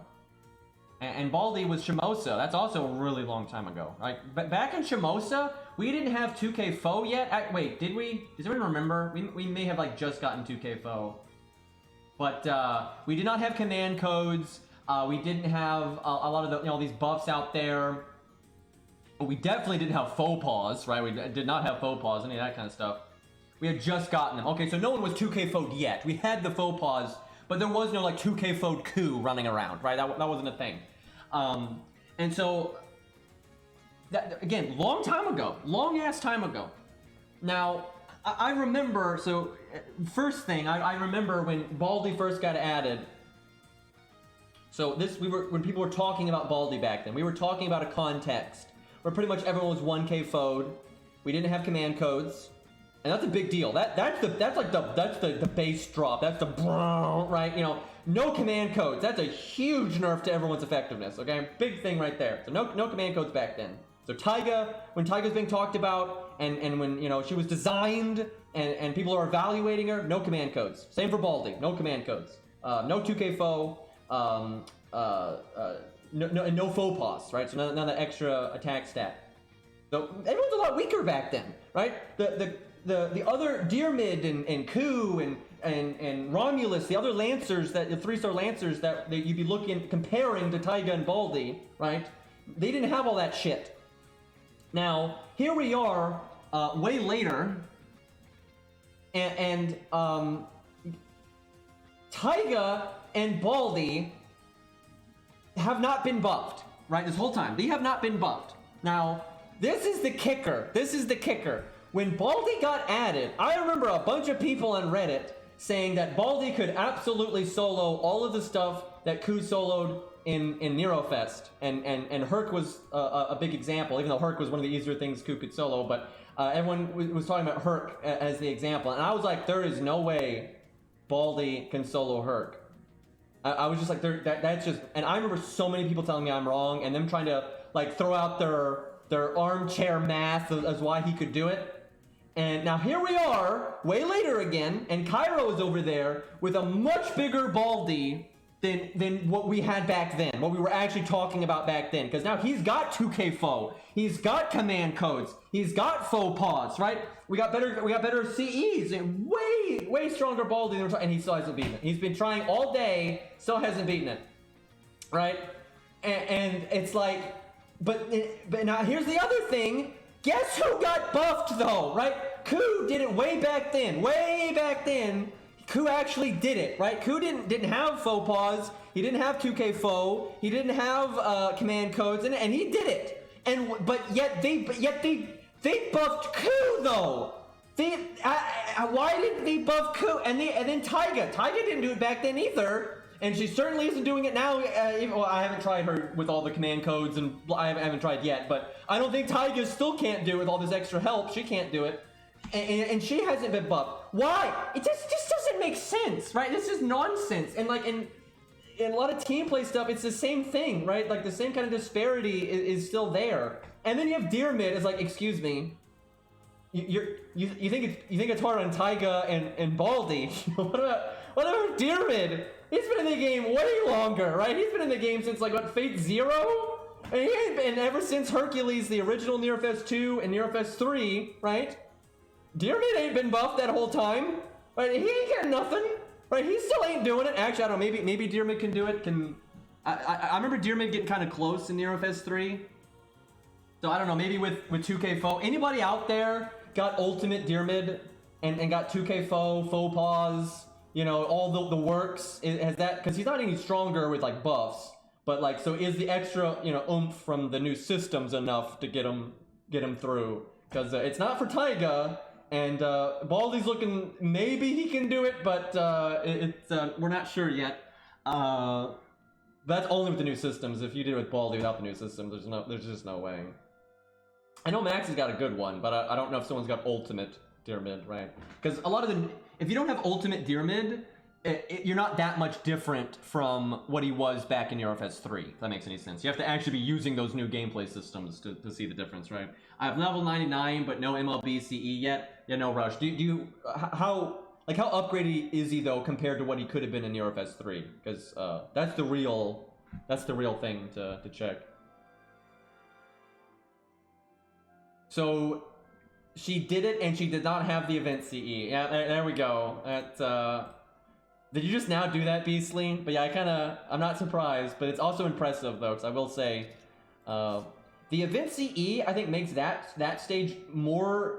and Baldi was Shimosa. That's also a really long time ago, right? But back in Shimosa, we didn't have 2K Foe yet. Wait, did we? Does anyone remember? We may have like just gotten 2K Foe, but we did not have command codes. We didn't have a lot of the, you know, these buffs out there. But we definitely didn't have faux pas, right? We did not have faux pas, any of that kind of stuff. We had just gotten them. Okay, so no one was 2K Fo'd yet. We had the faux pas, but there was no like 2K Fo'd Ku running around, right? That wasn't a thing. And so. That, again, long time ago, long ass time ago. Now, I remember, so first thing, I remember when Baldi first got added. So when people were talking about Baldi back then, we were talking about a context where pretty much everyone was 1K Fo'd. We didn't have command codes, and that's a big deal. That's the base drop. That's the right. You know, no command codes. That's a huge nerf to everyone's effectiveness. Okay, big thing right there. So no command codes back then. So Taiga, when Taiga's being talked about, and when, you know, she was designed, and people are evaluating her, no command codes. Same for Baldi, no command codes. No 2K Foe, no faux pas, right? So none of that extra attack stat. So everyone's a lot weaker back then, right? The other Dyrmid and Ku and Romulus, the other Lancers, the 3-star Lancers that you'd be comparing to Taiga and Baldi, right? They didn't have all that shit. Now, here we are, way later, and Taiga and Baldi have not been buffed, right? This whole time. They have not been buffed. Now, this is the kicker. This is the kicker. When Baldi got added, I remember a bunch of people on Reddit saying that Baldi could absolutely solo all of the stuff that Ku soloed in Nero Fest. And Herc was a big example, even though Herc was one of the easier things Ku could solo, but everyone was talking about Herc as the example. And I was like, there is no way Baldi can solo Herc. I was just like, that's just, and I remember so many people telling me I'm wrong, and them trying to like throw out their armchair math as why he could do it. And now here we are, way later again, and Cairo is over there with a much bigger Baldi than what we had back then, what we were actually talking about back then. Because now he's got 2K foe, he's got command codes, he's got faux pas, right? We got better CEs, and way stronger Baldi than and he still hasn't beaten it. He's been trying all day, still hasn't beaten it, right? And it's like, but now here's the other thing. Guess who got buffed though, right? Ku did it way back then. Ku actually did it, right? Ku didn't have faux pas. He didn't have 2K foe. He didn't have command codes, and he did it. But yet they buffed Ku though. Why didn't they buff Ku? And then Taiga didn't do it back then either. And she certainly isn't doing it now. Well, I haven't tried her with all the command codes, and I haven't tried yet. But I don't think Taiga still can't do it with all this extra help. She can't do it. And she hasn't been buffed. Why? It just doesn't make sense, right? This is nonsense. And like in a lot of team play stuff, it's the same thing, right? Like the same kind of disparity is still there. And then you have Deer Mid is like, excuse me, you think it's hard on Taiga and Baldi? what about Deer Mid? He's been in the game way longer, right? He's been in the game since like what, Fate 0? And ever since Hercules, the original Nero Fest 2 and Nero Fest 3, right? Deer Mid ain't been buffed that whole time, right? He ain't getting nothing, right? He still ain't doing it. Actually, I don't know, maybe Deer Mid can do it. I remember Deer Mid getting kind of close in Nero Fest 3. So I don't know, maybe with 2K foe. Anybody out there got ultimate Deer Mid and got 2K foe, faux pas, you know, all the works? Has that, because he's not any stronger with like buffs, but like, so is the extra, you know, oomph from the new systems enough to get him through? Because it's not for Taiga. And Baldi's looking, maybe he can do it, but we're not sure yet. That's only with the new systems. If you did it with Baldi without the new system, there's just no way. I know Max has got a good one, but I don't know if someone's got ultimate Deer Mid, right? Because a lot of the, if you don't have ultimate Deer Mid, you're not that much different from what he was back in Nero Fest 3, if that makes any sense. You have to actually be using those new gameplay systems to see the difference, right? I have level 99, but no MLB CE yet. Yeah, no rush. How upgraded is he though compared to what he could have been in Nero Fest 3? Because that's the real thing to check. So she did it, and she did not have the event CE. Yeah, there we go. Did you just now do that, Beastly? But yeah, I'm not surprised, but it's also impressive though, because I will say, the event CE, I think, makes that stage more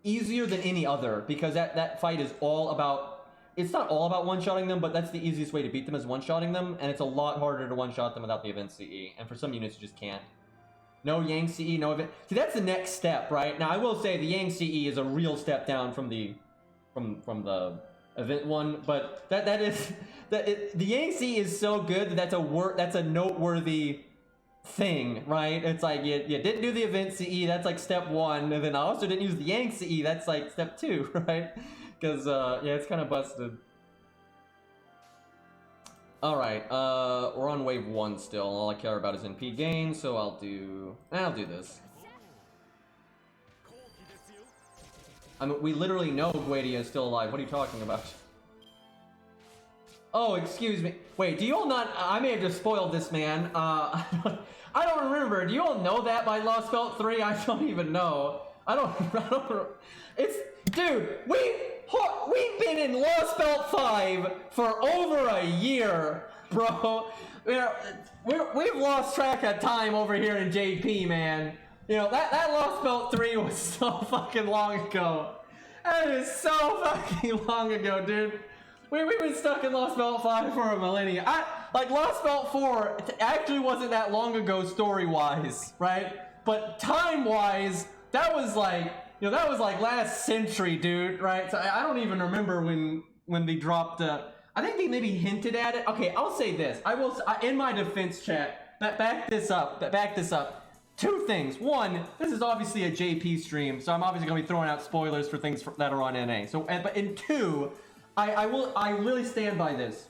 easier than any other, because that fight is all about, it's not all about one-shotting them, but that's the easiest way to beat them is one-shotting them, and it's a lot harder to one-shot them without the event CE, and for some units you just can't. No Yang CE, no event. See, that's the next step, right? Now I will say the Yang CE is a real step down from the event one, but the Yang CE is so good that that's a noteworthy thing, right? It's like you didn't do the event CE, that's like step 1, and then I also didn't use the Yang CE, that's like step 2, right? Because yeah, it's kind of busted. All right, we're on wave 1 still. All I care about is NP gain, so I'll do this. I mean, we literally know Guadia is still alive. What are you talking about? Oh, excuse me. Wait, do you all not? I may have just spoiled this, man. I don't remember. Do you all know that by Lost Belt 3? I don't even know. I don't. It's, dude. We've been in Lost Belt 5 for over a year, bro. We've lost track of time over here in JP, man. You know, that Lost Belt 3 was so fucking long ago. That is so fucking long ago, dude. we've been stuck in Lost Belt 5 for a millennia. Like, Lost Belt 4 actually wasn't that long ago story-wise, right? But time-wise, that was like, you know, that was like last century, dude, right? So I don't even remember when they dropped, I think they maybe hinted at it. Okay, I'll say this. In my defense, chat, back this up. Two things. One, this is obviously a JP stream, so I'm obviously going to be throwing out spoilers for things that are on NA. So, but in two, I really stand by this.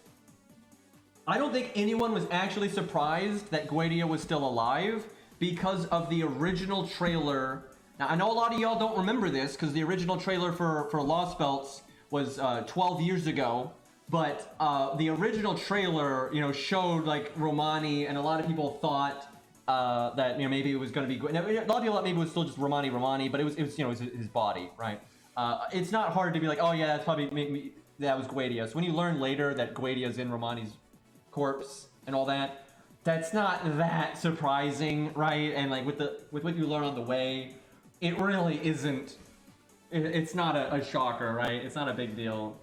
I don't think anyone was actually surprised that Guadia was still alive because of the original trailer. Now, I know a lot of y'all don't remember this because the original trailer for Lost Belts was 12 years ago. But the original trailer, you know, showed like Romani, and a lot of people thought that, you know, maybe it was going to be. A lot of people thought maybe it was still just Romani, but it was you know, it was his body, right? It's not hard to be like, oh yeah, that's probably that was Guadia. So when you learn later that Guadia's in Romani's corpse and all that, that's not that surprising, right? And like with what you learn on the way, it really isn't. It's not a shocker, right? It's not a big deal.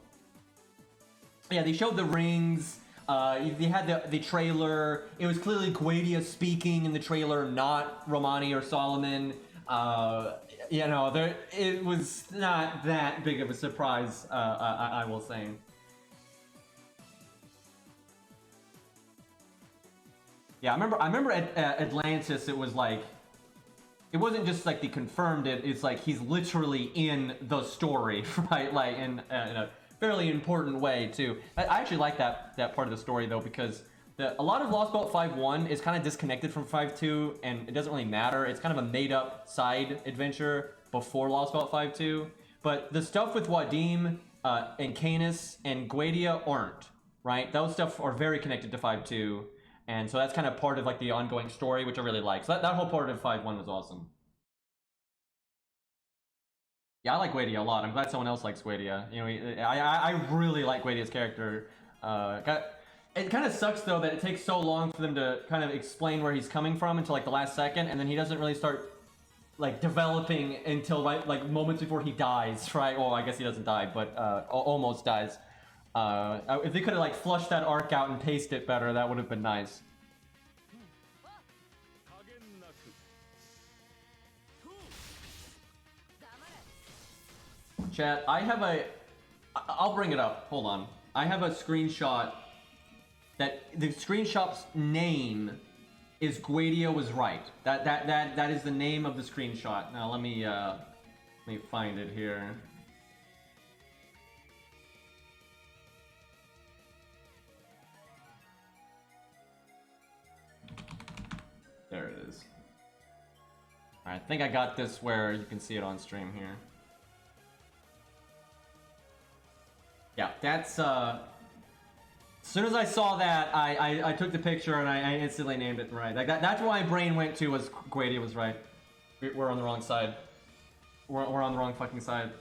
Yeah, they showed the rings. They had the trailer. It was clearly Guadia speaking in the trailer, not Romani or Solomon. You know, it was not that big of a surprise, I will say. Yeah, I remember at Atlantis, it was like, it wasn't just like they confirmed it. It's like he's literally in the story, right? Like in a fairly important way too. I actually like that part of the story though, because a lot of Lost Belt 5.1 is kind of disconnected from 5.2, and it doesn't really matter. It's kind of a made-up side adventure before Lost Belt 5.2. But the stuff with Wadim and Canis and Guadia aren't, right? Those stuff are very connected to 5.2, and so that's kind of part of like the ongoing story, which I really like. So that whole part of 5.1 was awesome. Yeah, I like Guadia a lot. I'm glad someone else likes Guadia. You know, I really like Guadia's character. It kind of sucks though that it takes so long for them to kind of explain where he's coming from until like the last second, and then he doesn't really start like developing until like moments before he dies, right? Well, I guess he doesn't die, but almost dies. If they could have like flushed that arc out and paced it better, that would have been nice. Chat, I'll bring it up, hold on. I have a screenshot that the screenshot's name is Guadia was right. That is the name of the screenshot. Now let me find it here. There it is. Alright, I think I got this where you can see it on stream here. Yeah, that's, as soon as I saw that, I took the picture and I instantly named it right. Like that's where my brain went to, was Guadia was right. We're on the wrong side. We're on the wrong fucking side.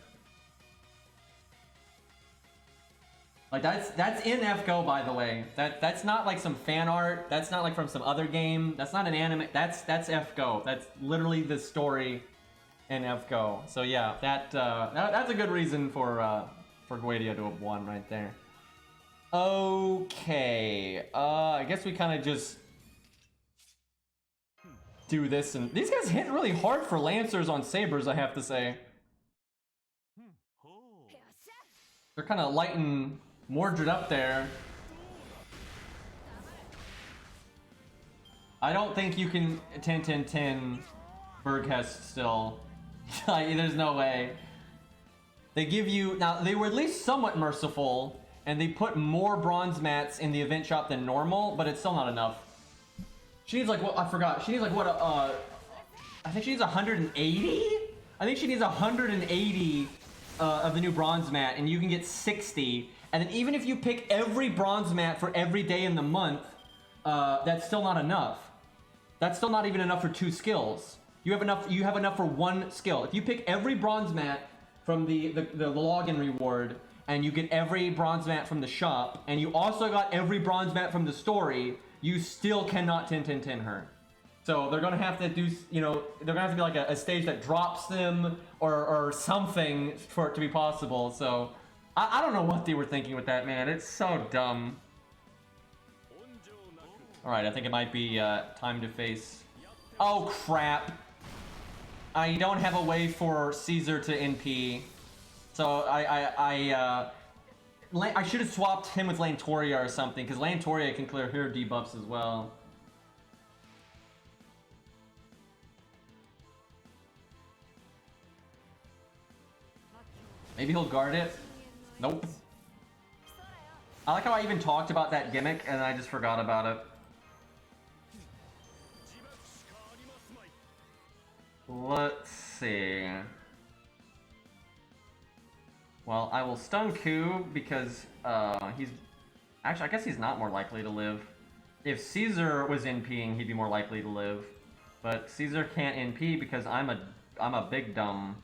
Like that's in FGO, by the way. That's not like some fan art. That's not like from some other game. That's not an anime. That's FGO. That's literally the story in FGO. So yeah, that's a good reason for Guadia to have won right there. Okay, I guess we kind of just do this, and these guys hit really hard for Lancers on Sabers, I have to say. They're kind of lighting Mordred up there. I don't think you can 10-10-10 Berghest still. There's no way. They give you, now they were at least somewhat merciful, and they put more bronze mats in the event shop than normal, but it's still not enough. She needs like, what, I forgot, she needs like what, I think she needs 180? I think she needs 180 of the new bronze mat, and you can get 60. And then even if you pick every bronze mat for every day in the month, that's still not enough. That's still not even enough for 2 skills. You have enough for 1 skill. If you pick every bronze mat from the login reward, and you get every bronze mat from the shop, and you also got every bronze mat from the story, you still cannot 10-10-10 her. So they're gonna have to do, you know, they're gonna have to be like a stage that drops them or something for it to be possible. So I don't know what they were thinking with that, man. It's so dumb. Alright, I think it might be time to face... Oh, crap. I don't have a way for Caesar to NP. So I should have swapped him with Lantoria or something, because Lantoria can clear her debuffs as well. Maybe he'll guard it? Nope. I like how I even talked about that gimmick and I just forgot about it. Let's see. Well, I will stun Ku because he's... Actually, I guess he's not more likely to live. If Caesar was NPing, he'd be more likely to live. But Caesar can't NP because I'm a big dumb.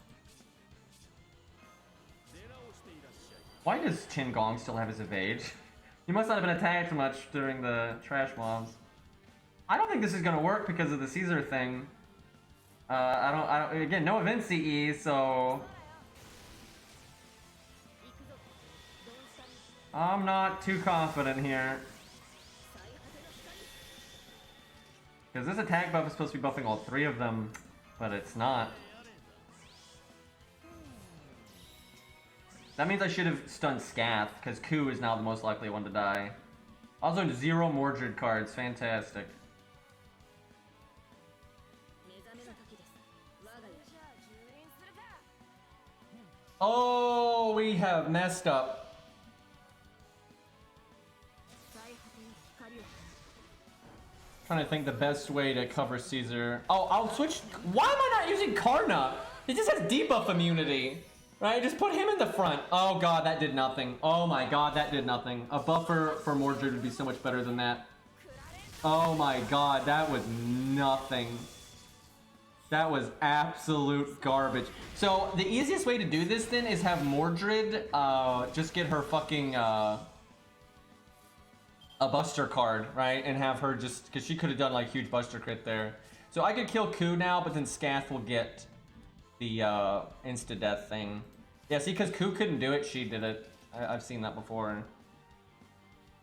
Why does Chin Gong still have his evade? He must not have been attacked much during the trash mobs. I don't think this is gonna work because of the Caesar thing. I don't, again, no event CE, so... I'm not too confident here. Because this attack buff is supposed to be buffing all three of them, but it's not. That means I should have stunned Scath, because Ku is now the most likely one to die. Also, 0 Mordred cards, fantastic. Oh, we have messed up. Trying to think the best way to cover Caesar. Oh, I'll switch. Why am I not using Karna? He just has debuff immunity. Right? Just put him in the front. Oh god, that did nothing. Oh my god, that did nothing. A buffer for Mordred would be so much better than that. Oh my god, that was nothing. That was absolute garbage. So, the easiest way to do this then is have Mordred just get her fucking a Buster card, right? And have her just, because she could have done like huge Buster crit there. So I could kill Ku now, but then Scath will get the insta-death thing. Yeah, see, because Ku couldn't do it, she did it. I've seen that before.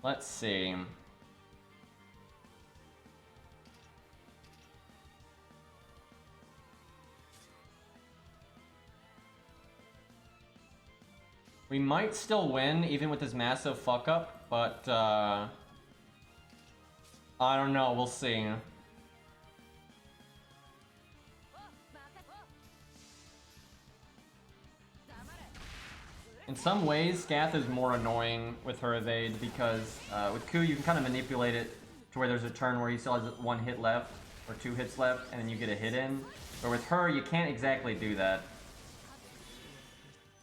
Let's see. We might still win, even with this massive fuck-up, but, I don't know, we'll see. In some ways, Scath is more annoying with her evade, because, with Ku, you can kind of manipulate it to where there's a turn where he still has 1 hit left, or 2 hits left, and then you get a hit in. But with her, you can't exactly do that.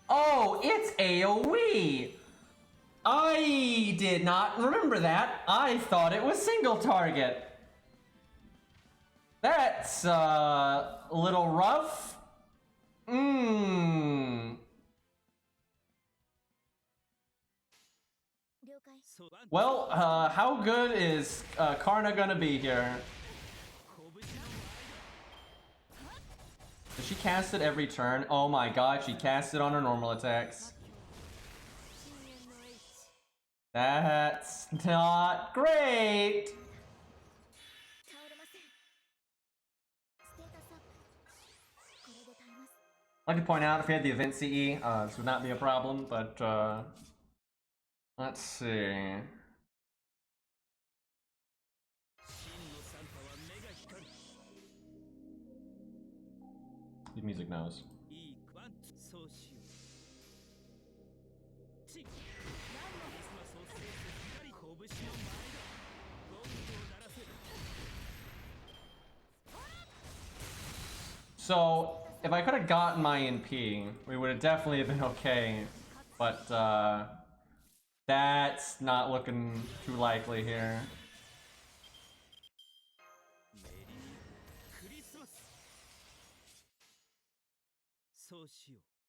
Oh, it's AoE! I did not remember that. I thought it was single target. That's a little rough. Well, how good is Karna gonna be here? Does she cast it every turn? Oh my god, she casts it on her normal attacks. That's not great! I'd like to point out, if we had the event CE, this would not be a problem, but, let's see. The music knows. So, if I could have gotten my NP, we would have definitely been okay, but that's not looking too likely here.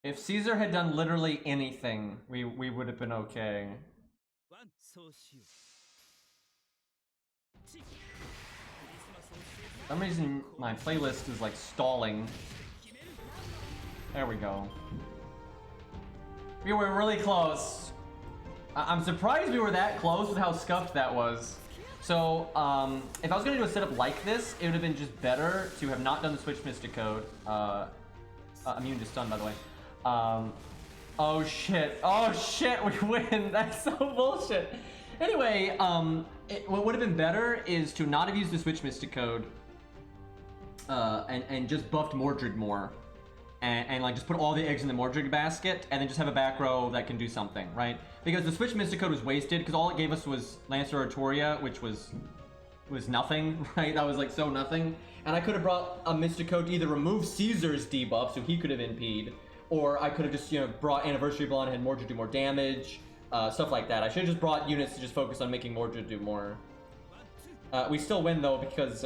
If Caesar had done literally anything, we would have been okay. For some reason, my playlist is like stalling. There we go. We were really close. I'm surprised we were that close with how scuffed that was. So, if I was gonna do a setup like this, it would have been just better to have not done the Switch Mystic Code. Immune to stun, by the way. Oh shit, we win. That's so bullshit. Anyway, what would have been better is to not have used the Switch Mystic Code, and just buffed Mordred more. And like just put all the eggs in the Mordred basket, and then just have a back row that can do something, right? Because the Switch Mystic Code was wasted, because all it gave us was Lancer Artoria, which was nothing, right? That was like so nothing. And I could have brought a Mystic Code to either remove Caesar's debuff, so he could have NP'd, or I could have just, you know, brought Anniversary Ball and had Mordred do more damage, stuff like that. I should have just brought units to just focus on making Mordred do more. We still win though, because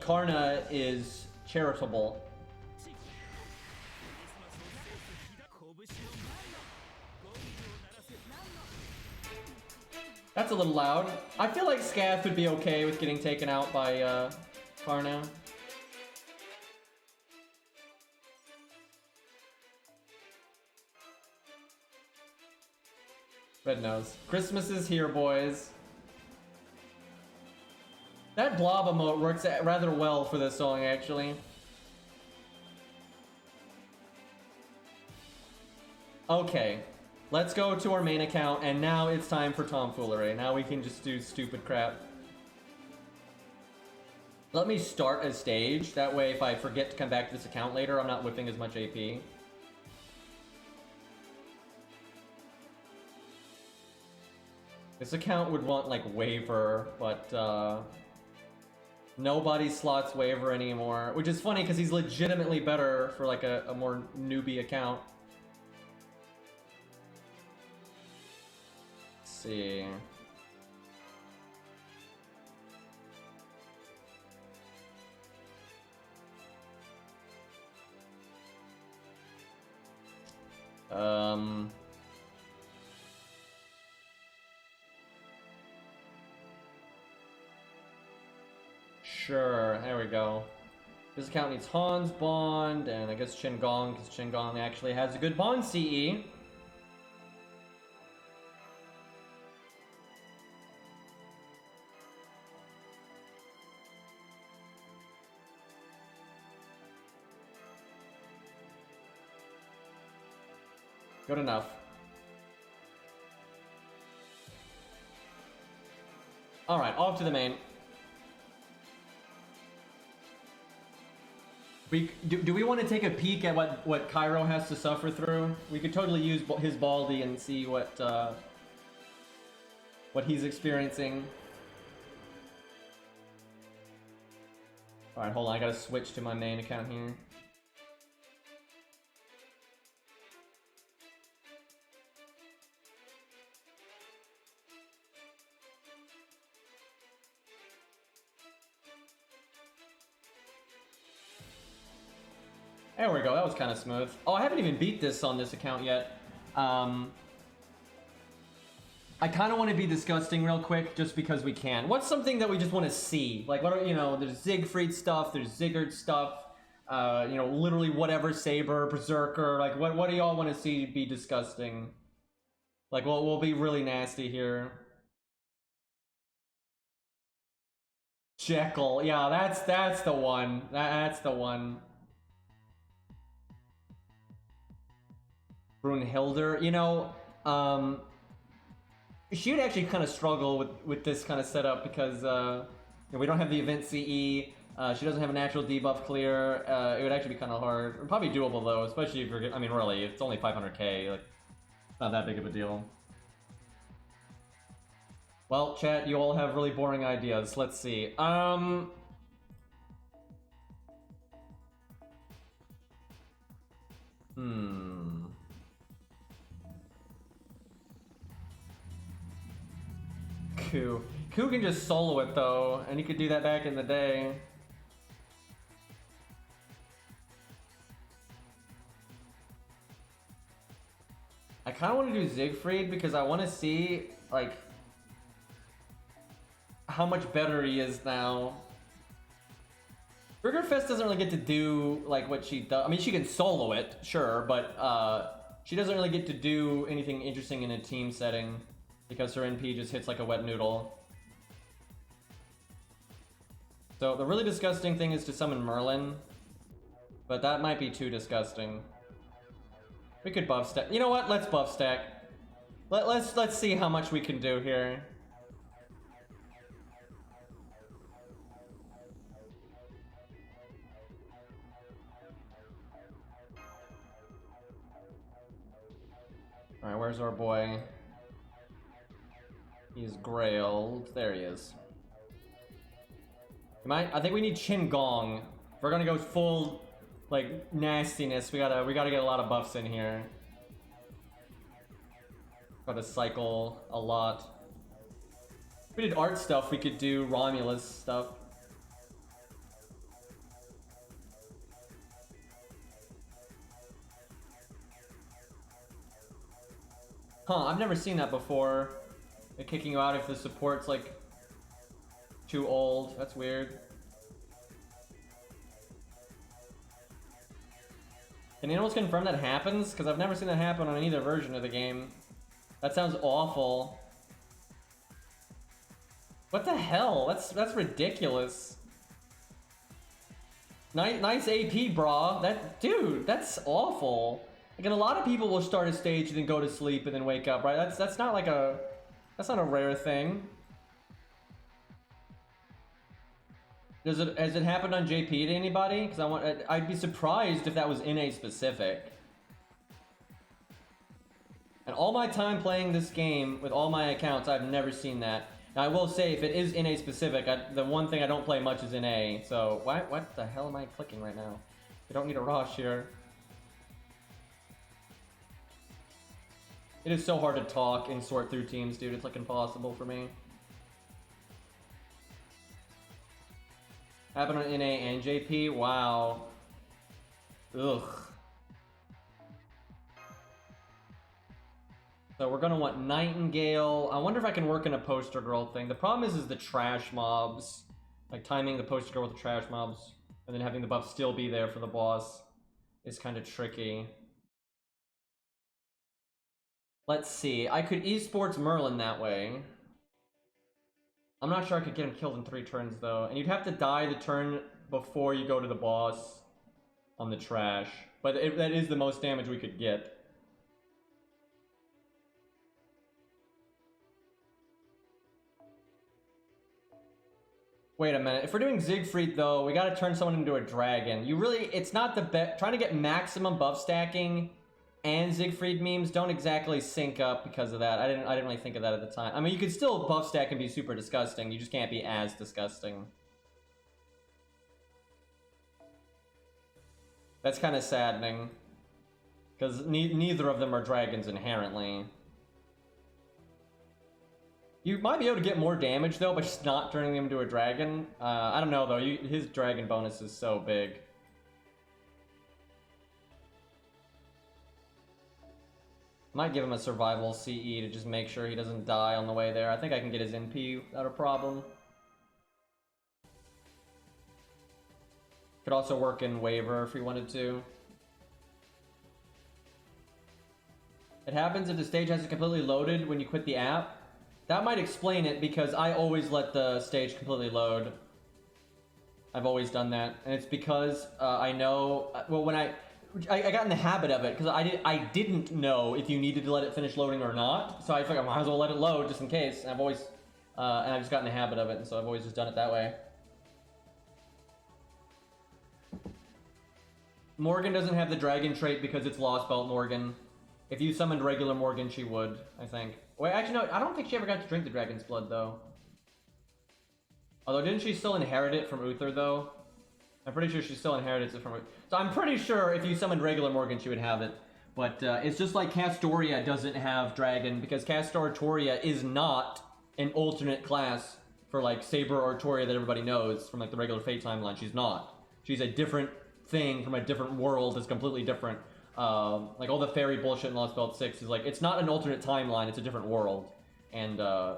Karna is charitable. That's a little loud. I feel like Scath would be okay with getting taken out by Karna. Red nose. Christmas is here, boys. That blob emote works rather well for this song, actually. Okay. Let's go to our main account, and now it's time for tomfoolery. Now we can just do stupid crap. Let me start a stage. That way, if I forget to come back to this account later, I'm not whipping as much AP. This account would want, like, Waver, but, nobody slots Waver anymore. Which is funny, because he's legitimately better for, like, a more newbie account. See. Sure, there we go. This account needs Han's Bond, and I guess Qingong, because Qingong actually has a good Bond CE. Good enough. Alright, off to the main. Do we want to take a peek at what Cairo has to suffer through? We could totally use his Baldy and see what he's experiencing. Alright, hold on, I gotta switch to my main account here. There we go, that was kind of smooth. Oh, I haven't even beat this on this account yet. I kind of want to be disgusting real quick, just because we can. What's something that we just want to see? Like, what are, you know, there's Siegfried stuff, there's Zigguard stuff, you know, literally whatever, Saber, Berserker, like, what do y'all want to see be disgusting? Like, we'll be really nasty here. Jekyll, yeah, that's the one. That's the one. Brunhilde, you know, she would actually kind of struggle with this kind of setup because you know, we don't have the event CE. She doesn't have a natural debuff clear. It would actually be kind of hard. Probably doable though, especially if you're. I mean, really, it's only 500k. Like, not that big of a deal. Well, chat, you all have really boring ideas. Let's see. Ku can just solo it though, and he could do that back in the day. I kind of want to do Siegfried because I want to see, like, how much better he is now. Triggerfest doesn't really get to do, like, what she does. I mean, she can solo it, sure, but, She doesn't really get to do anything interesting in a team setting because her NP just hits like a wet noodle. So the really disgusting thing is to summon Merlin, but that might be too disgusting. We could buff stack. You know what? Let's buff stack. Let's see how much we can do here. Alright, where's our boy? He's grailed. There he is. I think we need Chin Gong. If we're gonna go full, like, nastiness, we gotta get a lot of buffs in here. Gotta cycle a lot. If we did art stuff, we could do Romulus stuff. Huh, I've never seen that before. They're kicking you out if the support's like too old. That's weird. Can anyone else confirm that happens? Because I've never seen that happen on either version of the game. That sounds awful. What the hell? That's ridiculous. Nice AP, brah. Dude, that's awful. Like, and a lot of people will start a stage and then go to sleep and then wake up, right? That's not like that's not a rare thing. Has it happened on JP to anybody? Because I'd be surprised if that was NA specific. And all my time playing this game with all my accounts, I've never seen that. Now I will say, if it is NA specific, the one thing I don't play much is NA. So what the hell am I clicking right now? We don't need a rush here. It is so hard to talk and sort through teams, dude. It's like impossible for me. Happened on NA and JP? Wow. Ugh. So we're gonna want Nightingale. I wonder if I can work in a poster girl thing. The problem is the trash mobs. Like timing the poster girl with the trash mobs and then having the buff still be there for the boss is kind of tricky. Let's see. I could esports Merlin that way. I'm not sure I could get him killed in 3 turns though. And you'd have to die the turn before you go to the boss on the trash. But that is the most damage we could get. Wait a minute. If we're doing Siegfried though, we gotta turn someone into a dragon. It's not the best. Trying to get maximum buff stacking and Siegfried memes don't exactly sync up because of that. I didn't really think of that at the time. I mean, you could still buff stack and be super disgusting. You just can't be as disgusting. That's kind of saddening. Because neither of them are dragons inherently. You might be able to get more damage though by just not turning him into a dragon. I don't know though, his dragon bonus is so big. Might give him a survival CE to just make sure he doesn't die on the way there. I think I can get his NP without a problem. Could also work in waiver if we wanted to. It happens if the stage hasn't completely loaded when you quit the app. That might explain it because I always let the stage completely load. I've always done that. And it's because I know, well, when I got in the habit of it because I didn't know if you needed to let it finish loading or not, so I figured I might as well let it load just in case. And I've just gotten in the habit of it, and so I've always just done it that way. Morgan doesn't have the dragon trait because it's Lost Belt Morgan. If you summoned regular Morgan, she would, I think. Wait, actually no, I don't think she ever got to drink the dragon's blood though. Although didn't she still inherit it from Uther though? I'm pretty sure she still inherits it from her. So I'm pretty sure if you summoned regular Morgan, she would have it. But it's just like Castoria doesn't have Dragon, because Castoria is not an alternate class for like Saber or Toria that everybody knows from like the regular Fate timeline. She's not. She's a different thing from a different world that's completely different. Like all the fairy bullshit in Lost Belt 6 is like, it's not an alternate timeline, it's a different world. And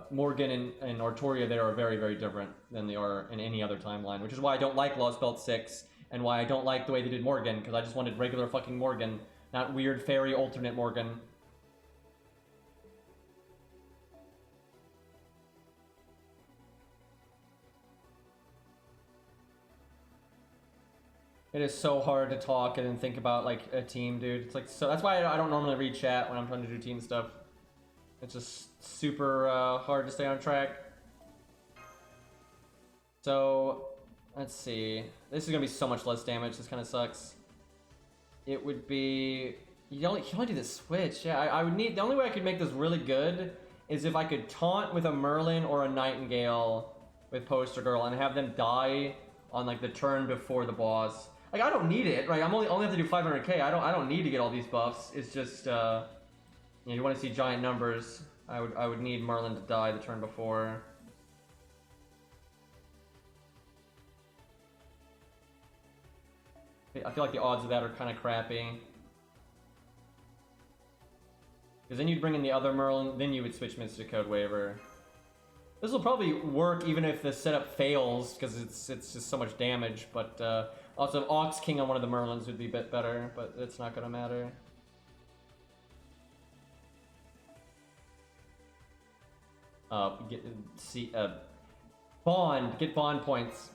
Morgan and Artoria there are very, very different than they are in any other timeline, which is why I don't like Lost Belt 6, and why I don't like the way they did Morgan, because I just wanted regular fucking Morgan not weird fairy alternate Morgan. It is so hard to talk and then think about like a team, dude. It's like so. That's why I don't normally read chat when I'm trying to do team stuff. It's just super hard to stay on track. So let's see. This is gonna be so much less damage. This kind of sucks. It would be you can only do the switch. Yeah, I would need the only way I could make this really good is if I could taunt with a Merlin or a Nightingale with Poster Girl and have them die on like the turn before the boss. Like I don't need it, right? I'm only have to do 500k. I don't need to get all these buffs. It's just you want to see giant numbers. I would need Merlin to die the turn before. I feel like the odds of that are kind of crappy. Because then you'd bring in the other Merlin, then you would switch Mystic Code Waiver. This will probably work even if the setup fails, because it's just so much damage, but also Ox King on one of the Merlins would be a bit better, but it's not gonna matter. Get bond points.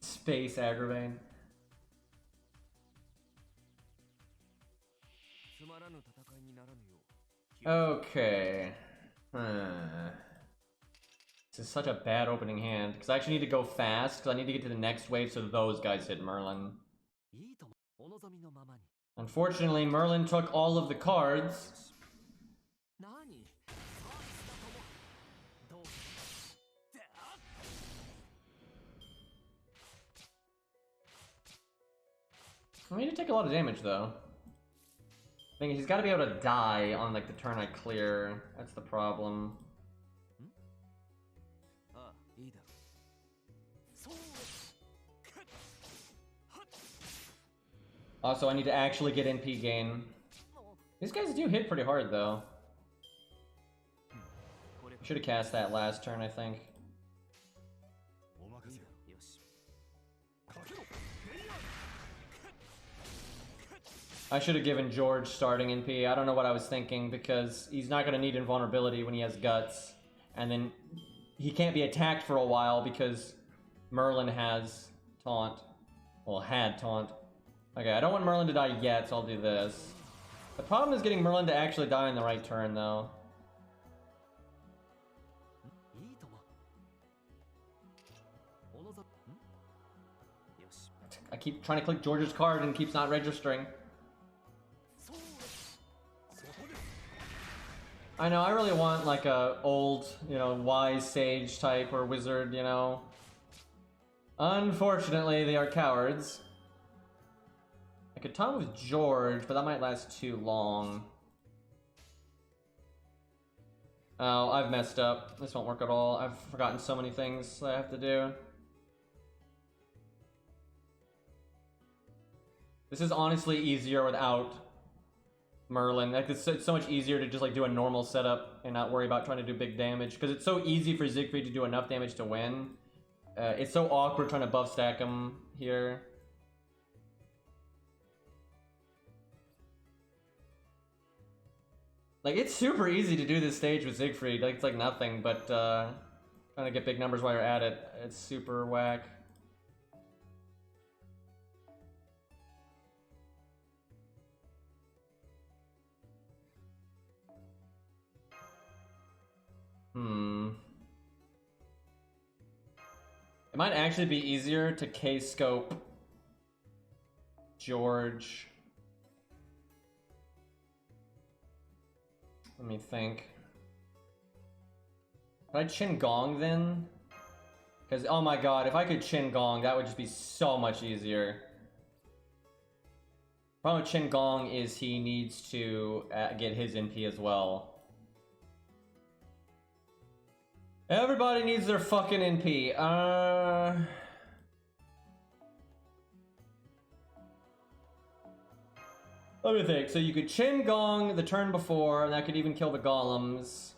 Space Aggravate. Okay. This is such a bad opening hand, because I actually need to go fast, because I need to get to the next wave so those guys hit Merlin. Unfortunately, Merlin took all of the cards. I mean, he did take a lot of damage, though. I think he's got to be able to die on, like, the turn I clear. That's the problem. Also, I need to actually get NP gain. These guys do hit pretty hard, though. Should have cast that last turn, I think. I should have given George starting NP. I don't know what I was thinking, because he's not going to need invulnerability when he has guts. And then he can't be attacked for a while because Merlin has taunt. Well, had taunt. Okay, I don't want Merlin to die yet, so I'll do this. The problem is getting Merlin to actually die in the right turn, though. I keep trying to click George's card and it keeps not registering. I know, I really want like a old, you know, wise sage type or wizard, you know. Unfortunately, they are cowards. I could taunt with George, but that might last too long. Oh, I've messed up. This won't work at all. I've forgotten so many things that I have to do. This is honestly easier without Merlin. Like it's so much easier to just like do a normal setup and not worry about trying to do big damage, because it's so easy for Siegfried to do enough damage to win. It's so awkward trying to buff stack him here. Like it's super easy to do this stage with Siegfried. Like it's like nothing, but trying to get big numbers while you're at it, it's super whack. It might actually be easier to K-scope George. Let me think. Could I Chin Gong then? Because, oh my god, if I could Chin Gong, that would just be so much easier. Problem with Chin Gong is he needs to get his NP as well. Everybody needs their fucking NP. Let me think. So you could Chin Gong the turn before, and that could even kill the golems.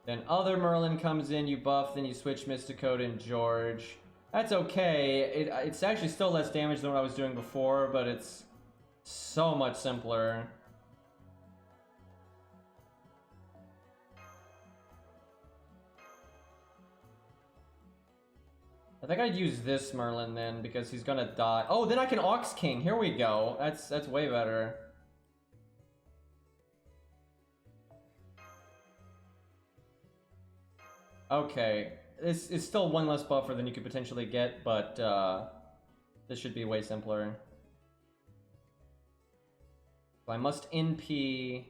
Then other Merlin comes in, you buff, then you switch Mysticote and George. That's okay. It's actually still less damage than what I was doing before, but it's so much simpler. I think I'd use this Merlin then, because he's gonna die. Oh, then I can Ox King. Here we go. That's way better. Okay. This is still one less buffer than you could potentially get, but this should be way simpler. So I must NP...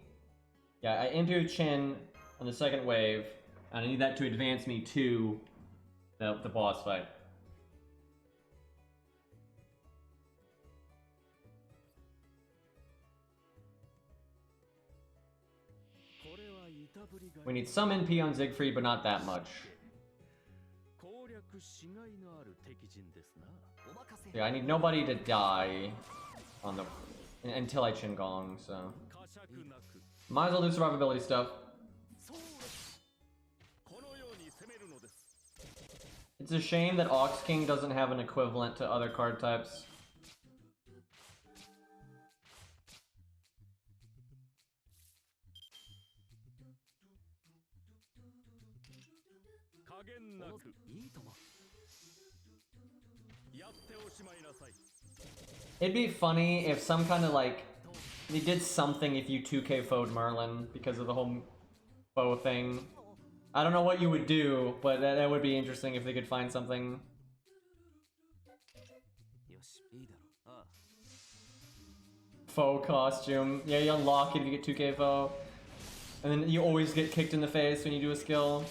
Yeah, I NP with Chin on the second wave, and I need that to advance me to the boss fight. We need some NP on Siegfried, but not that much. Yeah, I need nobody to die on the until I Chin Gong, so might as well do survivability stuff. It's a shame that Ox King doesn't have an equivalent to other card types. It'd be funny if some kind of like they did something if you 2K fo'd Merlin because of the whole bow thing. I don't know what you would do, but that would be interesting if they could find something. Foe costume. Yeah, you unlock it if you get 2K foe. And then you always get kicked in the face when you do a skill.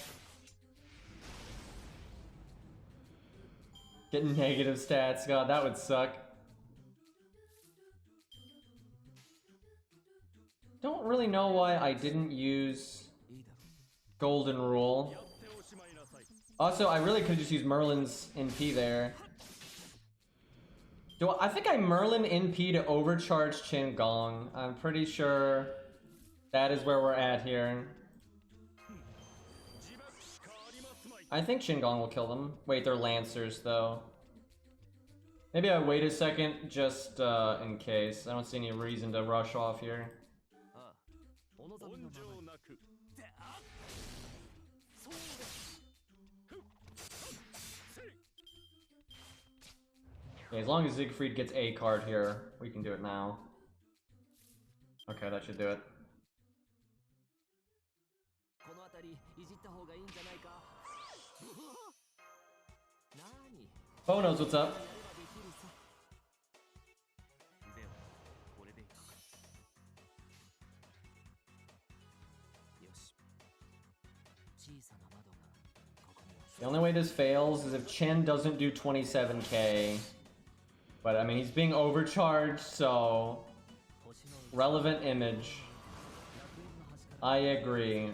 Get negative stats. God, that would suck. Don't really know why I didn't use Golden Rule. Also, I really could just use Merlin's NP there. I think I Merlin NP to overcharge Chin Gong. I'm pretty sure that is where we're at here. I think Chin Gong will kill them. Wait, they're Lancers, though. Maybe I wait a second, just in case. I don't see any reason to rush off here. Okay, as long as Siegfried gets a card here, we can do it now. Okay, that should do it. Bo knows what's up. The only way this fails is if Chen doesn't do 27k. But I mean, he's being overcharged, so relevant image. I agree.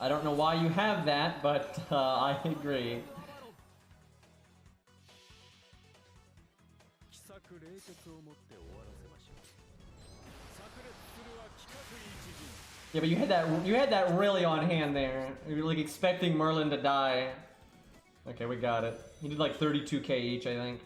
I don't know why you have that, but I agree. Yeah, but you had that really on hand there. You were like expecting Merlin to die. Okay, we got it. He did like 32k each, I think.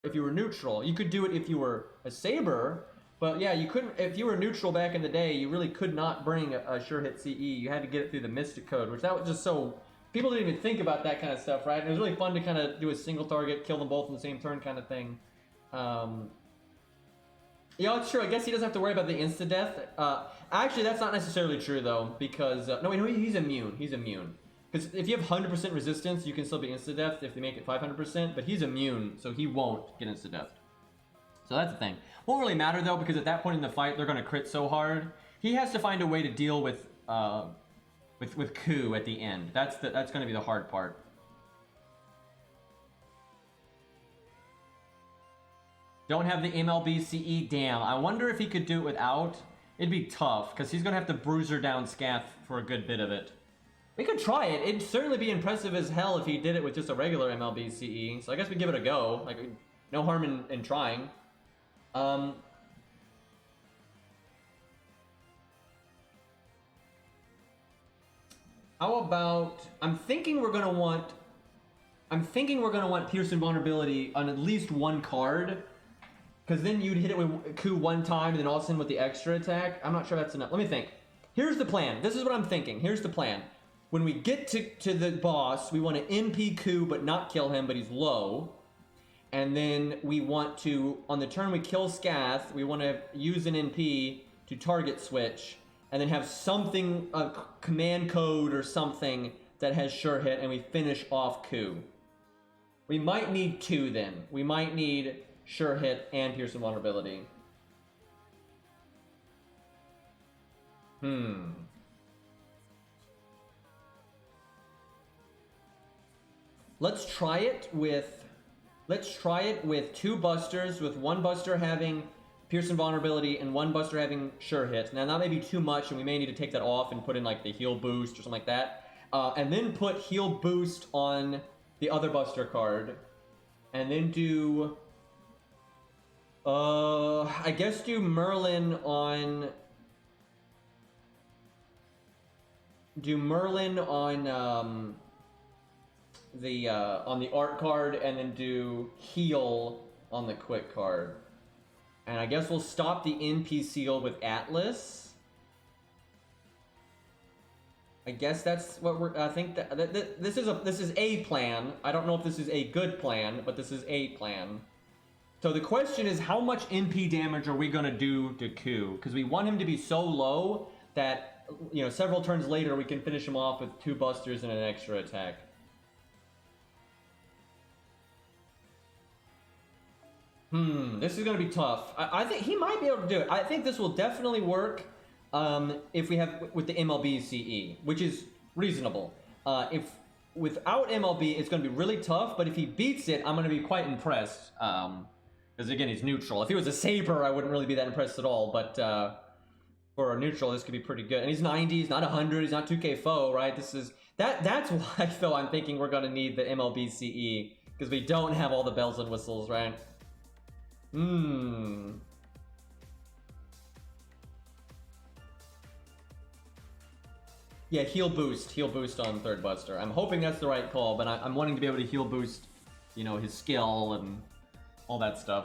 if you were neutral. You could do it if you were a Saber, but yeah, you couldn't. If you were neutral back in the day, you really could not bring a sure hit CE. You had to get it through the Mystic Code, which that was just so. People didn't even think about that kind of stuff, right? And it was really fun to kind of do a single target, kill them both in the same turn kind of thing. Yeah, it's true. I guess he doesn't have to worry about the insta-death. Actually, that's not necessarily true, though, because... no, he's immune. He's immune. Because if you have 100% resistance, you can still be insta-death if they make it 500%, but he's immune, so he won't get insta-death. So that's the thing. Won't really matter, though, because at that point in the fight, they're going to crit so hard. He has to find a way to deal with Ku at the end. That's going to be the hard part. Don't have the MLB CE. Damn, I wonder if he could do it without. It'd be tough, because he's going to have to bruiser down Scath for a good bit of it. We could try it. It'd certainly be impressive as hell if he did it with just a regular MLB CE. So I guess we give it a go. Like, no harm in trying. How about... I'm thinking we're gonna want Pierce Invulnerability on at least one card. Because then you'd hit it with Ku one time and then all of a sudden with the extra attack. I'm not sure that's enough. Let me think. Here's the plan. This is what I'm thinking. Here's the plan. When we get to the boss, we want to NP Ku but not kill him, but he's low. And then we want to, on the turn we kill Scath, we want to use an NP to target switch. And then have something, a command code or something that has sure hit, and we finish off Ku. We might need two then. We might need sure hit and Pierce Invulnerability. Let's try it with two busters, with one buster having Pierce Invulnerability and one buster having sure hit. Now that may be too much, and we may need to take that off and put in like the heal boost or something like that. And then put heal boost on the other buster card. And then do... I guess do Merlin on... Do Merlin on the art card, and then do heal on the quick card. And I guess we'll stop the NP seal with Atlas. I guess that's what we're... I think that this is a plan. I don't know if this is a good plan, but this is a plan. So the question is, how much NP damage are we going to do to Ku? Because we want him to be so low that, you know, several turns later we can finish him off with two busters and an extra attack. This is going to be tough. I think he might be able to do it. I think this will definitely work if we have with the MLB CE, which is reasonable. If without MLB, it's going to be really tough, but if he beats it, I'm going to be quite impressed. Because again, he's neutral. If he was a Saber, I wouldn't really be that impressed at all, but for a neutral, this could be pretty good. And he's 90, he's not 100, he's not 2k foe, right? That's why, Phil, I'm thinking we're going to need the MLB CE, because we don't have all the bells and whistles, right? Yeah, heal boost on third buster. I'm hoping that's the right call, but I'm wanting to be able to heal boost, you know, his skill and all that stuff.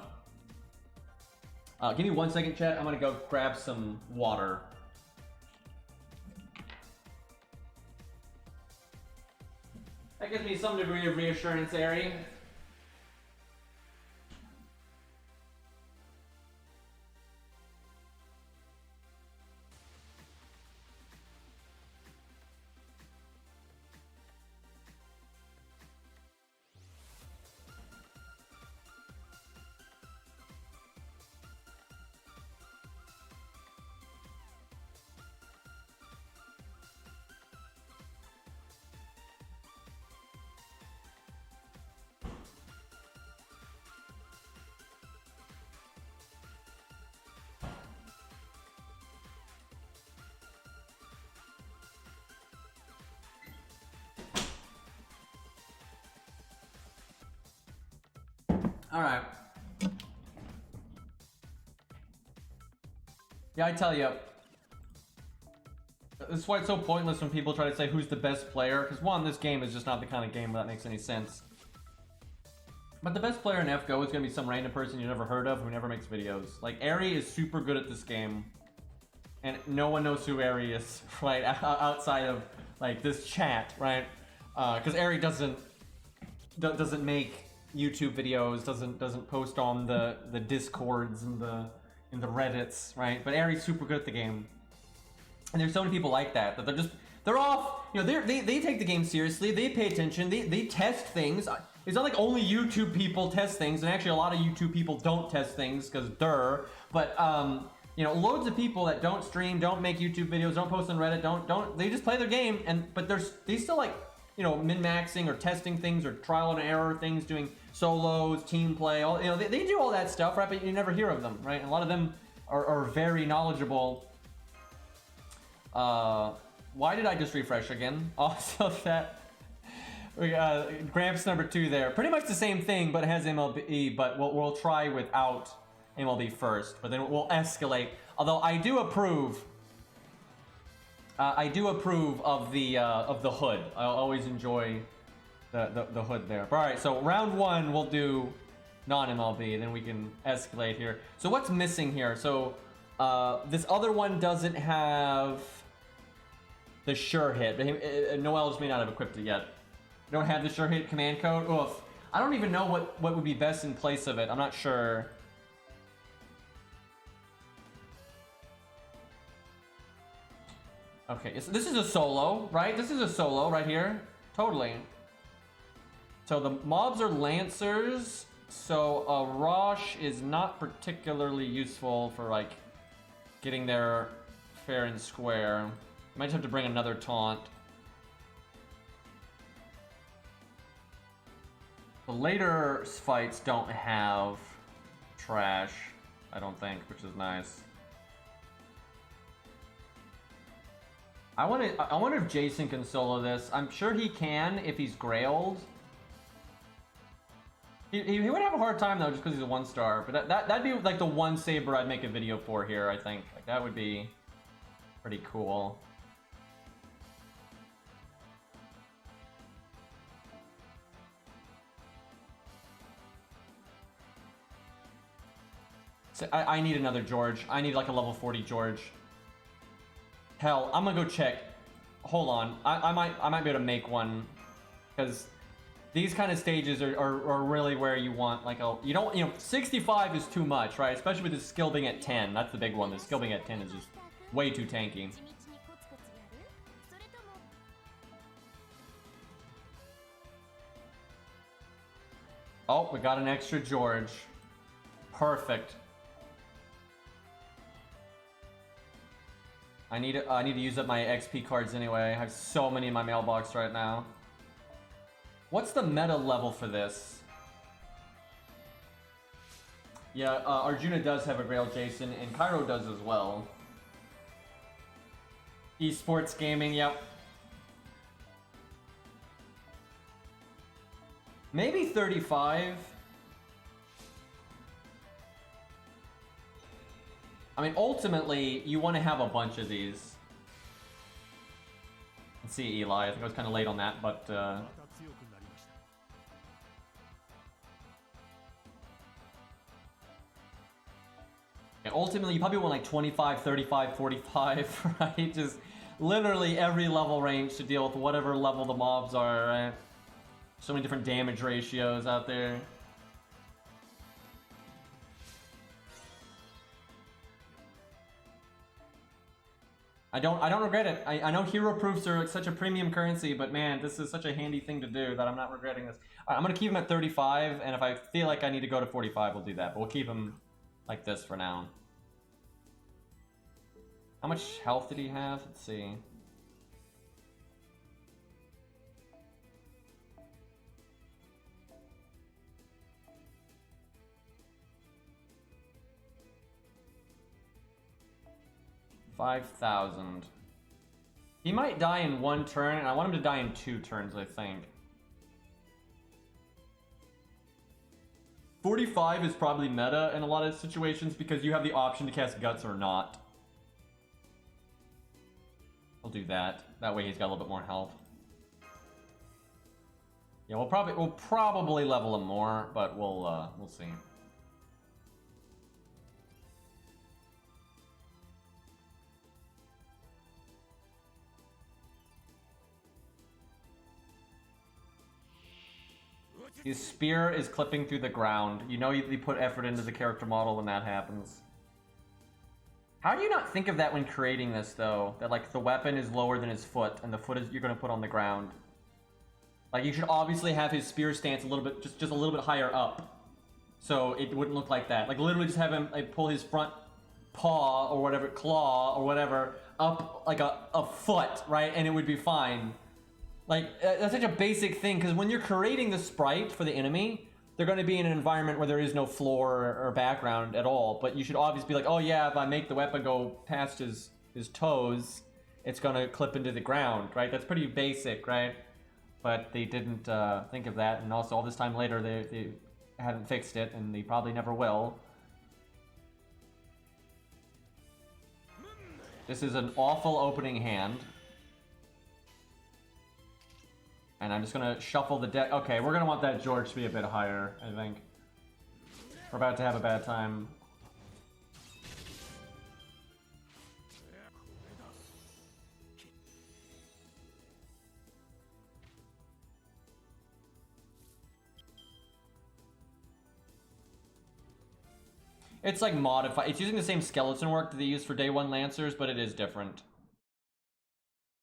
Give me 1 second, chat. I'm gonna go grab some water. That gives me some degree of reassurance, Ari. All right. Yeah, I tell you, this is why it's so pointless when people try to say who's the best player, because one, this game is just not the kind of game that makes any sense. But the best player in FGO is gonna be some random person you never heard of who never makes videos. Like, Ari is super good at this game. And no one knows who Ari is, right? Outside of, like, this chat, right? Because Ari doesn't make YouTube videos, doesn't post on the Discords and the Reddits, right? But Ari's super good at the game. And there's so many people like that they're off, you know, they take the game seriously, they pay attention, they test things. It's not like only YouTube people test things, and actually a lot of YouTube people don't test things, because but you know, loads of people that don't stream, don't make YouTube videos, don't post on Reddit, they just play their game, but they still like, you know, min-maxing or testing things or trial and error things, doing solos, team play, all, you know, they do all that stuff, right? But you never hear of them, right? And a lot of them are very knowledgeable. Why did I just refresh again? Also that Gramps number 2 there, pretty much the same thing, but it has MLB. But we'll try without MLB first, but then we'll escalate. Although I do approve. I do approve of the hood. I always enjoy the hood there. All right, so round 1 we'll do non-MLB, then we can escalate here. So what's missing here? So this other one doesn't have the sure hit. Noel just may not have equipped it yet. Don't have the sure hit command code. Oof. I don't even know what would be best in place of it. I'm not sure. Okay, so this is a solo, right? This is a solo right here. Totally. So the mobs are lancers, so a Rosh is not particularly useful for, like, getting there fair and square. Might have to bring another taunt. The later fights don't have trash, I don't think, which is nice. I wonder if Jason can solo this. I'm sure he can if he's grailed. He would have a hard time though, just because he's a 1-star. But that'd be like the one saber I'd make a video for here. I think like that would be pretty cool. So I need another George. I need like a level 40 George. Hell, I'm gonna go check. Hold on, I might be able to make one, because these kind of stages are really where you want like a, you know 65 is too much, right? Especially with the skill being at 10. That's the big one. The skill being at 10 is just way too tanky. Oh, we got an extra George. Perfect. I need to use up my XP cards anyway. I have so many in my mailbox right now. What's the meta level for this? Yeah, Arjuna does have a Grail Jason, and Cairo does as well. Esports gaming, yep. Maybe 35. I mean, ultimately, you want to have a bunch of these. Let's see, Eli. I think I was kind of late on that, but... Yeah, ultimately, you probably want like 25, 35, 45, right? Just literally every level range to deal with whatever level the mobs are, right? So many different damage ratios out there. I don't regret it. I know hero proofs are like such a premium currency, but man, this is such a handy thing to do that I'm not regretting this. All right, I'm gonna keep him at 35, and if I feel like I need to go to 45, we'll do that. But we'll keep him like this for now. How much health did he have? Let's see. $5,000. He might die in 1 turn, and I want him to die in 2 turns, I think. 45 is probably meta in a lot of situations because you have the option to cast Guts or not. I'll do that. That way he's got a little bit more health. Yeah, we'll probably level him more, but we'll see. His spear is clipping through the ground. You know you put effort into the character model when that happens. How do you not think of that when creating this, though? That, like, the weapon is lower than his foot, and the foot is you're gonna put on the ground. Like, you should obviously have his spear stance a little bit, just a little bit higher up. So it wouldn't look like that. Like, literally just have him, like, pull his front paw, or whatever, claw, or whatever, up, like, a foot, right? And it would be fine. Like, that's such a basic thing, because when you're creating the sprite for the enemy, they're going to be in an environment where there is no floor or background at all. But you should obviously be like, oh yeah, if I make the weapon go past his toes, it's going to clip into the ground, right? That's pretty basic, right? But they didn't think of that, and also all this time later, they haven't fixed it, and they probably never will. This is an awful opening hand. And I'm just gonna shuffle the deck. Okay, we're gonna want that George to be a bit higher, I think. We're about to have a bad time. It's like modified. It's using the same skeleton work that they use for Day 1 Lancers, but it is different.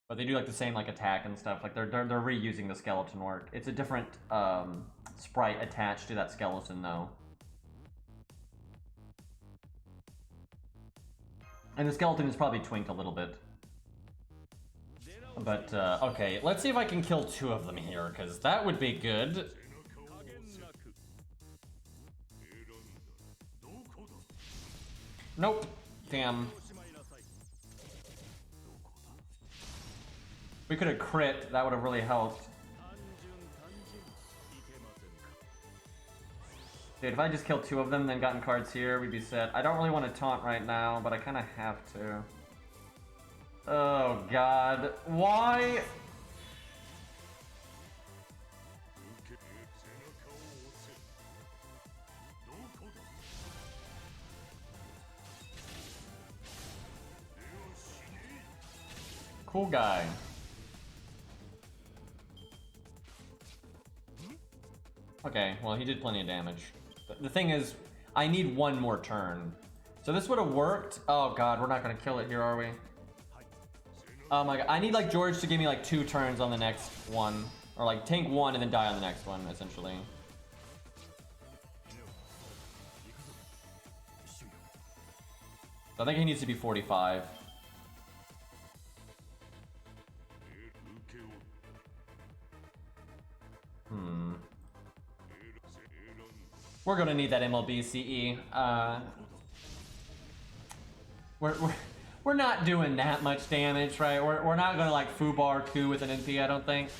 But they do like the same like attack and stuff. Like they're reusing the skeleton work. It's a different sprite attached to that skeleton though. And the skeleton is probably twinked a little bit. But okay, let's see if I can kill 2 of them here, because that would be good. Nope. Damn. We could have crit, that would have really helped. Dude, if I just killed 2 of them, then gotten cards here, we'd be set. I don't really want to taunt right now, but I kind of have to. Oh god. Why? Cool guy. Okay, well, he did plenty of damage. The thing is, I need 1 more turn. So this would have worked. Oh god, we're not gonna kill it here, are we? Oh my god, I need like George to give me like 2 turns on the next one. Or like tank 1 and then die on the next one, essentially. So I think he needs to be 45. We're gonna need that MLB CE. We're not doing that much damage, right? We're not gonna like foobar coup with an NP, I don't think.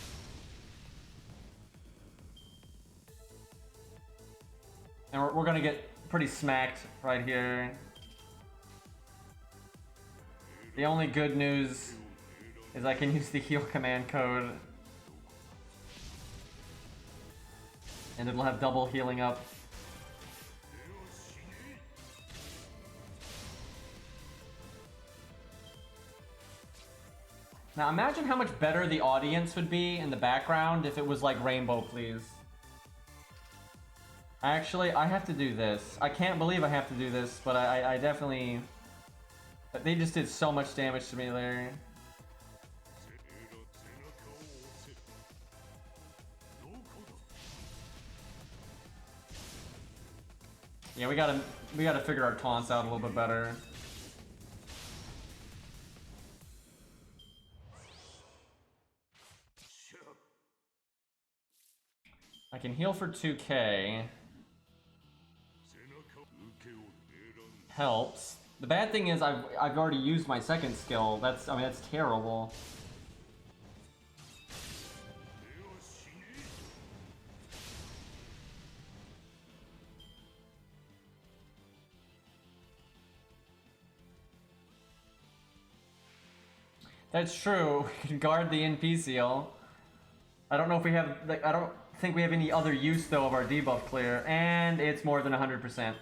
And we're gonna get pretty smacked right here. The only good news is I can use the heal command code. And it'll have double healing up. Now imagine how much better the audience would be in the background if it was like Rainbow, please. Actually, I have to do this. I can't believe I have to do this, but I definitely... They just did so much damage to me there. Yeah, we gotta figure our taunts out a little bit better. I can heal for 2k. Helps. The bad thing is I've already used my second skill. That's terrible. That's true. We can guard the NP seal. I don't know if we have like think we have any other use, though, of our debuff clear, and it's more than 100%.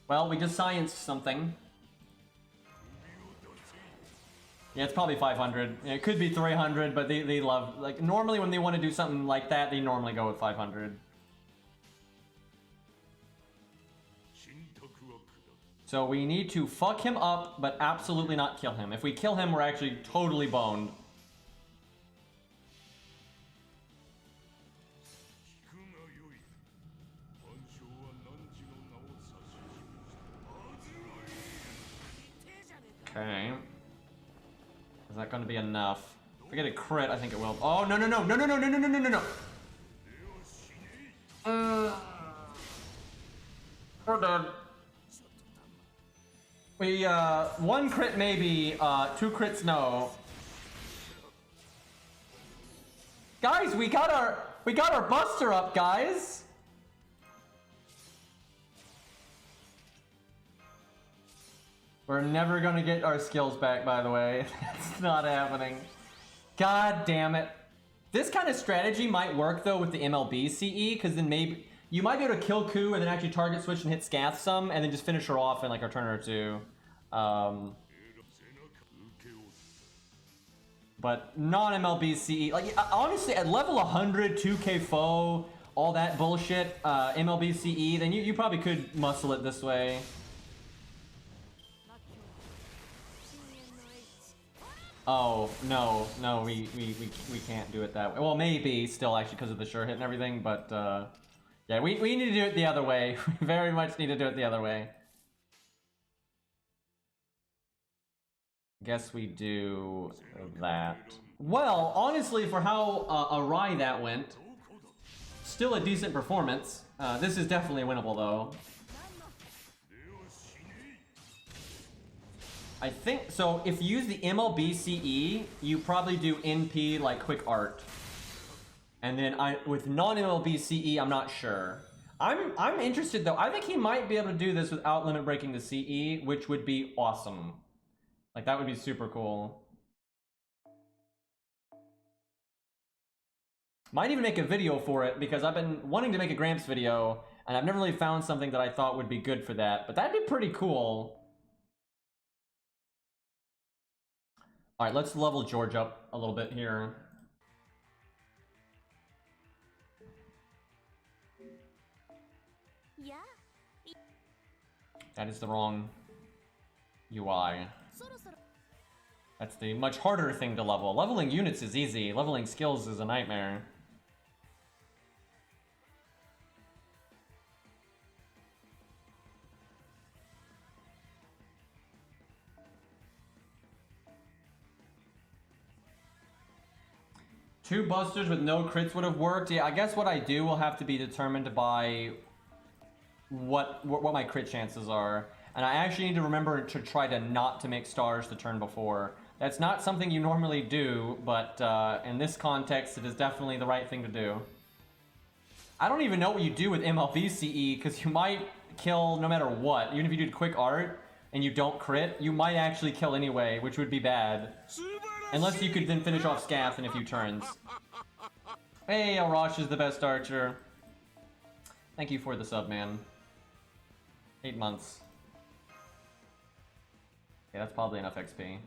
Well, we just scienced something. Yeah, it's probably 500. It could be 300, but they love... Like, normally when they want to do something like that, they normally go with 500. So we need to fuck him up, but absolutely not kill him. If we kill him, we're actually totally boned. Okay. Is that going to be enough? If we get a crit, I think it will. Oh, no, no, no, no, no, no, no, no, no, no, no, no. We're dead. We, one crit maybe, two crits no. Guys, we got our buster up, guys. We're never gonna get our skills back, by the way. That's not happening. God damn it. This kind of strategy might work, though, with the MLB CE, because then maybe... You might be able to kill Ku and then actually target switch and hit Scath some, and then just finish her off in, like, a turn or two. But non-MLB CE... Like, honestly, at level 100, 2k foe, all that bullshit, MLB CE, then you probably could muscle it this way. Oh, no, no, we can't do it that way. Well, maybe still actually because of the sure hit and everything, but yeah, we need to do it the other way. We very much need to do it the other way. Guess we do that. Well, honestly, for how awry that went, still a decent performance. This is definitely winnable, though. I think, so if you use the MLB CE, you probably do NP like quick art. And then with non-MLB CE, I'm not sure. I'm interested though. I think he might be able to do this without limit breaking the CE, which would be awesome. Like that would be super cool. Might even make a video for it because I've been wanting to make a Gramps video and I've never really found something that I thought would be good for that, but that'd be pretty cool. All right, let's level George up a little bit here. Yeah. That is the wrong UI. That's the much harder thing to level. Leveling units is easy. Leveling skills is a nightmare. Two busters with no crits would have worked. Yeah, I guess what I do will have to be determined by what my crit chances are. And I actually need to remember to try to not to make stars the turn before. That's not something you normally do, but in this context, it is definitely the right thing to do. I don't even know what you do with MLB CE, because you might kill no matter what. Even if you do quick art and you don't crit, you might actually kill anyway, which would be bad. Unless you could then finish off Scath in a few turns. Hey, Arash is the best archer. Thank you for the sub, man. 8 months. Okay, that's probably enough XP.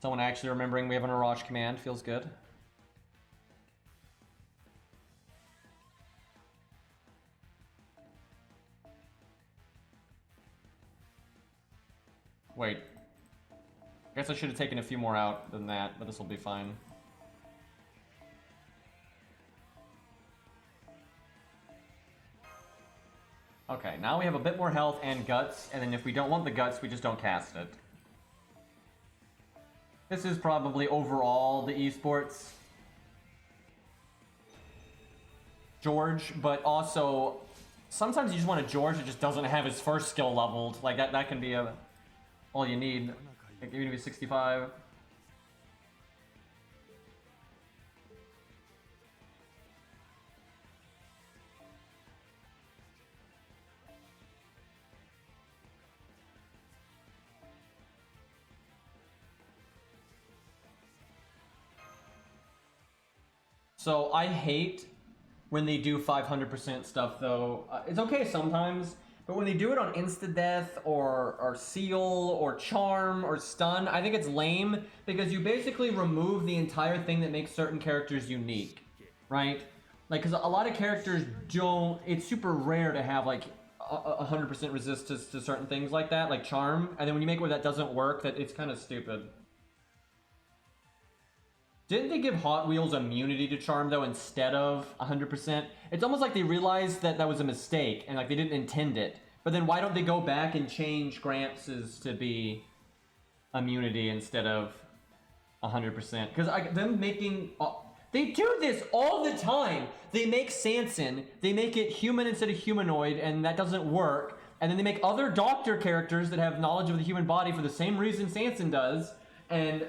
Someone actually remembering we have an Arash command feels good. Wait. I guess I should have taken a few more out than that, but this will be fine. Okay, now we have a bit more health and guts, and then if we don't want the guts, we just don't cast it. This is probably overall the esports George, but also sometimes you just want a George that just doesn't have his first skill leveled. Like that can be all you need. Like even if he's 65. So I hate when they do 500% stuff, though. It's okay sometimes, but when they do it on insta-death or seal or charm or stun, I think it's lame because you basically remove the entire thing that makes certain characters unique, right? Like, because a lot of characters don't... It's super rare to have, like, 100% resistance to certain things like that, like charm, and then when you make it where that doesn't work, that it's kind of stupid. Didn't they give Hot Wheels immunity to charm, though, instead of 100%? It's almost like they realized that that was a mistake, and, like, they didn't intend it. But then why don't they go back and change Gramps' to be immunity instead of 100%? Because them making... they do this all the time! They make Sanson, they make it human instead of humanoid, and that doesn't work. And then they make other doctor characters that have knowledge of the human body for the same reason Sanson does. And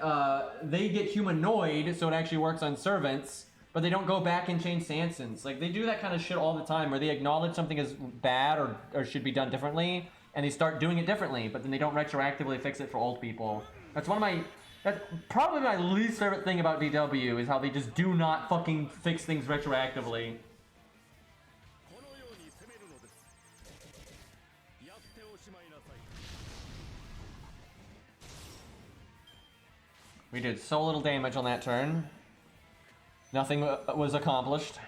they get humanoid, so it actually works on servants, but they don't go back and change Sansons. Like, they do that kind of shit all the time, where they acknowledge something as bad or should be done differently, and they start doing it differently, but then they don't retroactively fix it for old people. That's probably my least favorite thing about DW, is how they just do not fucking fix things retroactively. We did so little damage on that turn. Nothing was accomplished.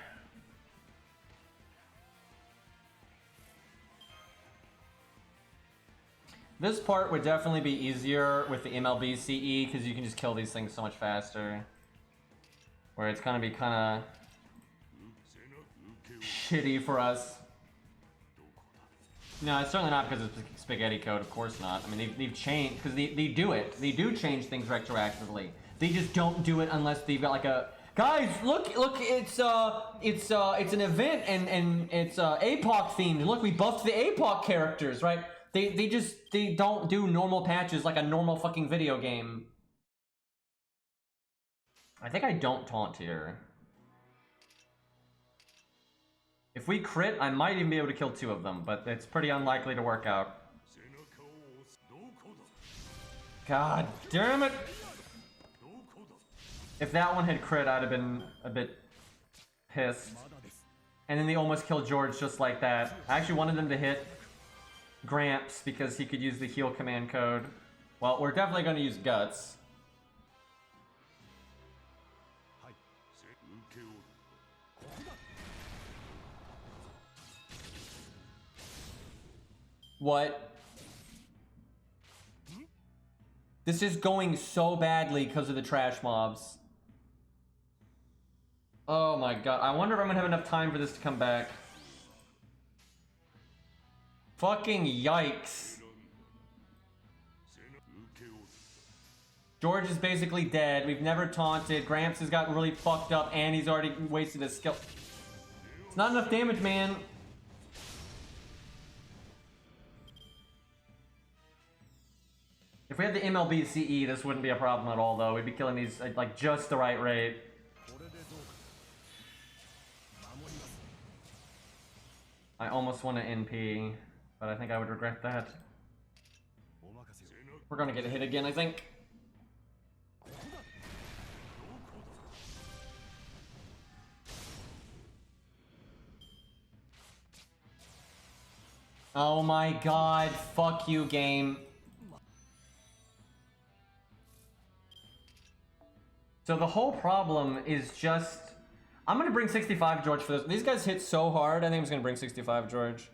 This part would definitely be easier with the MLB CE, because you can just kill these things so much faster. Where it's gonna be kinda shitty for us. No, it's certainly not because it's spaghetti code, of course not. I mean, they've changed, because they do it. They do change things retroactively. They just don't do it unless they've got like a... Guys, look, it's an event, and it's APOC themed. Look, we buffed the APOC characters, right? They don't do normal patches like a normal fucking video game. I think I don't taunt here. If we crit, I might even be able to kill 2 of them, but it's pretty unlikely to work out. God damn it! If that one had crit, I'd have been a bit pissed. And then they almost killed George just like that. I actually wanted them to hit Gramps because he could use the heal command code. Well, we're definitely going to use Guts. What? This is going so badly because of the trash mobs. Oh my god. I wonder if I'm gonna have enough time for this to come back. Fucking yikes. George is basically dead. We've never taunted. Gramps has gotten really fucked up and he's already wasted his skill. It's not enough damage, man. If we had the MLB CE, this wouldn't be a problem at all, though. We'd be killing these at, like, just the right rate. I almost want to NP, but I think I would regret that. We're gonna get a hit again, I think. Oh my god, fuck you, game. So the whole problem is just... I'm gonna bring 65 George for this. These guys hit so hard, I think I'm just gonna bring 65 George.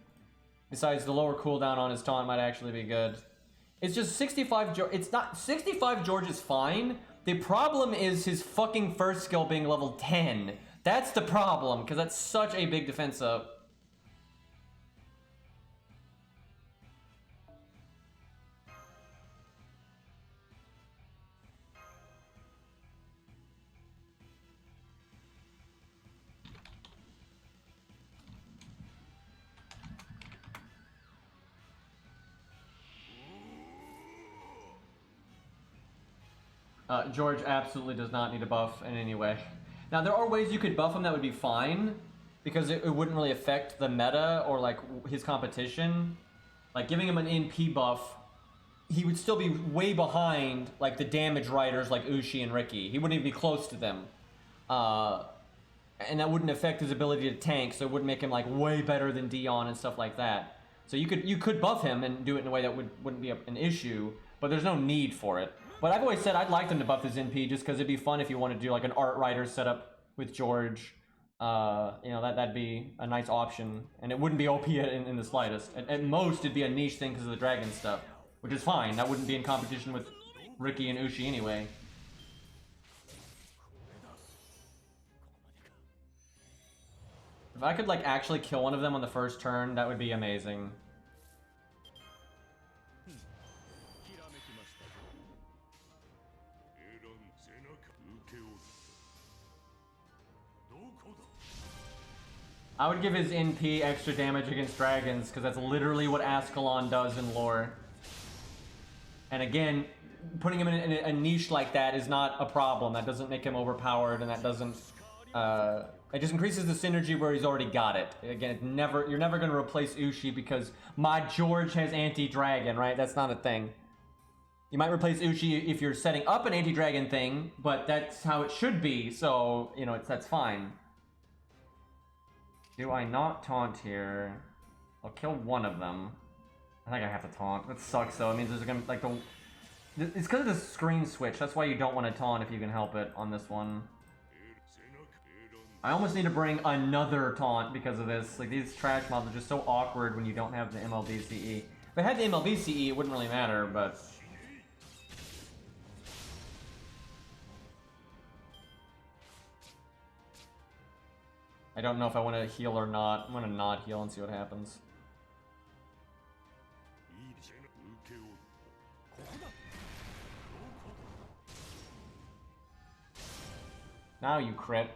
Besides, the lower cooldown on his taunt might actually be good. It's just 65 George... It's not... 65 George is fine. The problem is his fucking first skill being level 10. That's the problem, because that's such a big defense up. George absolutely does not need a buff in any way. Now, there are ways you could buff him that would be fine, because it wouldn't really affect the meta or, like, his competition. Like, giving him an NP buff, he would still be way behind, like, the damage riders like Ushi and Ricky. He wouldn't even be close to them. and that wouldn't affect his ability to tank, so it wouldn't make him like way better than Dion and stuff like that. So you could buff him and do it in a way that wouldn't be an issue, but there's no need for it. But I've always said I'd like them to buff his NP just because it'd be fun if you want to do like an art writer setup with George. You know, that'd be a nice option, and it wouldn't be OP in the slightest. At most, it'd be a niche thing because of the dragon stuff, which is fine. That wouldn't be in competition with Ricky and Ushi anyway. If I could like actually kill one of them on the first turn, that would be amazing. I would give his NP extra damage against dragons, because that's literally what Ascalon does in lore. And again, putting him in a niche like that is not a problem. That doesn't make him overpowered, and that doesn't... it just increases the synergy where he's already got it. Again, you're never going to replace Ushi because my George has anti-dragon, right? That's not a thing. You might replace Ushi if you're setting up an anti-dragon thing, but that's how it should be, so, you know, that's fine. Do I not taunt here? I'll kill one of them. I think I have to taunt. That sucks though. It means there's gonna like it's because of the screen switch. That's why you don't want to taunt if you can help it on this one. I almost need to bring another taunt because of this. Like these trash mobs are just so awkward when you don't have the MLB CE. If I had the MLB CE, it wouldn't really matter, but. I don't know if I want to heal or not. I'm gonna not heal and see what happens. Now you crit.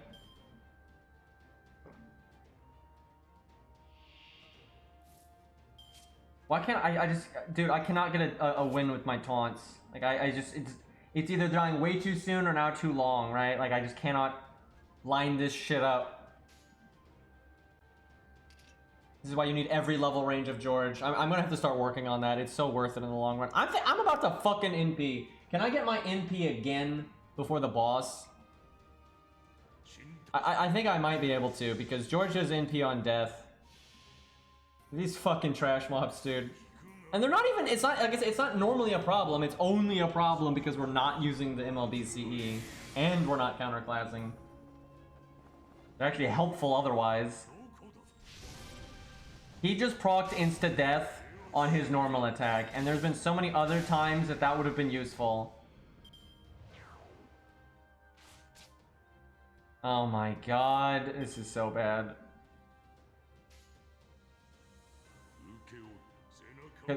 Why can't I just... Dude, I cannot get a win with my taunts. Like, it's either dying way too soon or now too long, right? Like, I just cannot line this shit up. This is why you need every level range of George. I'm gonna have to start working on that. It's so worth it in the long run. I'm about to fucking NP. Can I get my NP again before the boss? I think I might be able to, because George has NP on death. These fucking trash mobs, dude. And they're not even, it's not, like I said, it's not normally a problem. It's only a problem because we're not using the MLB CE. And we're not counterclassing. They're actually helpful otherwise. He just procced insta-death on his normal attack, and there's been so many other times that that would have been useful. Oh my god, this is so bad.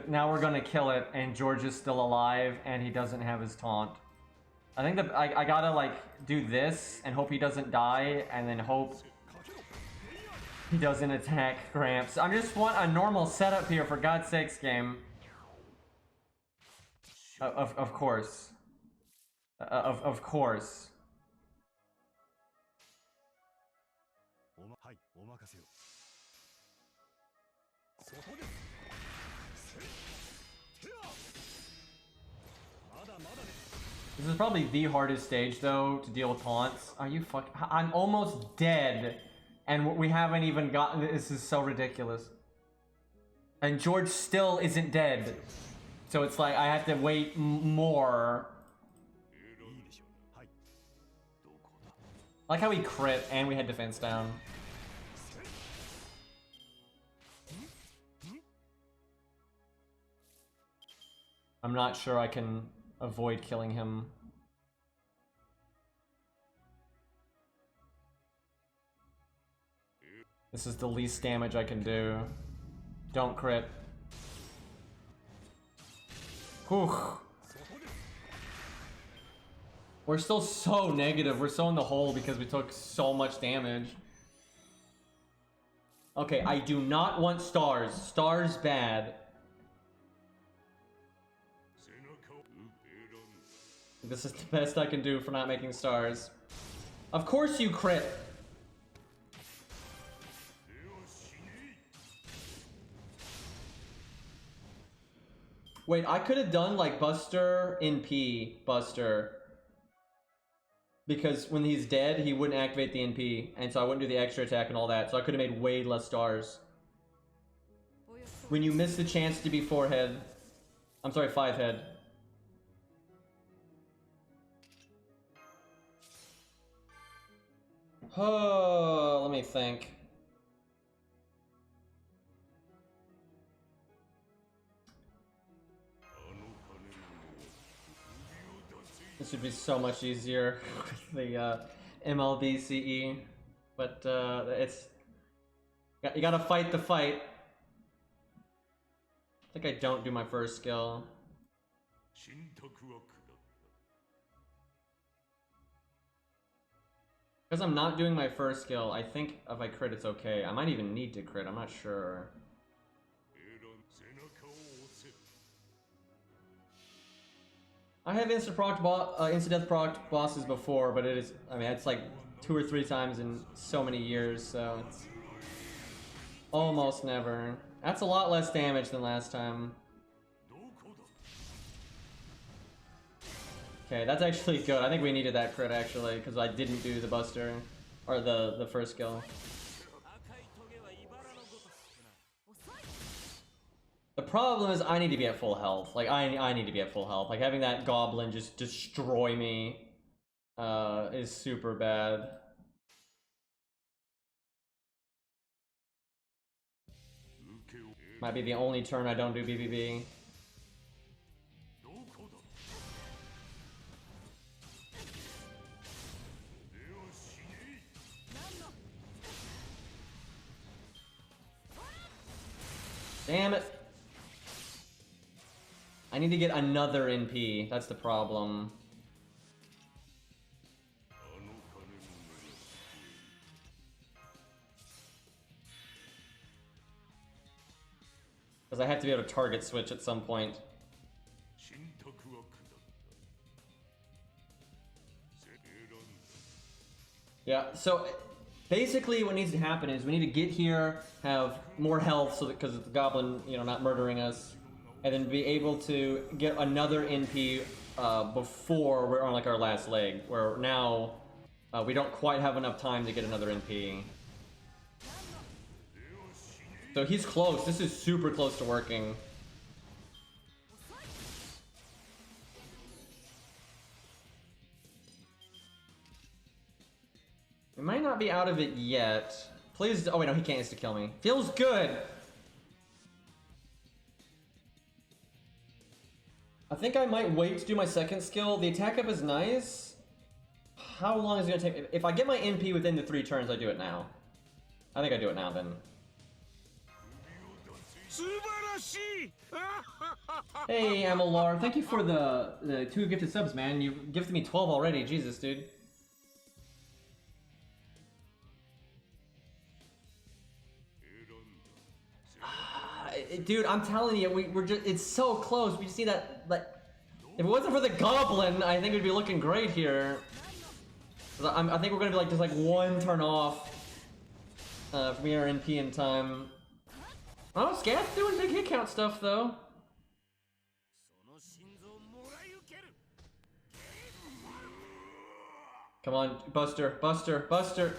Now we're gonna kill it, and George is still alive, and he doesn't have his taunt. I think that I gotta, like, do this, and hope he doesn't die, and then hope he doesn't attack Gramps. I just want a normal setup here, for God's sakes, game. Of course. Of course. This is probably the hardest stage, though, to deal with taunts. Are you I'm almost dead, and we haven't even gotten... This is so ridiculous. And George still isn't dead. So it's like, I have to wait more. I like how we crit, and we had defense down. I'm not sure I can avoid killing him. This is the least damage I can do. Don't crit. Whew. We're still so negative. We're so in the hole because we took so much damage. Okay, I do not want stars. Stars bad. This is the best I can do for not making stars. Of course you crit! Wait, I could have done like Buster in P. Buster. because when he's dead, he wouldn't activate the NP, and so I wouldn't do the extra attack and all that, so I could have made way less stars. When you miss the chance to be 4-head, I'm sorry, 5-head. Oh, let me think. This would be so much easier with the MLB CE, but it's you gotta fight the fight. I think I don't do my first skill. Because I'm not doing my first skill, I think if I crit it's okay. I might even need to crit, I'm not sure. I have insta-death proc bosses before, but it is, I mean, it's like 2 or 3 times in so many years, so it's almost never. That's a lot less damage than last time. Okay, that's actually good. I think we needed that crit actually, because I didn't do the buster, or the first skill. The problem is I need to be at full health. Like, I need to be at full health. Like, having that goblin just destroy me is super bad. Might be the only turn I don't do BBB. Damn it. I need to get another NP. That's the problem. Because I have to be able to target switch at some point. Yeah, so basically what needs to happen is we need to get here, have more health so that, because the goblin, you know, not murdering us, and then be able to get another NP before we're on like our last leg, where now we don't quite have enough time to get another NP. So he's close. This is super close to working. We might not be out of it yet. Please. Oh wait, no, he can't insta-kill me. Feels good. I think I might wait to do my second skill. The attack up is nice. How long is it gonna take? If I get my NP within the 3 turns, I do it now. I think I do it now then. Hey, Amalar, thank you for the 2 gifted subs, man. You gifted me 12 already. Jesus, dude. Dude, I'm telling you, we're just—it's so close. We see that, like, if it wasn't for the goblin, I think we'd be looking great here. I think we're gonna be like just like 1 turn off from our NP in time. Oh, Scat's doing big hit count stuff though. Come on, Buster, Buster, Buster.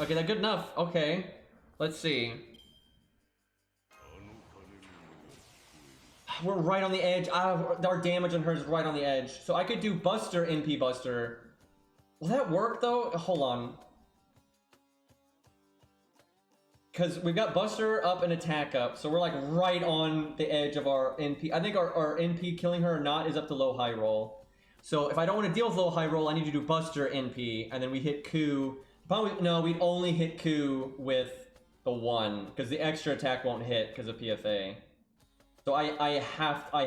Okay, that's good enough. Okay, let's see. We're right on the edge. Our damage on her is right on the edge. So I could do Buster, NP Buster. Will that work though? Hold on. Because we've got Buster up and attack up. So we're like right on the edge of our NP. I think our NP killing her or not is up to low high roll. So if I don't want to deal with low high roll, I need to do Buster NP. And then we hit Ku. Probably, no, we'd only hit Ku with the 1. Because the extra attack won't hit because of PFA. So I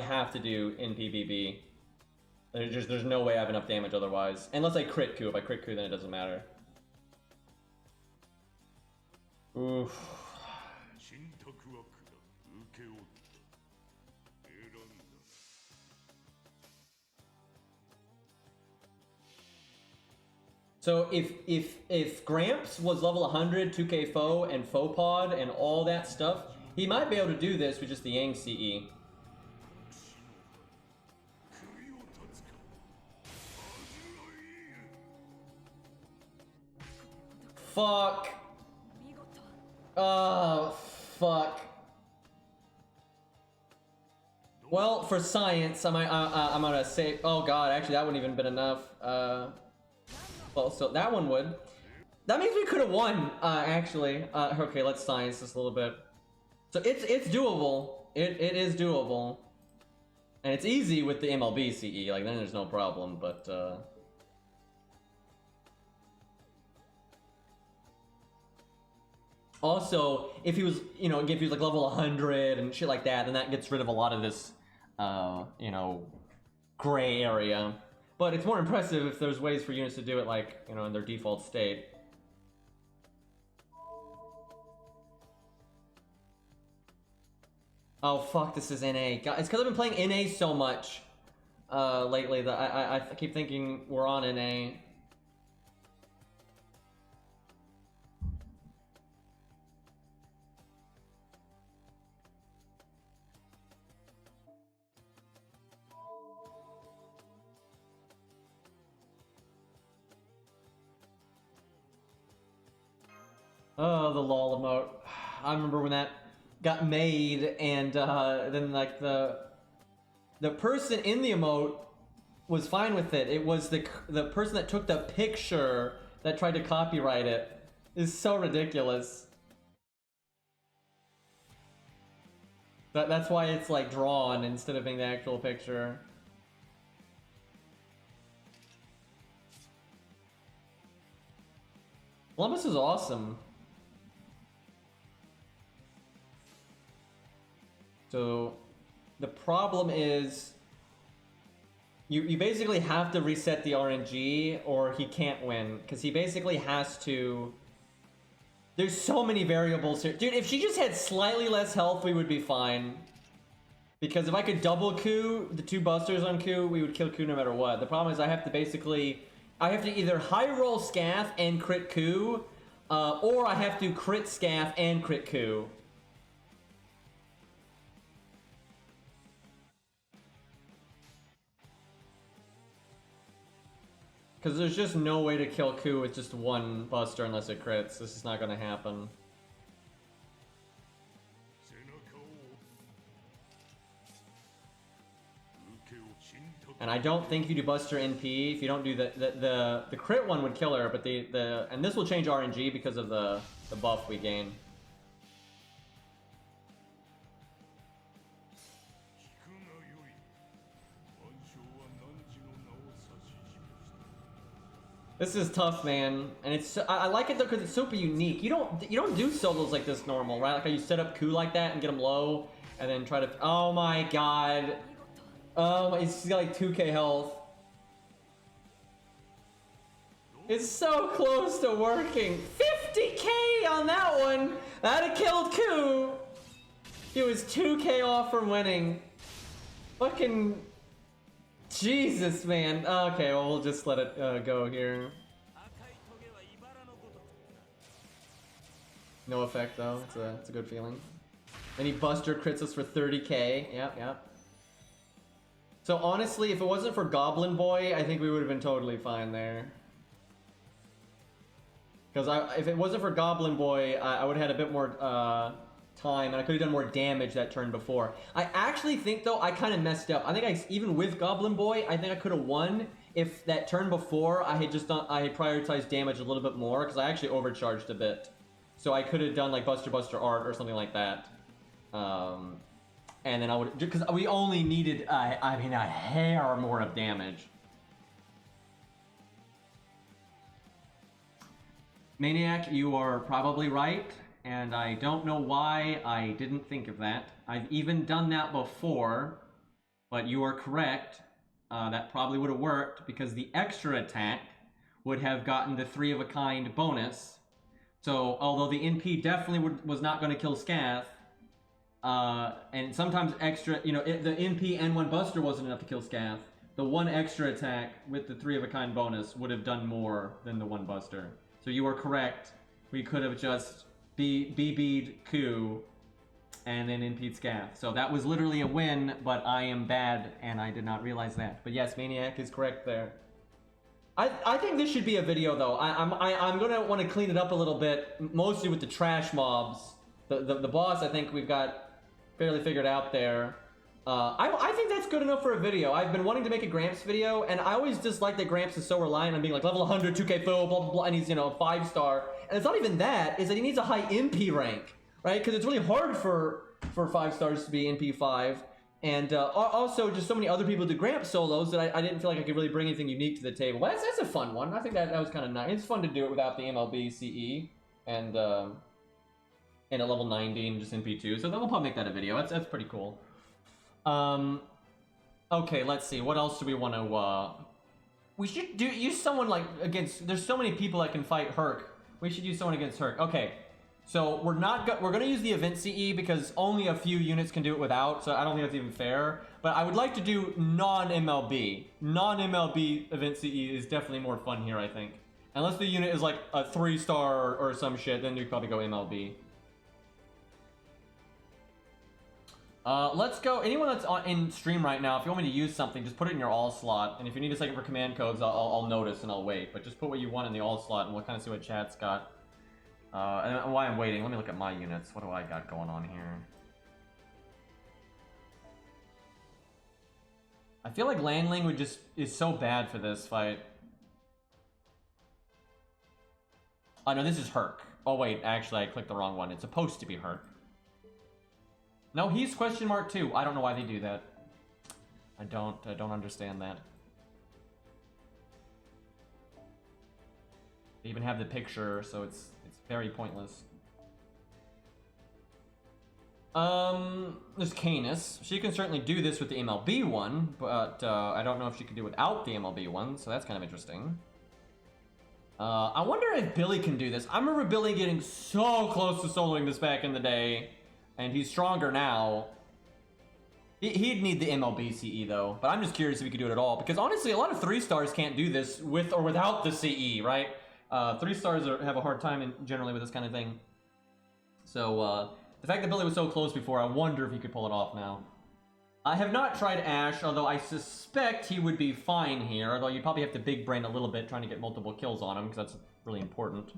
have to do NPBB. There's no way I have enough damage otherwise. Unless I crit Ku. If I crit Ku, then it doesn't matter. Oof. So if Gramps was level 100, 2k foe, and foe pod, and all that stuff, he might be able to do this with just the Yang CE. fuck. Oh, fuck. Well, for science, I'm gonna say. Oh god, actually, that wouldn't even been enough. Well, so that one would. That means we could have won. Actually. Okay, let's science this a little bit. So it's doable. It is doable, and it's easy with the MLB CE. Like then there's no problem. But also, if he was, you know, if he was like level 100 and shit like that, then that gets rid of a lot of this, you know, gray area. But it's more impressive if there's ways for units to do it, like, you know, in their default state. Oh fuck, this is NA. God, it's because I've been playing NA so much lately that I keep thinking we're on NA. Oh, the lol emote. I remember when that got made, and then like the person in the emote was fine with it. It was the person that took the picture that tried to copyright it. It's so ridiculous. That's why it's like drawn instead of being the actual picture. Columbus is awesome. So the problem is you basically have to reset the RNG or he can't win, because he basically has to. There's so many variables here. Dude, if she just had slightly less health, we would be fine. Because if I could double Q, the 2 busters on Q, we would kill Q no matter what. The problem is I have to basically, I have to either high roll Scaff and crit Q, or I have to crit Scaff and crit Q. Because there's just no way to kill Ku with just 1 buster unless it crits. This is not going to happen. And I don't think you do buster NP. If you don't do the crit one would kill her, but and this will change RNG because of the buff we gain. This is tough, man, and it's I like it though because it's super unique. You don't do solos like this normal, right? Like how you set up Ku like that and get him low, and then try to. Oh my god! Oh, he's got like 2k health. It's so close to working. 50k on that one. That'd have killed Ku. He was 2k off from winning. Fucking. Jesus, man. Okay, well, we'll just let it go here. No effect, though. It's a good feeling. And he buster crits us for 30k. Yep, yep. So, honestly, if it wasn't for Goblin Boy, I think we would have been totally fine there. Because if it wasn't for Goblin Boy, I would have had a bit more time, and I could have done more damage that turn before. I actually think, though, I kind of messed up. I think even with Goblin Boy, I think I could have won if that turn before I had prioritized damage a little bit more, because I actually overcharged a bit. So I could have done like Buster Art or something like that. And then I would, because we only needed, I mean, a hair more of damage. Maniac, you are probably right. And I don't know why I didn't think of that. I've even done that before, but you are correct. That probably would have worked because the extra attack would have gotten the 3-of-a-kind bonus. So, although the NP definitely was not going to kill Scath, and sometimes extra, you know, the NP and 1 buster wasn't enough to kill Scath, the 1 extra attack with the 3-of-a-kind bonus would have done more than the 1 buster. So you are correct. We could have just BB'd Ku and then NP'd Scath. So that was literally a win, but I am bad and I did not realize that. But yes, Maniac is correct there. I think this should be a video though. I'm gonna want to clean it up a little bit, mostly with the trash mobs. The boss I think we've got fairly figured out there. I think that's good enough for a video. I've been wanting to make a Gramps video, and I always dislike that Gramps is so reliant on being like level 100, 2k full, blah blah blah, and he's, you know, 5-star. And it's not even that, is that he needs a high MP rank, right? Because it's really hard for 5 stars to be NP 5. And also just so many other people do Gramps solos that I didn't feel like I could really bring anything unique to the table. But that's a fun one. I think that was kind of nice. It's fun to do it without the MLB CE and at level 90 and just NP2. So then we'll probably make that a video. That's pretty cool. Okay, let's see. What else do we want to... We should use someone like against... There's so many people that can fight Herc. We should use someone against Herc. Okay. So we're gonna use the event CE because only a few units can do it without, so I don't think that's even fair. But I would like to do non-MLB. Non-MLB event CE is definitely more fun here, I think. Unless the unit is like a 3-star or some shit, then you probably go MLB. Let's go. Anyone that's in stream right now, if you want me to use something, just put it in your all slot. And if you need a second for command codes, I'll notice and I'll wait. But just put what you want in the all slot, and we'll kind of see what chat's got. And while I'm waiting, let me look at my units. What do I got going on here? I feel like Landling is so bad for this fight. Oh no, this is Herc. Oh wait, actually I clicked the wrong one. It's supposed to be Herc. No, he's question mark too. I don't know why they do that. I don't understand that. They even have the picture, so it's very pointless. There's Canis. She can certainly do this with the MLB one, but I don't know if she can do it without the MLB one, so that's kind of interesting. I wonder if Billy can do this. I remember Billy getting so close to soloing this back in the day, and he's stronger now. He'd need the MLB CE though, but I'm just curious if he could do it at all, because honestly, a lot of 3-stars can't do this with or without the CE, right? 3-stars have a hard time generally with this kind of thing. So the fact that Billy was so close before, I wonder if he could pull it off now. I have not tried Ash, although I suspect he would be fine here. Although you probably have to big brain a little bit trying to get multiple kills on him, because that's really important.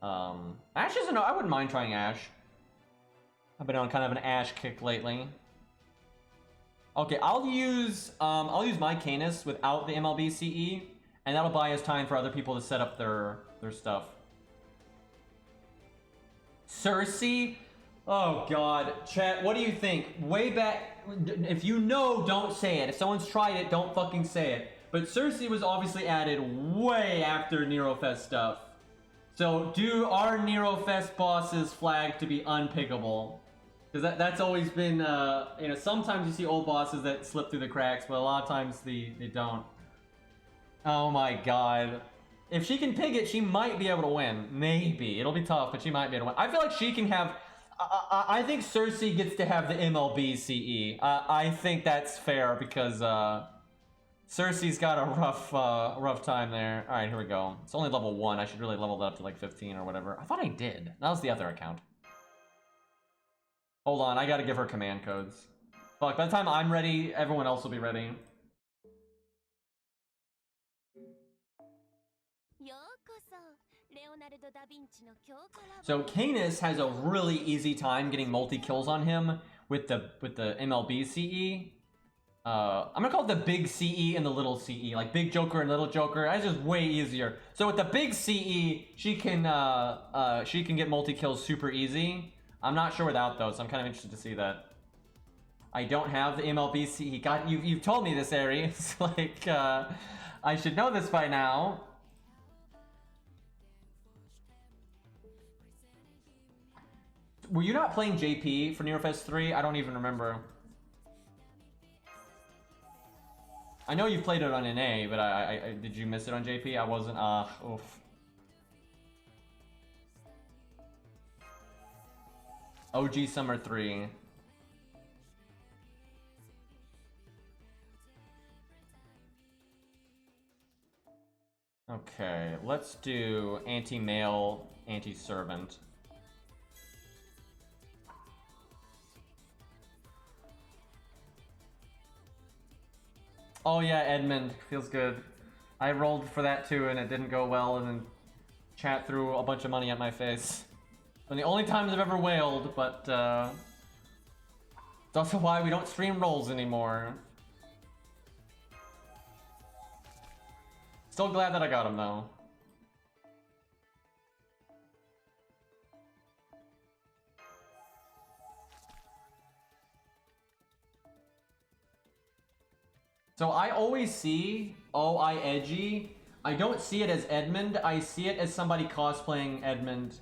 Ash isn't. I wouldn't mind trying Ash. I've been on kind of an Ash kick lately. Okay, I'll use my Canis without the MLB CE. And that'll buy us time for other people to set up their stuff. Cersei? Oh god. Chat, what do you think? Way back, if you know, don't say it. If someone's tried it, don't fucking say it. But Cersei was obviously added way after Nero Fest stuff. So do our Nero Fest bosses flag to be unpickable? Because that's always been, you know, sometimes you see old bosses that slip through the cracks, but a lot of times they don't. Oh my god. If she can pig it, she might be able to win. Maybe. It'll be tough, but she might be able to win. I feel like she can have... I think Cersei gets to have the MLB CE. I think that's fair because Cersei's got a rough time there. Alright, here we go. It's only level 1. I should really level that up to like 15 or whatever. I thought I did. That was the other account. Hold on, I gotta give her command codes. Fuck, by the time I'm ready, everyone else will be ready. So Canis has a really easy time getting multi-kills on him with the MLB CE. I'm gonna call it the big CE and the little CE, like big Joker and little Joker. That's just way easier. So with the big CE, she can get multi-kills super easy. I'm not sure without though, so I'm kind of interested to see that. I don't have the MLB CE. God, you've told me this, Ari. It's like I should know this by now. Were you not playing JP for NeroFest 3? I don't even remember. I know you played it on NA, but I did you miss it on JP? I wasn't. Oof. OG Summer 3. Okay, let's do anti-male, anti-servant. Oh yeah, Edmund. Feels good. I rolled for that too, and it didn't go well, and then chat threw a bunch of money at my face. And the only times I've ever wailed, but it's also why we don't stream rolls anymore. Still glad that I got him though. So I always see OI Edgy. I don't see it as Edmund. I see it as somebody cosplaying Edmund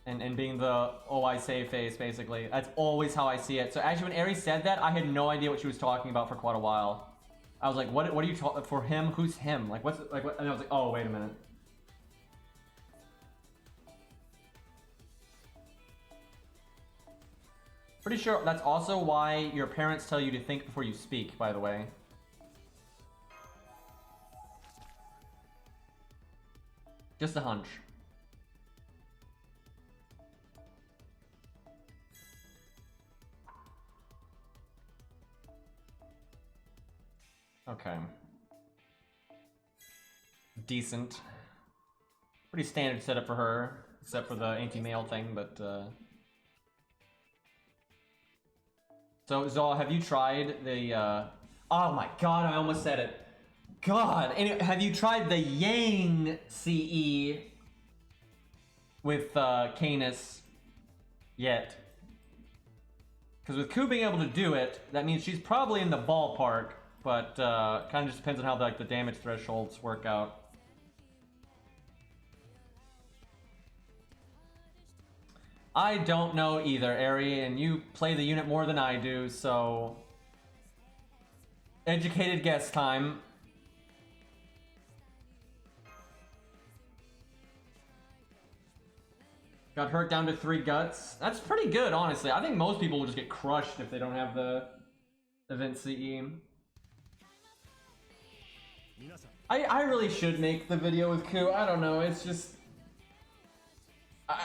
and being the OI save face, basically. That's always how I see it. So actually, when Ari said that, I had no idea what she was talking about for quite a while. I was like, what are you talking for him? Who's him? Like, what's like? What? And I was like, oh, wait a minute. Pretty sure that's also why your parents tell you to think before you speak, by the way. Just a hunch. Okay. Decent. Pretty standard setup for her, except for the anti-mail thing, but So, Zal, have you tried the, oh my god, I almost said it. God, anyway, have you tried the Yang CE with Canis yet? Because with Ku being able to do it, that means she's probably in the ballpark, but kind of just depends on how the damage thresholds work out. I don't know either, Ari, and you play the unit more than I do, so... Educated guess time. Got hurt down to 3 guts. That's pretty good, honestly. I think most people will just get crushed if they don't have the event CE. I really should make the video with Ku. I don't know, it's just...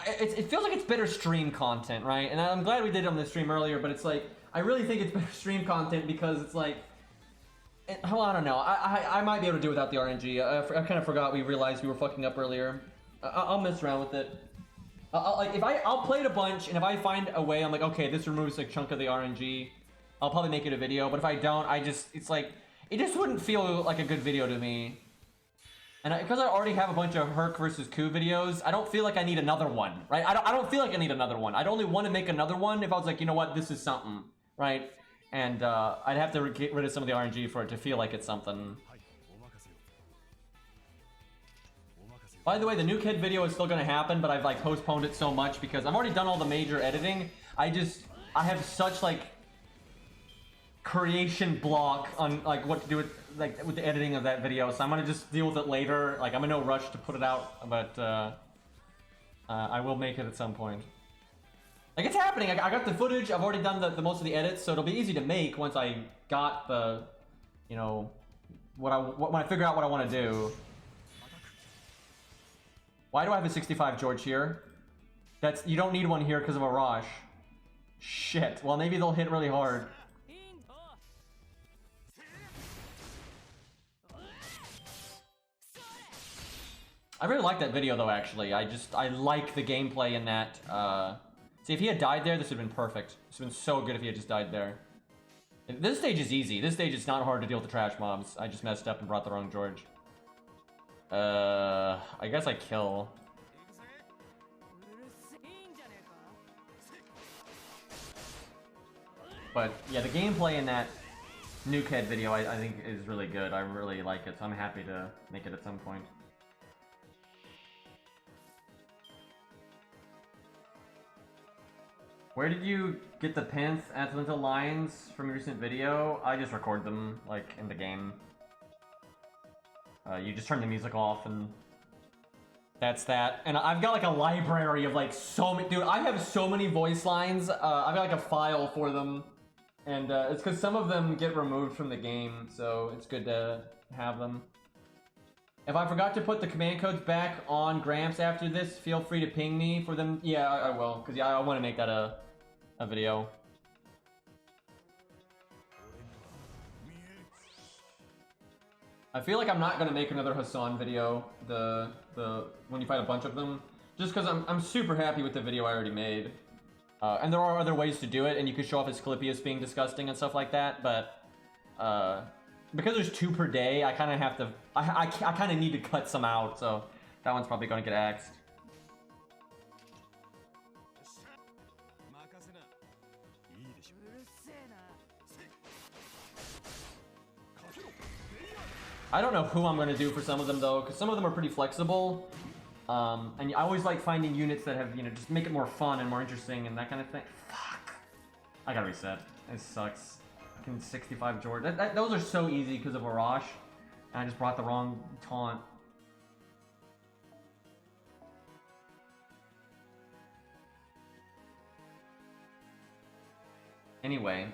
it feels like it's better stream content, right? And I'm glad we did it on the stream earlier, but it's like, I really think it's better stream content because it's like... well, I don't know. I might be able to do without the RNG. I kind of forgot we realized we were fucking up earlier. I'll mess around with it. I'll play it a bunch, and if I find a way, I'm like, okay, this removes a chunk of the RNG, I'll probably make it a video, but if I don't, it's like, it just wouldn't feel like a good video to me. And because I already have a bunch of Herc versus Ku videos, I don't feel like I need another one, right? I don't feel like I need another one. I'd only want to make another one if I was like, you know what, this is something, right? And I'd have to get rid of some of the RNG for it to feel like it's something. By the way, the new kid video is still going to happen, but I've like postponed it so much because I've already done all the major editing. I have such like creation block on like what to do with the editing of that video, so I'm gonna just deal with it later. Like I'm in no rush to put it out, but I will make it at some point. Like it's happening. I got the footage. I've already done the most of the edits, so it'll be easy to make once I got the, you know, when I figure out what I want to do. Why do I have a 65 George here? You don't need one here because of a Rosh. Shit. Well, maybe they'll hit really hard. I really like that video though, actually. I like the gameplay in that. See, if he had died there, this would have been perfect. This would have been so good if he had just died there. This stage is easy. This stage is not hard to deal with the trash mobs. I just messed up and brought the wrong George. I guess I kill. But yeah, the gameplay in that Nukehead video I think is really good. I really like it, so I'm happy to make it at some point. Where did you get the Panther Atlanta lines from your recent video? I just record them, like, in the game. You just turn the music off and that's that. And I've got like a library of like so many, dude, I have so many voice lines. I've got like a file for them. And it's because some of them get removed from the game, so it's good to have them. If I forgot to put the command codes back on Gramps after this, feel free to ping me for them. Yeah, I will, because yeah, I want to make that a video. I feel like I'm not gonna make another Hassan video, the when you fight a bunch of them, just because I'm super happy with the video I already made. And there are other ways to do it, and you can show off Asclepius being disgusting and stuff like that, but because there's 2 per day, I kind of have to, I kind of need to cut some out, so that one's probably gonna get axed. I don't know who I'm going to do for some of them, though, because some of them are pretty flexible. And I always like finding units that have, you know, just make it more fun and more interesting and that kind of thing. Fuck. I gotta reset. This sucks. Fucking 65 George. Those are so easy because of Arash. And I just brought the wrong taunt. Anyway,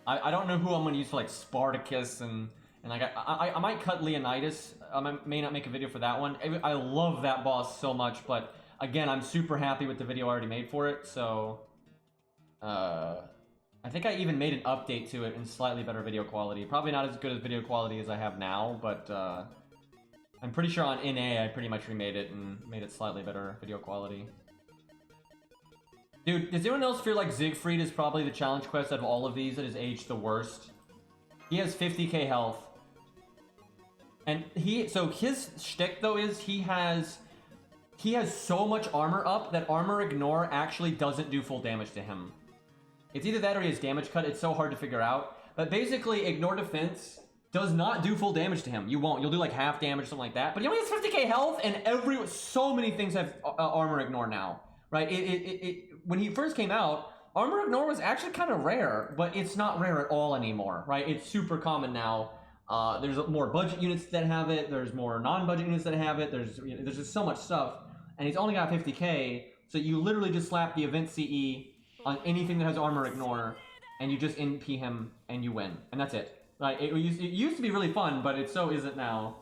I don't know who I'm going to use for like Spartacus and like I might cut Leonidas. I may not make a video for that one. I love that boss so much, but again, I'm super happy with the video I already made for it. So I think I even made an update to it in slightly better video quality. Probably not as good as video quality as I have now, but I'm pretty sure on NA I pretty much remade it and made it slightly better video quality. Dude, does anyone else feel like Siegfried is probably the challenge quest out of all of these that is aged the worst? He has 50k health. And so his shtick though is he has so much armor up that armor ignore actually doesn't do full damage to him. It's either that or he has damage cut, it's so hard to figure out. But basically, ignore defense does not do full damage to him. You won't, you'll do like half damage, something like that. But he only has 50k health and so many things have armor ignore now. Right, when he first came out, armor ignore was actually kind of rare, but it's not rare at all anymore, right? It's super common now. There's more budget units that have it. There's more non-budget units that have it. There's just so much stuff, and he's only got 50k, so you literally just slap the event CE on anything that has armor ignore, and you just NP him, and you win, and that's it. Right? It used to be really fun, but it so isn't now.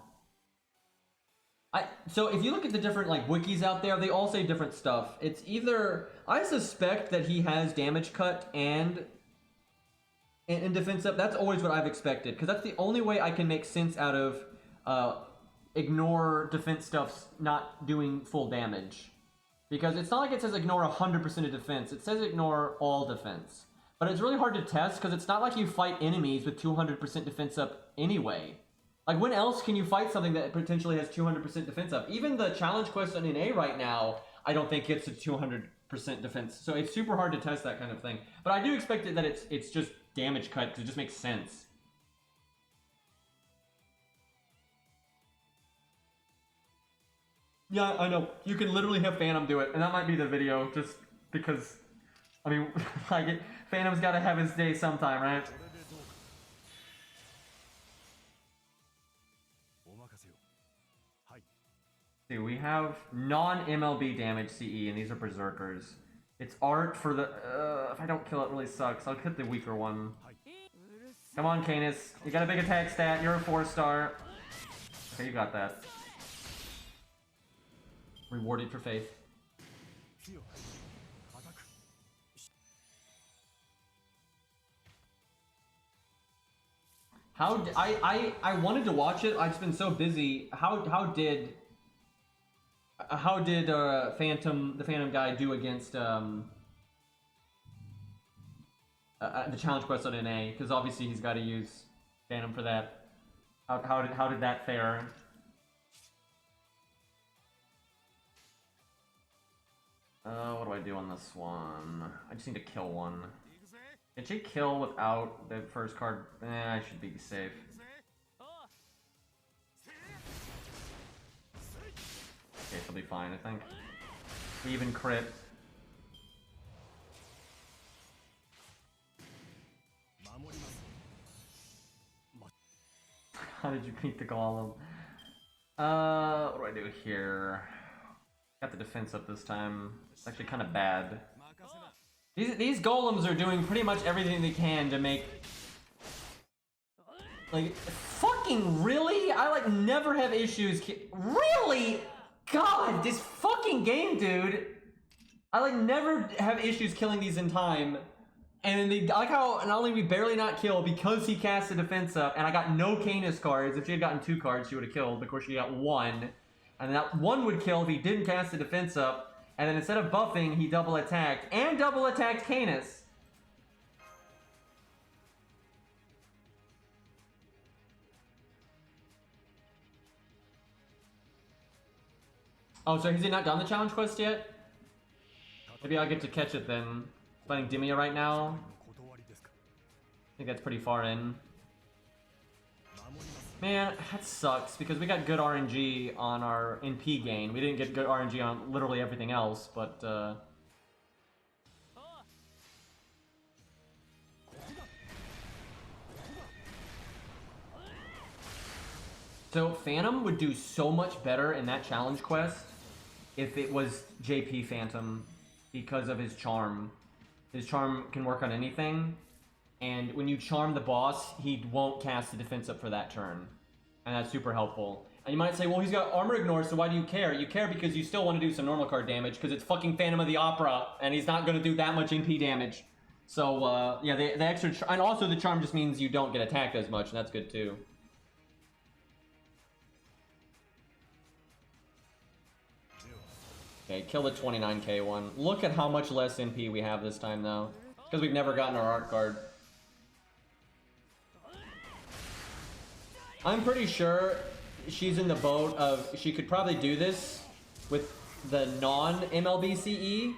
So if you look at the different like wikis out there, they all say different stuff. It's either, I suspect that he has damage cut and defense up. That's always what I've expected, because that's the only way I can make sense out of ignore defense stuff's not doing full damage. Because it's not like it says ignore 100% of defense, it says ignore all defense. But it's really hard to test because it's not like you fight enemies with 200% defense up anyway. Like, when else can you fight something that potentially has 200% defense up? Even the challenge quest on NA right now, I don't think gets to 200% defense. So it's super hard to test that kind of thing. But I do expect it that it's just damage cut, because it just makes sense. Yeah, I know. You can literally have Phantom do it, and that might be the video, just because, I mean, like, Phantom's gotta have his day sometime, right? We have non-MLB damage CE, and these are Berserkers. It's art for the... if I don't kill it, really sucks. I'll hit the weaker one. Come on, Canis. You got a big attack stat. You're a 4-star. Okay, you got that. Rewarded for faith. I wanted to watch it. I've just been so busy. How did the Phantom guy do against the challenge quest on NA? Because obviously he's got to use Phantom for that. How did that fare? What do I do on this one? I just need to kill one. Can she kill without the first card? I should be safe. Okay, she'll be fine, I think. Even crit. How did you beat the golem? What do I do here? Got the defense up this time. It's actually kind of bad. These golems are doing pretty much everything they can to make... Like, fucking really? I like never have issues really? God, this fucking game, dude! I like never have issues killing these in time. And they, I like how not only we barely not kill because he cast the defense up, and I got no Canis cards. If she had gotten 2 cards, she would have killed. Of course, she got 1. And that 1 would kill if he didn't cast the defense up. And then instead of buffing, he double attacked. And double attacked Canis. Oh, so has he not done the challenge quest yet? Maybe I'll get to catch it then. Playing Dimia right now. I think that's pretty far in. Man, that sucks because we got good RNG on our NP gain. We didn't get good RNG on literally everything else, but so Phantom would do so much better in that challenge quest if it was JP Phantom because of his charm. His charm can work on anything, and when you charm the boss, he won't cast the defense up for that turn. And that's super helpful. And you might say, well, he's got armor ignore, so why do you care? You care because you still want to do some normal card damage, because it's fucking Phantom of the Opera, and he's not going to do that much NP damage. So, yeah, the extra... and also the charm just means you don't get attacked as much, and that's good too. Okay, kill the 29k one. Look at how much less NP we have this time, though. Because we've never gotten our art card. I'm pretty sure she's in the boat of... she could probably do this with the non-MLB CE,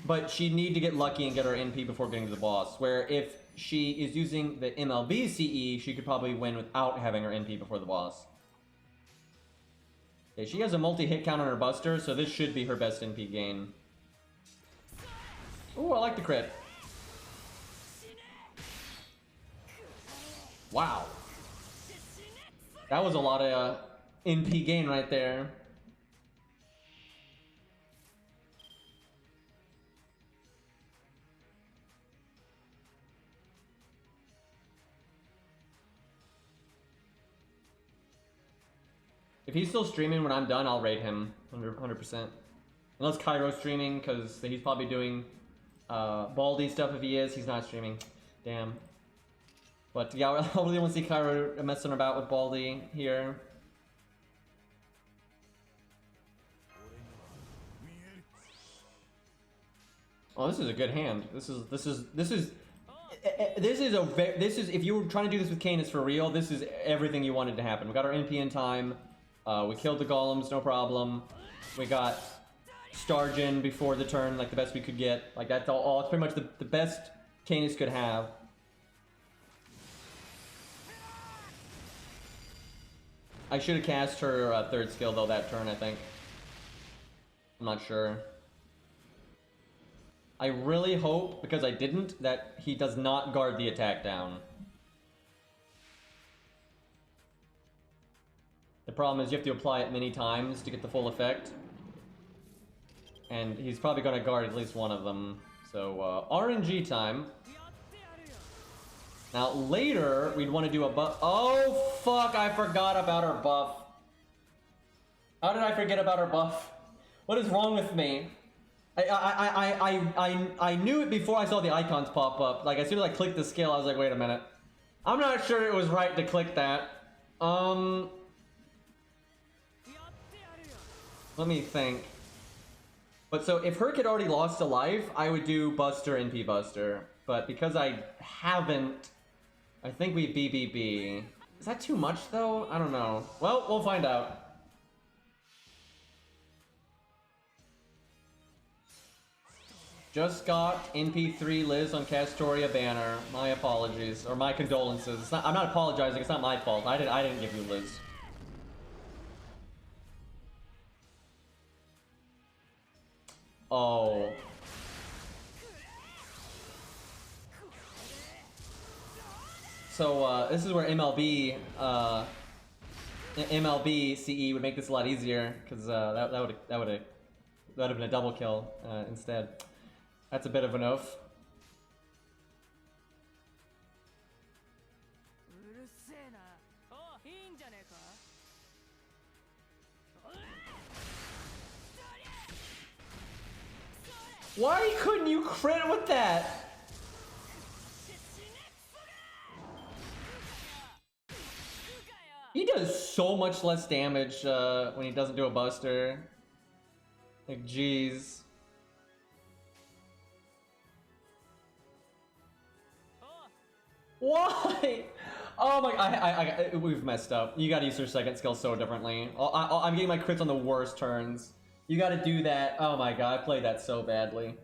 but she'd need to get lucky and get her NP before getting to the boss. Where if she is using the MLB CE, she could probably win without having her NP before the boss. Okay, she has a multi-hit count on her Buster, so this should be her best NP gain. Ooh, I like the crit. Wow. That was a lot of NP gain right there. If he's still streaming when I'm done, I'll raid him 100%. Unless Cairo's streaming, because he's probably doing Baldy stuff. If he is, he's not streaming. Damn. But yeah, I really want to see Cairo messing about with Baldy here. Oh, this is a good hand. This is if you were trying to do this with Canis for real, this is everything you wanted to happen. We got our NP in time. We killed the golems, no problem. We got Stargen before the turn, like the best we could get. Like that's all it's pretty much the best Canis could have. I should have cast her third skill though that turn, I think. I'm not sure. I really hope, because I didn't, that he does not guard the attack down. The problem is you have to apply it many times to get the full effect. And he's probably going to guard at least one of them. So, RNG time. Now, later, we'd want to do a buff. Oh, fuck, I forgot about her buff. How did I forget about her buff? What is wrong with me? I knew it before I saw the icons pop up. Like, as soon as I clicked the skill, I was like, wait a minute. I'm not sure it was right to click that. Let me think. But so, if Herc had already lost a life, I would do Buster NP Buster. But because I haven't, I think we BBB. Is that too much, though? I don't know. Well, we'll find out. Just got NP3 Liz on Castoria banner. My apologies, or my condolences. It's not, I'm not apologizing. It's not my fault. I didn't give you Liz. Oh. So this is where MLB CE would make this a lot easier, because that would have been a double kill instead. That's a bit of an oath. Why couldn't you crit with that? He does so much less damage when he doesn't do a buster. Like, jeez. Why? Oh my, we've messed up. You gotta use your second skill so differently. I'm getting my crits on the worst turns. You gotta do that. Oh my god, I played that so badly.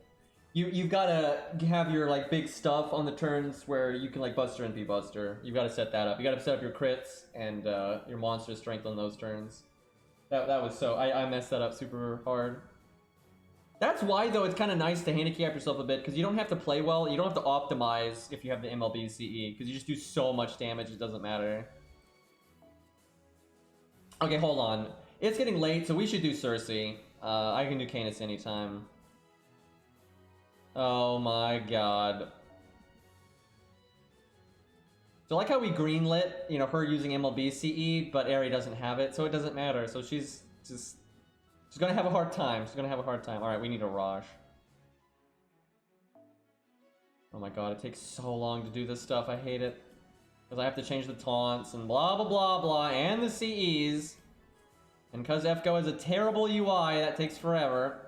You've gotta have your like big stuff on the turns where you can like buster and be buster. You've gotta set that up. You gotta set up your crits and your monster strength on those turns. That was so, I messed that up super hard. That's why though it's kind of nice to handicap yourself a bit, because you don't have to play well, you don't have to optimize if you have the MLB CE, because you just do so much damage it doesn't matter. Okay, hold on. It's getting late, so we should do Cersei. I can do Canis anytime. Oh my god. So I like how we greenlit, you know, her using MLB CE, but Aerie doesn't have it, so it doesn't matter. So she's gonna have a hard time. She's gonna have a hard time. Alright, we need a Rosh. Oh my god, it takes so long to do this stuff. I hate it. Because I have to change the taunts and blah blah blah blah, and the CEs. And because FGO has a terrible UI, that takes forever.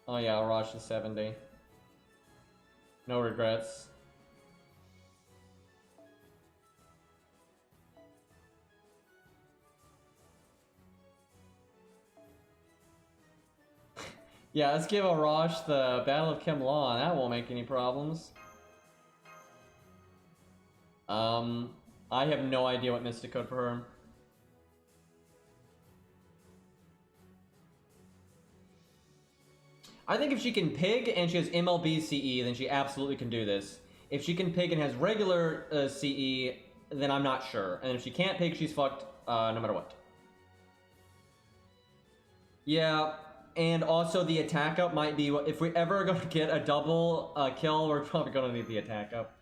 Oh yeah, I'll rush to 70. No regrets. Yeah, let's give Arash the Battle of Kemlan. That won't make any problems. I have no idea what Mystic Code for her. I think if she can pig and she has MLB CE, then she absolutely can do this. If she can pig and has regular CE, then I'm not sure. And if she can't pig, she's fucked no matter what. Yeah, and also the attack up might be, if we ever gonna get a double kill, we're probably gonna need the attack up.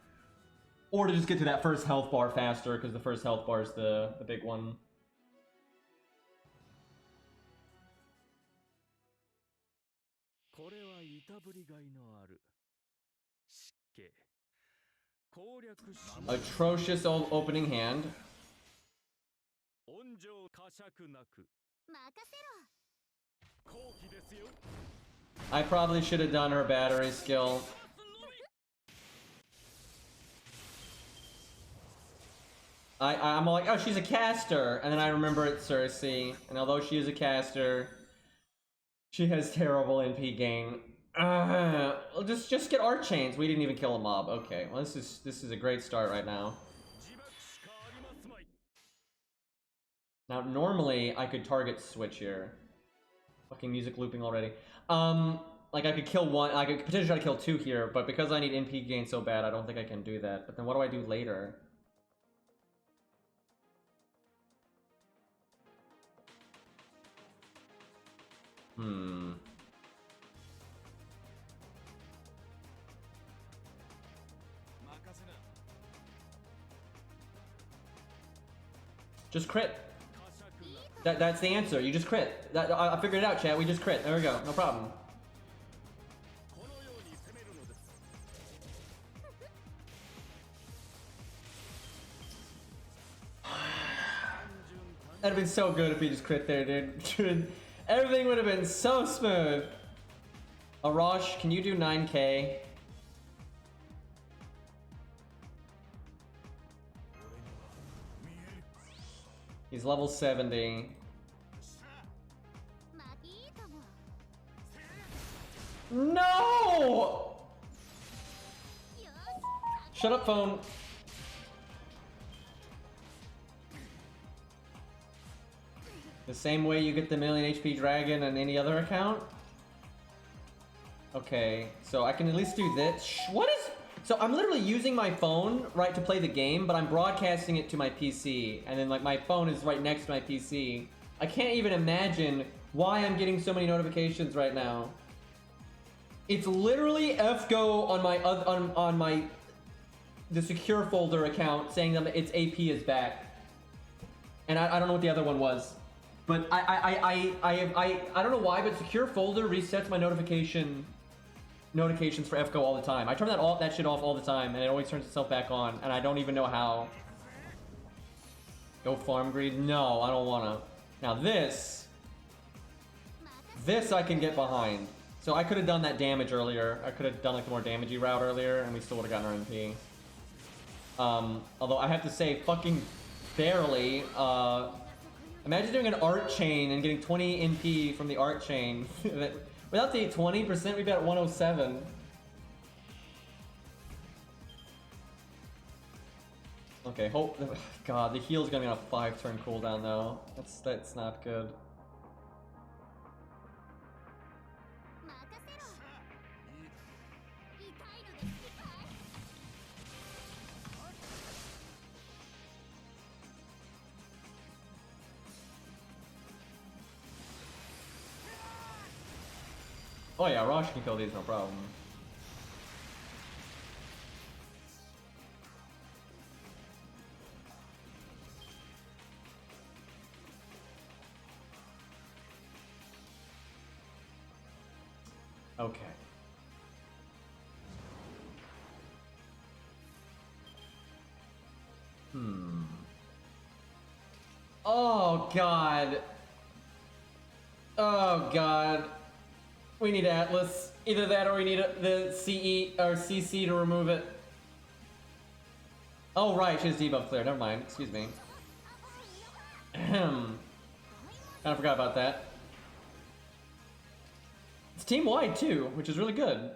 Or to just get to that first health bar faster, because the first health bar is the big one. Atrocious old opening hand. I probably should have done her battery skill. I'm like, oh, she's a caster, and then I remember it's Cersei, and although she is a caster, she has terrible NP gain. Just get art chains. We didn't even kill a mob. Okay, well this is a great start right now. Now normally I could target switch here. Fucking music looping already. Like I could kill one. I could potentially try to kill two here, but because I need NP gain so bad, I don't think I can do that. But then what do I do later? Just crit. That's the answer. You just crit. I figured it out, chat. We just crit. There we go. No problem. That'd have been so good if we just crit there, dude. Everything would have been so smooth. Arash, can you do 9k? He's level 70. No! Shut up, phone. The same way you get the million HP dragon on any other account? Okay, so I can at least do this. What is... So I'm literally using my phone, right, to play the game, but I'm broadcasting it to my PC, and then like my phone is right next to my PC. I can't even imagine why I'm getting so many notifications right now. It's literally FGO on my the secure folder account saying that its AP is back, and I don't know what the other one was, but I don't know why, but secure folder resets my notifications for FGO all the time. I turn that shit off all the time, and it always turns itself back on, and I don't even know how. Go farm greed? No, I don't wanna. Now this I can get behind. So I could have done that damage earlier. I could have done like the more damagey route earlier, and we still would have gotten our MP. Although I have to say, fucking barely. Imagine doing an art chain and getting 20 NP from the art chain. Without the 20%, we'd be at 107. Okay, hope. God, the heal's gonna be on a 5-turn cooldown though. That's not good. Oh yeah, Rosh can kill these, no problem. Okay. Oh god. Oh god. We need Atlas. Either that or we need the CE or CC to remove it. Oh right, she has debuff clear. Never mind. Excuse me. Kind of forgot about that. It's team-wide too, which is really good.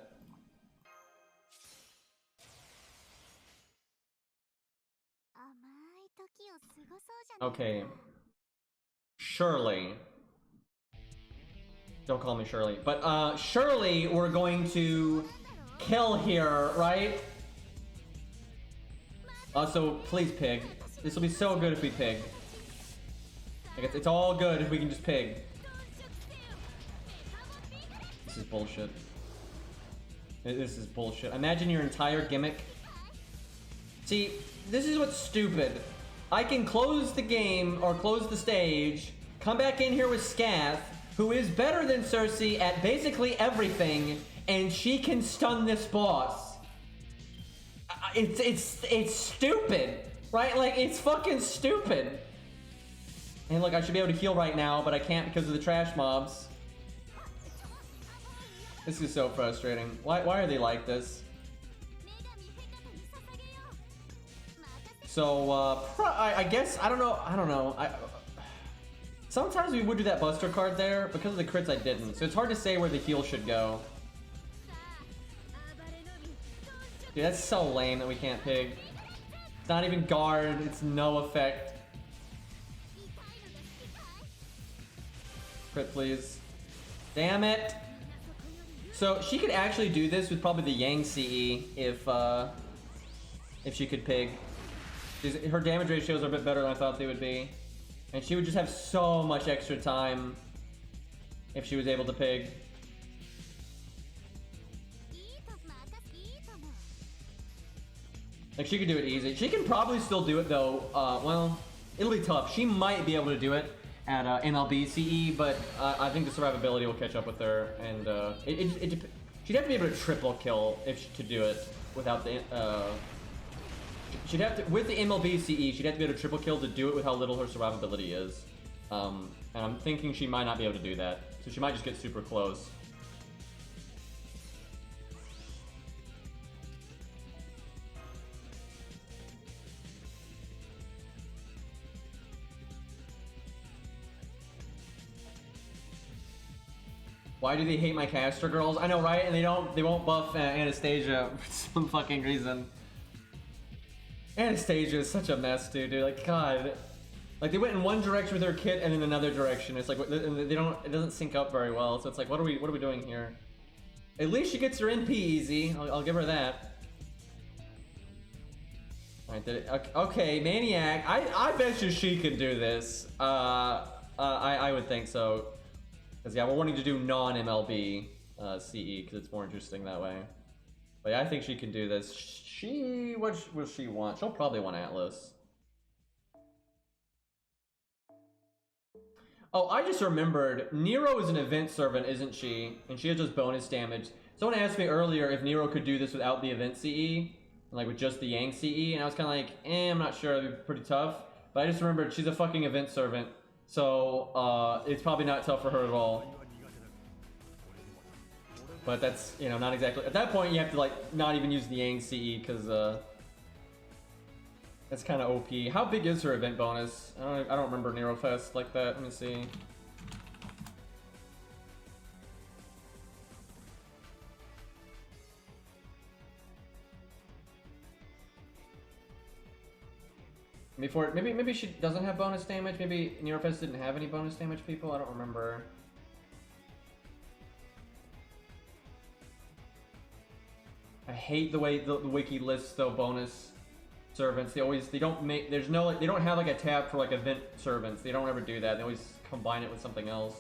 Okay. Shirley. Don't call me Shirley. But, Shirley, we're going to kill here, right? So, please pig. This will be so good if we pig. Like, it's all good if we can just pig. This is bullshit. This is bullshit. Imagine your entire gimmick. See, this is what's stupid. I can close the game, or close the stage, come back in here with Scath, who is better than Cersei at basically everything, and she can stun this boss. It's stupid, right? Like, it's fucking stupid. And look, I should be able to heal right now, but I can't because of the trash mobs. This is so frustrating. Why are they like this? So, I guess, I don't know. Sometimes we would do that Buster card there. Because of the crits, I didn't. So it's hard to say where the heal should go. Dude, that's so lame that we can't pig. It's not even guard. It's no effect. Crit, please. Damn it. So she could actually do this with probably the Yang CE if she could pig. Her damage ratios are a bit better than I thought they would be. And she would just have so much extra time if she was able to pig. Like, she could do it easy. She can probably still do it, though. Well, it'll be tough. She might be able to do it at MLB CE, but I think the survivability will catch up with her. And she'd have to be able to triple kill if she could do it without the... She'd have to, with the MLB CE, she'd have to be able to triple kill to do it with how little her survivability is. And I'm thinking she might not be able to do that. So she might just get super close. Why do they hate my caster girls? I know, right? And they won't buff Anastasia for some fucking reason. Anastasia is such a mess, dude. Like, God. Like, they went in one direction with her kit and in another direction. It's like, they don't, it doesn't sync up very well. So it's like, what are we doing here? At least she gets her NP easy. I'll give her that. Alright, did it? Okay, Maniac. I bet you she can do this. I would think so. Because, yeah, we're wanting to do non-MLB CE because it's more interesting that way. But yeah, I think she can do this. What will she want? She'll probably want Atlas. Oh, I just remembered. Nero is an event servant, isn't she? And she has just bonus damage. Someone asked me earlier if Nero could do this without the event CE. Like with just the Yang CE. And I was kind of like, I'm not sure. It'd be pretty tough. But I just remembered she's a fucking event servant. So, it's probably not tough for her at all. But that's, you know, not exactly... At that point, you have to, like, not even use the Yang CE, because, that's kind of OP. How big is her event bonus? I don't remember Nero Fest like that. Let me see. Maybe she doesn't have bonus damage. Maybe Nero Fest didn't have any bonus damage people. I don't remember. I hate the way the wiki lists though bonus servants. They don't have like a tab for like event servants. They don't ever do that. They always combine it with something else.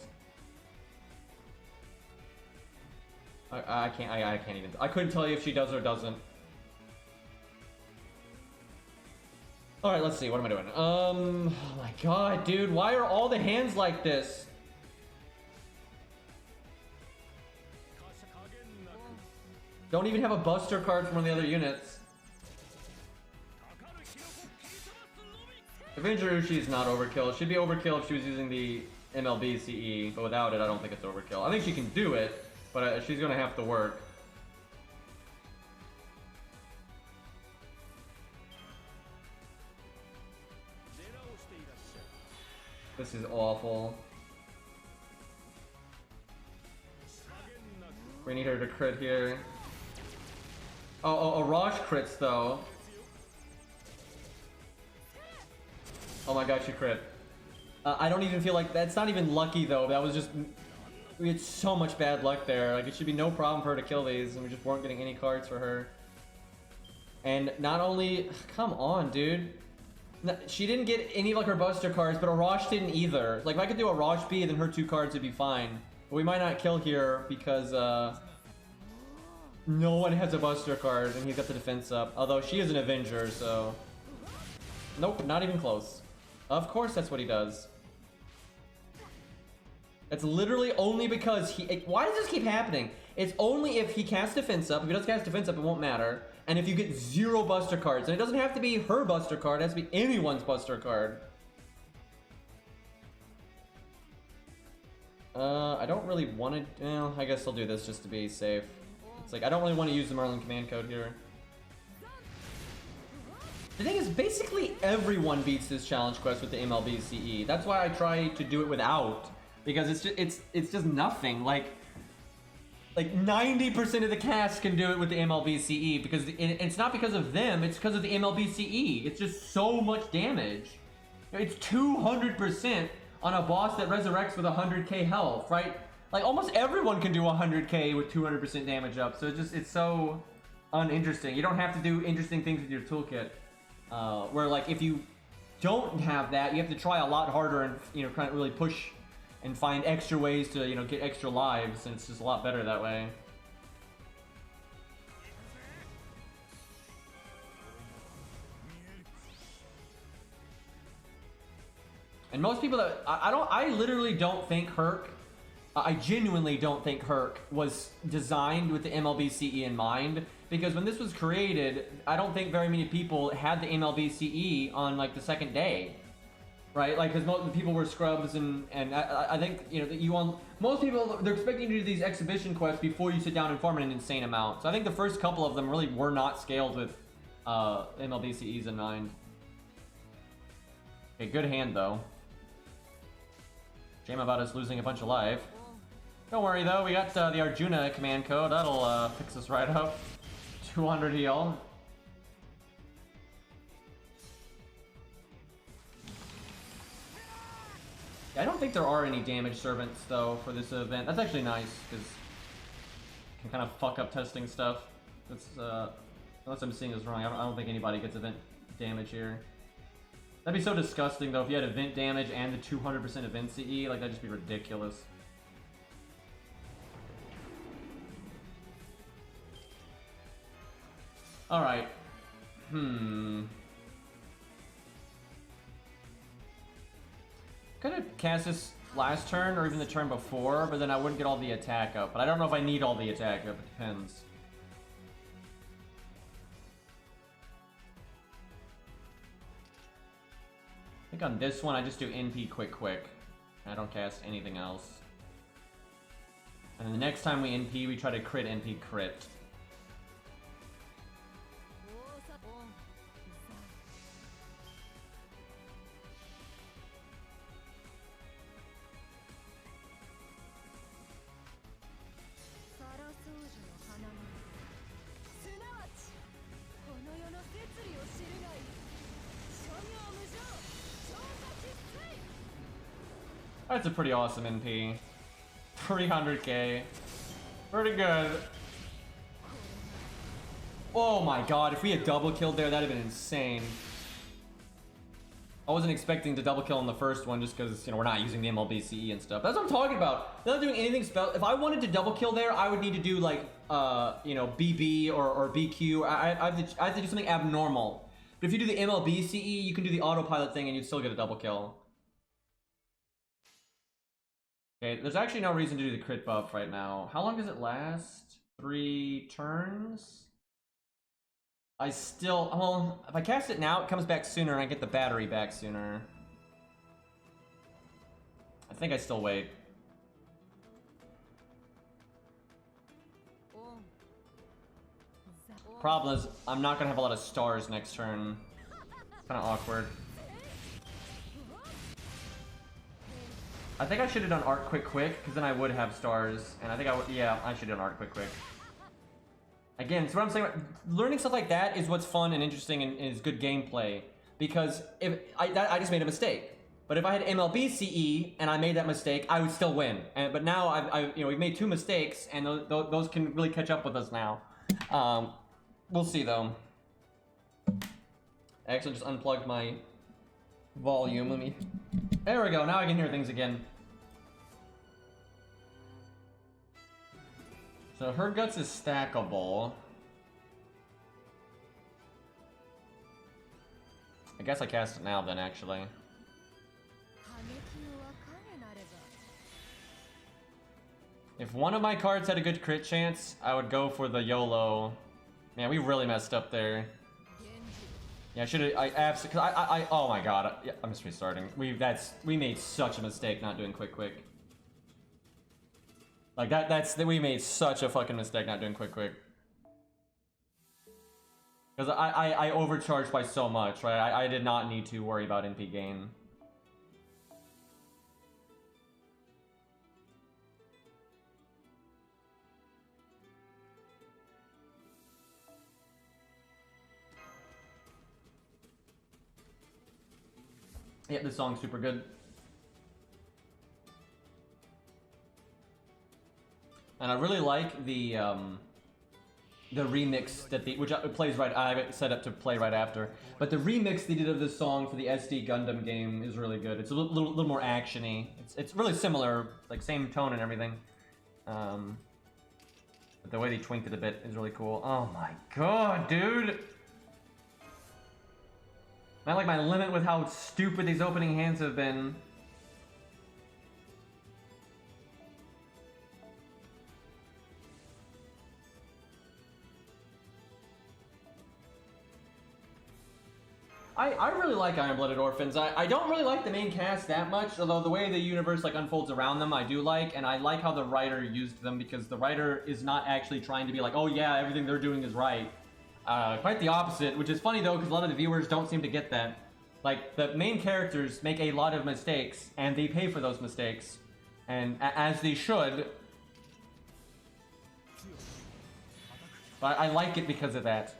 I can't even. I couldn't tell you if she does or doesn't. All right, let's see. What am I doing? Oh my god, dude! Why are all the hands like this? Don't even have a buster card from one of the other units. Avenger Uchi is not overkill. She'd be overkill if she was using the MLB CE, but without it, I don't think it's overkill. I think she can do it, but she's gonna have to work. This is awful. We need her to crit here. Oh, Arash crits though. Oh my god, she crit. I don't even feel like that's not even lucky though. That was just, we had so much bad luck there. Like it should be no problem for her to kill these, and we just weren't getting any cards for her. And not only, come on, dude. She didn't get any of like her buster cards, but Arash didn't either. Like if I could do Arash B, then her 2 cards would be fine. But we might not kill here because no one has a buster card, and he's got the defense up. Although she is an Avenger, so nope, not even close. Of course, that's what he does. It's literally only because he. Why does this keep happening? It's only if he casts defense up. If he does cast defense up, it won't matter. And if you get 0 buster cards, and it doesn't have to be her buster card, it has to be anyone's buster card. I don't really want to. Well, I guess I'll do this just to be safe. It's like I don't really want to use the Merlin command code here. The thing is, basically everyone beats this challenge quest with the MLB CE. That's why I try to do it without, because it's just nothing. Like 90% of the cast can do it with the MLB CE, because it's not because of them, it's because of the MLB CE. It's just so much damage. It's 200% on a boss that resurrects with 100k health, right? Like almost everyone can do 100k with 200% damage up. So it's so uninteresting. You don't have to do interesting things with your toolkit. Where like if you don't have that, you have to try a lot harder and kind of really push and find extra ways to get extra lives, and it's just a lot better that way. And most people that I literally don't think Herc. I genuinely don't think Herc was designed with the MLB CE in mind, because when this was created, I don't think very many people had the MLB CE on like the second day, right? Like, because most of the people were scrubs, and I think that most people, they're expecting you to do these exhibition quests before you sit down and farm an insane amount. So I think the first couple of them really were not scaled with MLB CEs in mind. Okay, good hand though. Shame about us losing a bunch of life. Don't worry though, we got the Arjuna command code. That'll fix us right up. 200 heal. Yeah, I don't think there are any damage servants though for this event. That's actually nice, because it can kind of fuck up testing stuff. That's unless I'm seeing this wrong, I don't think anybody gets event damage here. That'd be so disgusting though if you had event damage and the 200% event CE. Like, that'd just be ridiculous. Alright. Could have cast this last turn or even the turn before, but then I wouldn't get all the attack up. But I don't know if I need all the attack up. It depends. think on this one I just do NP quick. I don't cast anything else. And then the next time we NP, we try to crit NP crit. That's a pretty awesome NP. 300k. Pretty good. Oh my god, if we had double killed there, that'd have been insane. I wasn't expecting to double kill on the first one just because, you know, we're not using the MLBCE and stuff. That's what I'm talking about. They're not doing anything If I wanted to double kill there, I would need to do like, you know, BB or BQ. I have to do something abnormal. But if you do the MLBCE, you can do the autopilot thing and you'd still get a double kill. Okay, there's actually no reason to do the crit buff right now. How long does it last? 3 turns? I still... Well, if I cast it now, it comes back sooner and I get the battery back sooner. I think I still wait. Problem is, I'm not gonna have a lot of stars next turn. Kinda awkward. I think I should have done Art Quick, because then I would have stars. And I think I would, yeah, I should have done Art Quick. Again, so what I'm saying, learning stuff like that is what's fun and interesting and is good gameplay. Because if I just made a mistake. But if I had MLB CE and I made that mistake, I would still win. But now you know, we've made 2 mistakes, and those can really catch up with us now. We'll see though. I actually just unplugged my volume. Let me. There we go. Now I can hear things again. So her guts is stackable. I guess I cast it now then, actually. If one of my cards had a good crit chance, I would go for the YOLO. Man, we really messed up there. Yeah, I should have. I absolutely. Oh my god. Yeah, I'm just restarting. We made such a mistake not doing quick. Like we made such a fucking mistake not doing quick. Because I overcharged by so much, right? I did not need to worry about NP gain. Yeah, this song's super good. And I really like the remix that which plays right. I have it set up to play right after. But the remix they did of this song for the SD Gundam game is really good. It's a little more actiony. It's really similar, like same tone and everything. But the way they twinked it a bit is really cool. Oh my god, dude! Am I like my limit with how stupid these opening hands have been? I really like Iron-Blooded Orphans. I don't really like the main cast that much, although the way the universe like unfolds around them I do like, and I like how the writer used them because the writer is not actually trying to be like, oh yeah, everything they're doing is right. Quite the opposite, which is funny though because a lot of the viewers don't seem to get that. Like, the main characters make a lot of mistakes, and they pay for those mistakes. And as they should. But I like it because of that.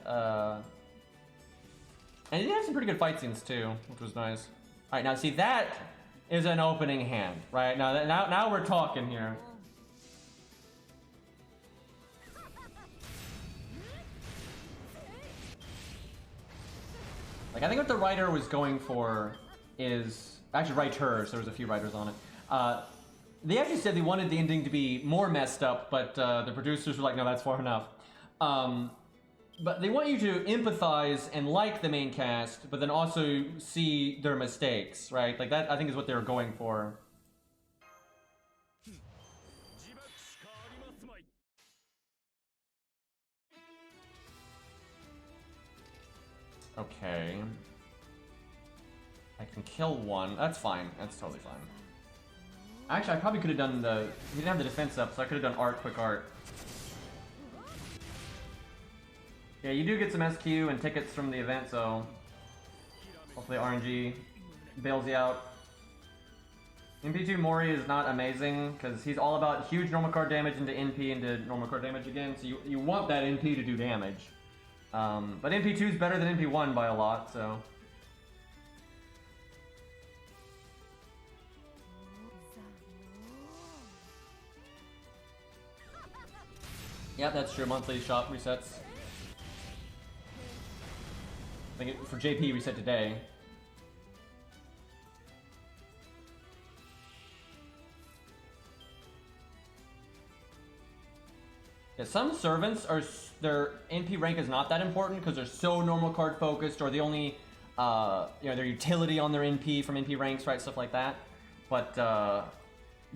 And it had some pretty good fight scenes too, which was nice. Alright, now see, that is an opening hand, right? Now we're talking here. Like, I think what the writer was going for is... Actually, writers, there was a few writers on it. They actually said they wanted the ending to be more messed up, but the producers were like, no, that's far enough. But they want you to empathize and like the main cast, but then also see their mistakes, right? Like, that, I think, is what they were going for. Okay. I can kill one. That's fine. That's totally fine. Actually, I probably could have done the... He didn't have the defense up, so I could have done art, quick art. Yeah, you do get some SQ and tickets from the event, so... Hopefully RNG bails you out. MP2 Mori is not amazing, because he's all about huge normal card damage into NP into normal card damage again, so you want that NP to do damage. But NP2 is better than NP1 by a lot, so... Yep, that's true. Monthly shop resets. I think for JP reset today. Yeah, some servants are their NP rank is not that important because they're so normal card focused, or the only their utility on their NP from NP ranks, right, stuff like that. But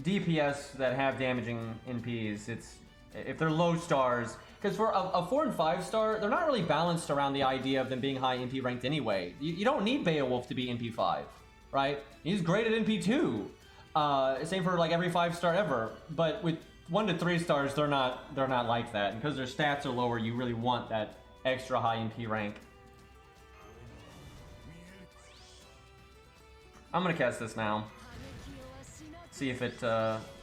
DPS that have damaging NPs, it's if they're low stars, because for a 4 and 5 star, they're not really balanced around the idea of them being high NP ranked anyway. You don't need Beowulf to be NP 5, right? He's great at NP 2. Same for like every 5 star ever. But with 1 to 3 stars, they're not like that. And because their stats are lower, you really want that extra high NP rank. I'm gonna cast this now. See if it.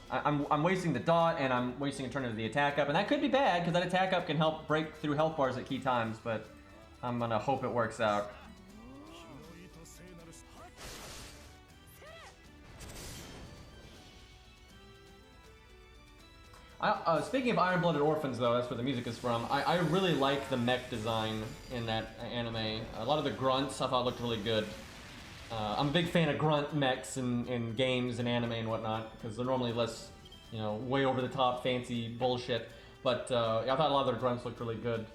I'm wasting the dot and I'm wasting a turn into the attack up, and that could be bad because that attack up can help break through health bars at key times. But I'm gonna hope it works out. Speaking of Iron-Blooded Orphans, though, that's where the music is from. I really like the mech design in that anime. A lot of the grunts I thought looked really good. I'm a big fan of grunt mechs in games and anime and whatnot, because they're normally less, way over the top, fancy bullshit. But I thought a lot of their grunts looked really good.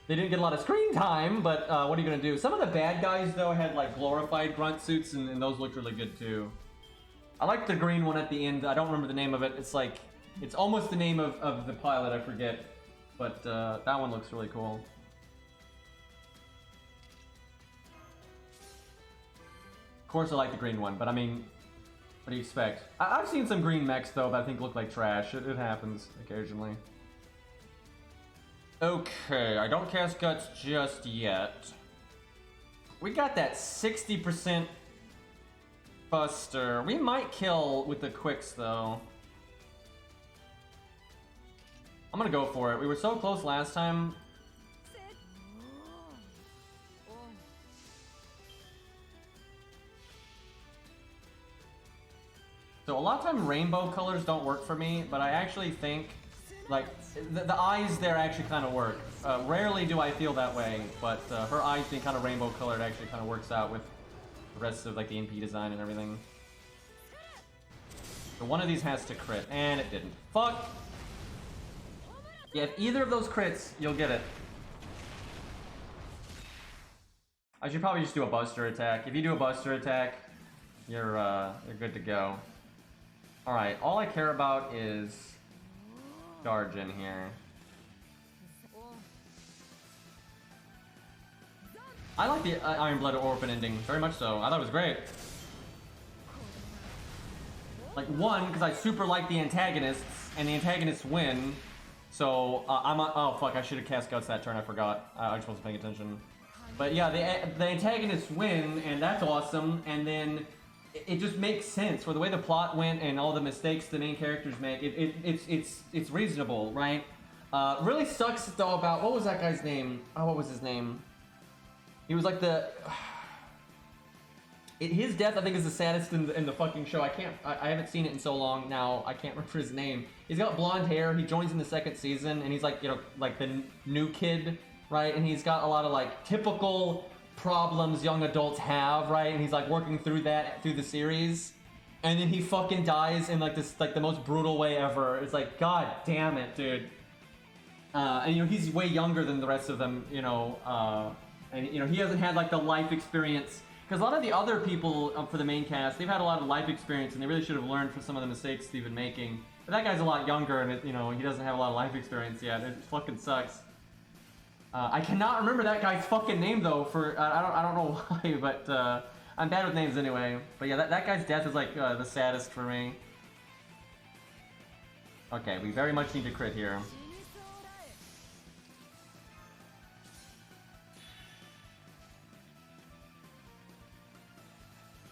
They didn't get a lot of screen time, but what are you gonna do? Some of the bad guys, though, had like glorified grunt suits, and those looked really good too. I like the green one at the end. I don't remember the name of it. It's like, it's almost the name of the pilot, I forget. But that one looks really cool. Of course I like the green one, but I mean, what do you expect? I've seen some green mechs though that I think look like trash. It happens occasionally. Okay, I don't cast Guts just yet. We got that 60% Buster. We might kill with the quicks though. I'm gonna go for it. We were so close last time. So a lot of time rainbow colors don't work for me, but I actually think, like, the eyes there actually kind of work. Rarely do I feel that way, but her eyes being kind of rainbow colored actually kind of works out with the rest of like the NP design and everything. So one of these has to crit, and it didn't. Fuck! Yeah, if either of those crits, you'll get it. I should probably just do a Buster attack. If you do a Buster attack, you're good to go. Alright, all I care about is charge in here. I like the Iron-Blooded Orphan ending, very much so. I thought it was great. Like, one, because I super like the antagonists, and the antagonists win. So, oh fuck, I should have cast Guts that turn, I forgot. I just wasn't paying attention. But yeah, the antagonists win, and that's awesome, and then it just makes sense for the way the plot went and all the mistakes the main characters make. It's reasonable, right? Really sucks though about, what was that guy's name? Oh, what was his name? He was like the... his death, I think, is the saddest in the fucking show. I haven't seen it in so long now. I can't remember his name. He's got blonde hair. He joins in the second season, and he's like, like the new kid, right? And he's got a lot of like typical problems young adults have, right? And he's like working through that through the series, and then he fucking dies in like this, like the most brutal way ever. It's like, god damn it, dude. And he's way younger than the rest of them, and he hasn't had like the life experience. Because a lot of the other people for the main cast, they've had a lot of life experience, and they really should have learned from some of the mistakes they've been making. But that guy's a lot younger, and he doesn't have a lot of life experience yet. It fucking sucks. I cannot remember that guy's fucking name though. I don't know why, but I'm bad with names anyway. But yeah, that guy's death is like the saddest for me. Okay, we very much need to crit here.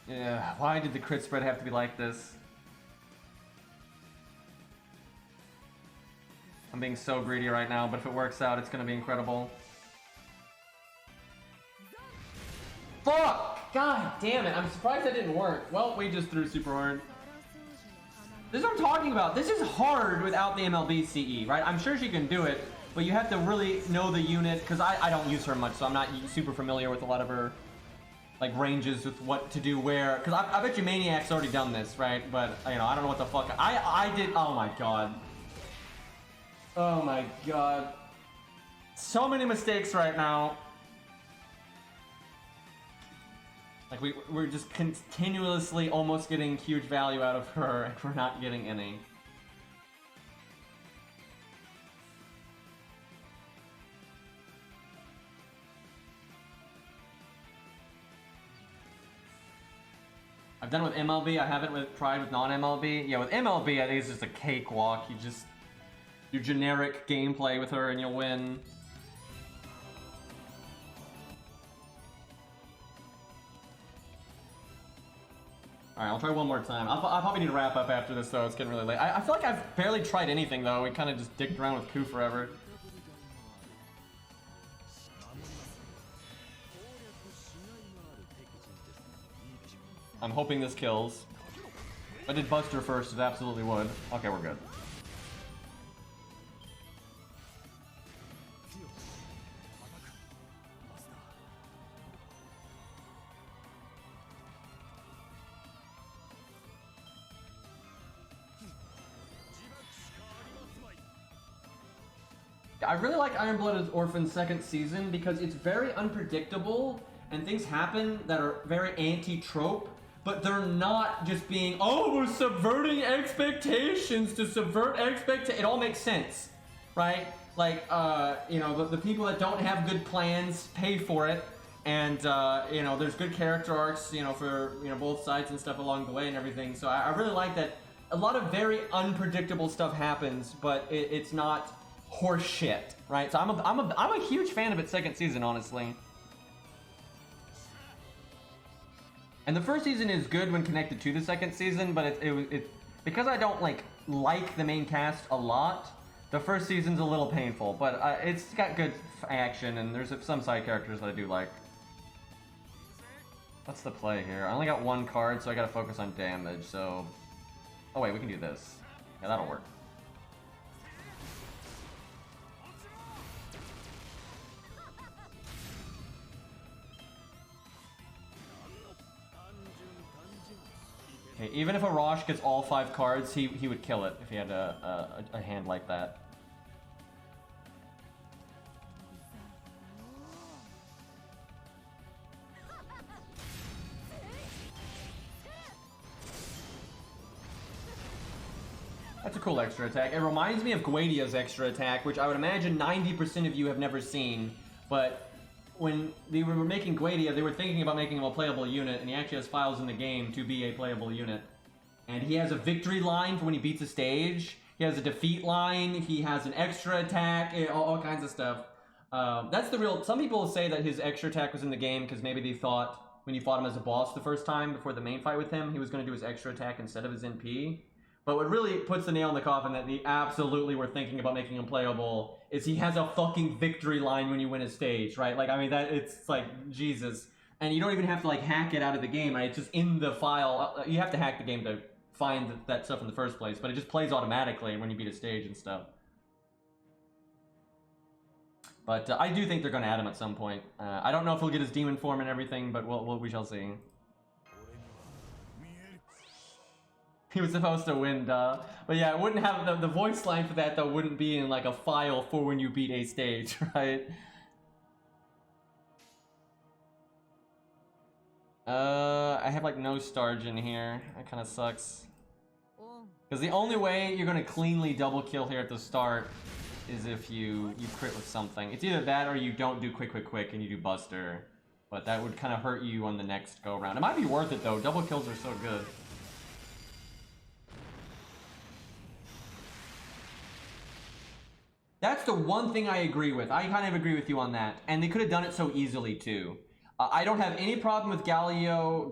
Yeah, why did the crit spread have to be like this? I'm being so greedy right now, but if it works out, it's gonna be incredible. Fuck! God damn it, I'm surprised that didn't work. Well, we just threw super hard. This is what I'm talking about. This is hard without the MLB CE, right? I'm sure she can do it, but you have to really know the unit, because I don't use her much, so I'm not super familiar with a lot of her like ranges with what to do where. Because I bet you Maniac's already done this, right? But, you know, I don't know what the fuck. I did. Oh my god. Oh my god. So many mistakes right now. Like, we're just continuously almost getting huge value out of her, and we're not getting any. I've done it with MLB, I haven't tried with non-MLB. Yeah, with MLB, I think it's just a cakewalk. You just do generic gameplay with her and you'll win. Alright, I'll try one more time. I'll probably need to wrap up after this, though. It's getting really late. I feel like I've barely tried anything, though. We kind of just dicked around with Ku forever. I'm hoping this kills. If I did Buster first, it absolutely would. Okay, we're good. I really like Iron Blooded Orphan's second season because it's very unpredictable and things happen that are very anti-trope, but they're not just being, oh, we're subverting expectations to subvert expectations. It all makes sense, right? Like, you know, the people that don't have good plans pay for it, and, you know, there's good character arcs, you know, for, you know, both sides and stuff along the way and everything. So I really like that a lot of very unpredictable stuff happens, but it's not horse shit, right? So I'm a huge fan of its second season, honestly. And the first season is good when connected to the second season, but it because I don't like the main cast a lot. The first season's a little painful, but it's got good action, and there's some side characters that I do like. What's the play here? I only got one card, so I gotta focus on damage. So, oh wait, we can do this. Yeah, that'll work. Okay, even if Arash gets all 5 cards, he would kill it if he had a hand like that. That's a cool extra attack. It reminds me of Guadia's extra attack, which I would imagine 90% of you have never seen, but when they were making Guadia, they were thinking about making him a playable unit, and he actually has files in the game to be a playable unit. And he has a victory line for when he beats a stage. He has a defeat line. He has an extra attack. All kinds of stuff. That's the real... Some people say that his extra attack was in the game because maybe they thought when you fought him as a boss the first time before the main fight with him, he was going to do his extra attack instead of his NP. But what really puts the nail in the coffin that they absolutely were thinking about making him playable is he has a fucking victory line when you win a stage, right? Like, I mean, it's like, Jesus. And you don't even have to, like, hack it out of the game, right? It's just in the file. You have to hack the game to find that stuff in the first place, but it just plays automatically when you beat a stage and stuff. But I do think they're going to add him at some point. I don't know if he'll get his demon form and everything, but we shall see. He was supposed to win, duh. But yeah, it wouldn't have the voice line for that, though, wouldn't be in like a file for when you beat a stage, right? I have like no Starge in here. That kind of sucks. Because the only way you're gonna cleanly double kill here at the start is if you crit with something. It's either that or you don't do quick and you do Buster. But that would kind of hurt you on the next go around. It might be worth it though. Double kills are so good. That's the one thing I agree with. I kind of agree with you on that. And they could have done it so easily too. I don't have any problem with Galio,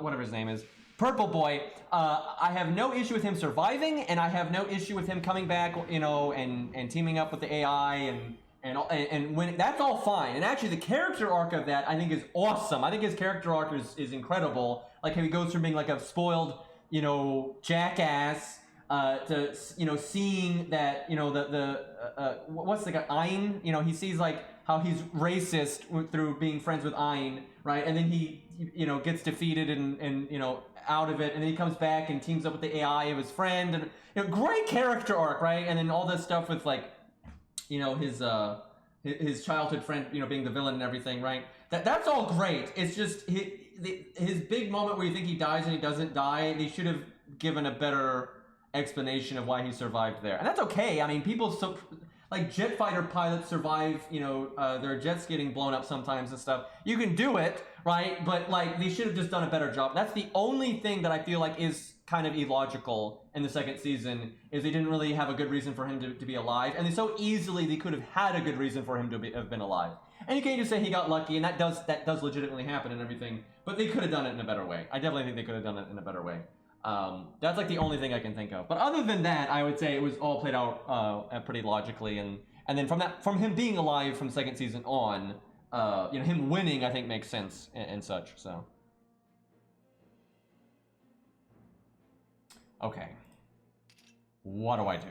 whatever his name is, Purple Boy. I have no issue with him surviving, and I have no issue with him coming back, you know, and teaming up with the AI and when that's all fine. And actually, the character arc of that I think is awesome. I think his character arc is incredible. Like how he goes from being like a spoiled, you know, jackass to, you know, seeing that, you know, what's the guy, Ein, you know, he sees like how he's racist through being friends with Ein, right? And then he, you know, gets defeated and you know, out of it, and then he comes back and teams up with the AI of his friend, and, you know, great character arc, right? And then all this stuff with, like, you know, his childhood friend, you know, being the villain and everything, right? That's all great. It's just his big moment where you think he dies and he doesn't die. They should have given a better explanation of why he survived there, and that's okay. I mean, people like jet fighter pilots survive, you know, their jets getting blown up sometimes and stuff. You can do it, right? But like, they should have just done a better job. That's the only thing that I feel like is kind of illogical in the second season, is they didn't really have a good reason for him to be alive, and so easily they could have had a good reason for him to have been alive. And you can't just say he got lucky, and that does legitimately happen and everything, but they could have done it in a better way. I definitely think they could have done it in a better way. That's like the only thing I can think of. But other than that, I would say it was all played out pretty logically, and then from him being alive from second season on, you know, him winning I think makes sense and such. So okay, what do I do?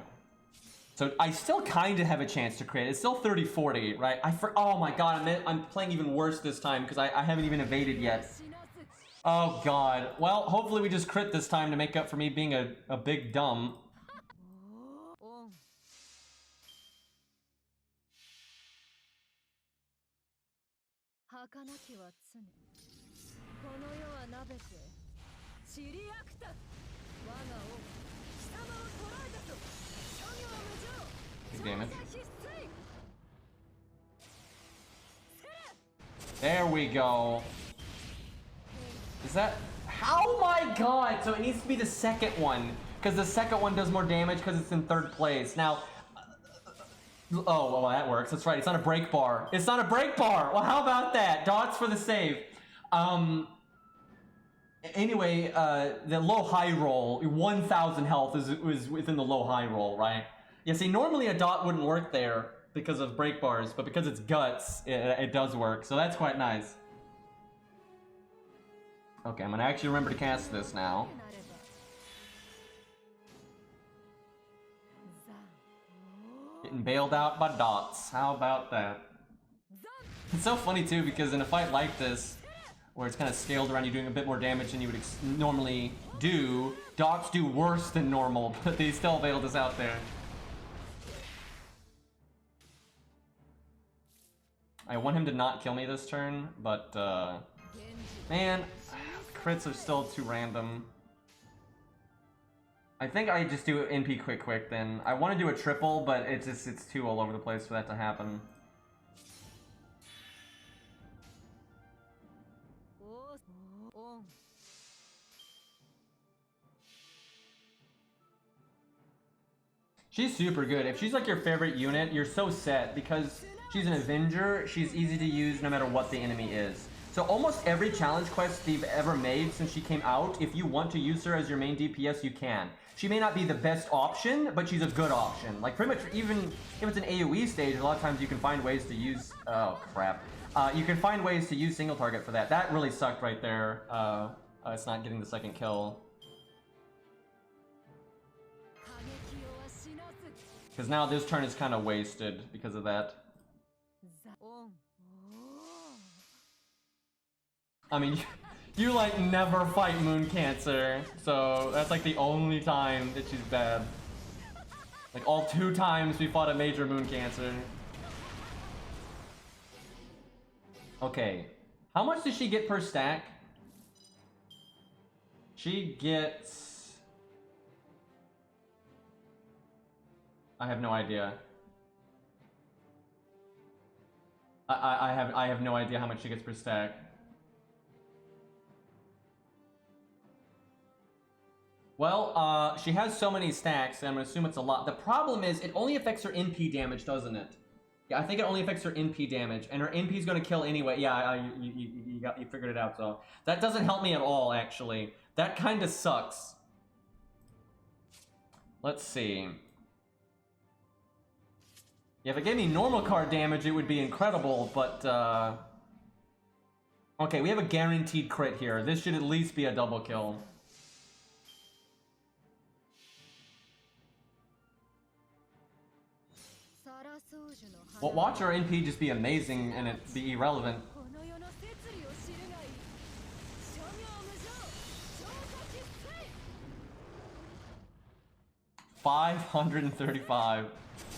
So I still kind of have a chance to create. It's still 30-40, right? Oh my god, I'm playing even worse this time because I haven't even evaded yet. Oh god. Well, hopefully we just crit this time to make up for me being a big dumb. Big damage. There we go. Is that... Oh my god! So it needs to be the second one, because the second one does more damage because it's in third place. Now... oh, well, that works. That's right. It's not a break bar. It's not a break bar! Well, how about that? Dots for the save. Anyway, the low-high roll, 1,000 health is within the low-high roll, right? Yeah, see, normally a dot wouldn't work there because of break bars, but because it's guts, it does work. So that's quite nice. Okay, I'm gonna actually remember to cast this now. Getting bailed out by dots. How about that? It's so funny too, because in a fight like this, where it's kind of scaled around you doing a bit more damage than you would normally do, dots do worse than normal, but they still bailed us out there. I want him to not kill me this turn, but man, crits are still too random. I think I just do NP quick then. I want to do a triple, but it's too all over the place for that to happen. She's super good. If she's like your favorite unit, you're so set, because she's an Avenger. She's easy to use no matter what the enemy is. So almost every challenge quest they've ever made since she came out, if you want to use her as your main DPS, you can. She may not be the best option, but she's a good option. Like pretty much, even if it's an AoE stage, a lot of times you can find ways to use... oh crap. You can find ways to use single target for that. That really sucked right there. It's not getting the second kill. Because now this turn is kind of wasted because of that. I mean, you like never fight Moon Cancer, so that's like the only time that she's bad. Like all 2 times we fought a major Moon Cancer. Okay, how much does she get per stack? She gets... I have no idea. I have no idea how much she gets per stack. Well, she has so many stacks, and I'm gonna assume it's a lot. The problem is, it only affects her NP damage, doesn't it? Yeah, I think it only affects her NP damage, and her NP is gonna kill anyway. Yeah, you figured it out, so that doesn't help me at all, actually. That kind of sucks. Let's see. Yeah, if it gave me normal card damage, it would be incredible, but okay, we have a guaranteed crit here. This should at least be a double kill. Well, watch our NP just be amazing and it be irrelevant. 535.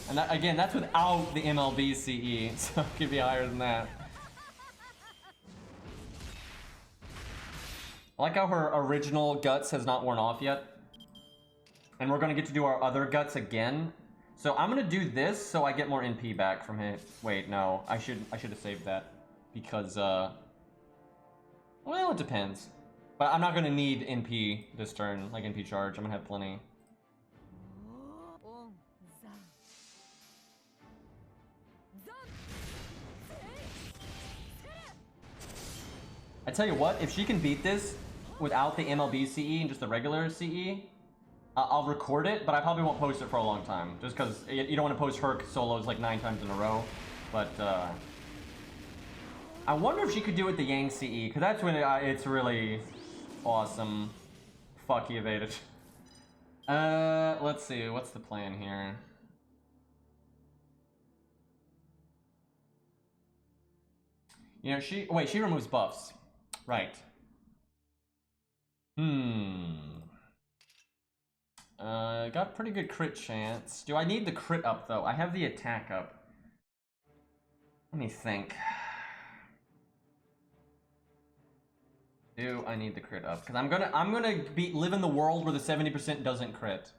And that, again, that's without the MLB CE, so it could be higher than that. I like how her original guts has not worn off yet. And we're gonna get to do our other guts again. So I'm gonna do this so I get more NP back from it. Wait, no, I should have saved that. Because, well, it depends. But I'm not gonna need NP this turn, like NP charge. I'm gonna have plenty. I tell you what, if she can beat this without the MLB CE and just the regular CE, I'll record it, but I probably won't post it for a long time. Just because you don't want to post Herc solos like 9 times in a row. But, I wonder if she could do it with the Yang CE, because that's when it's really awesome. Fuck, he evaded. Let's see, what's the plan here? You know, she removes buffs. Right. Got pretty good crit chance. Do I need the crit up, though? I have the attack up. Let me think. Do I need the crit up? Because I'm gonna live in the world where the 70% doesn't crit.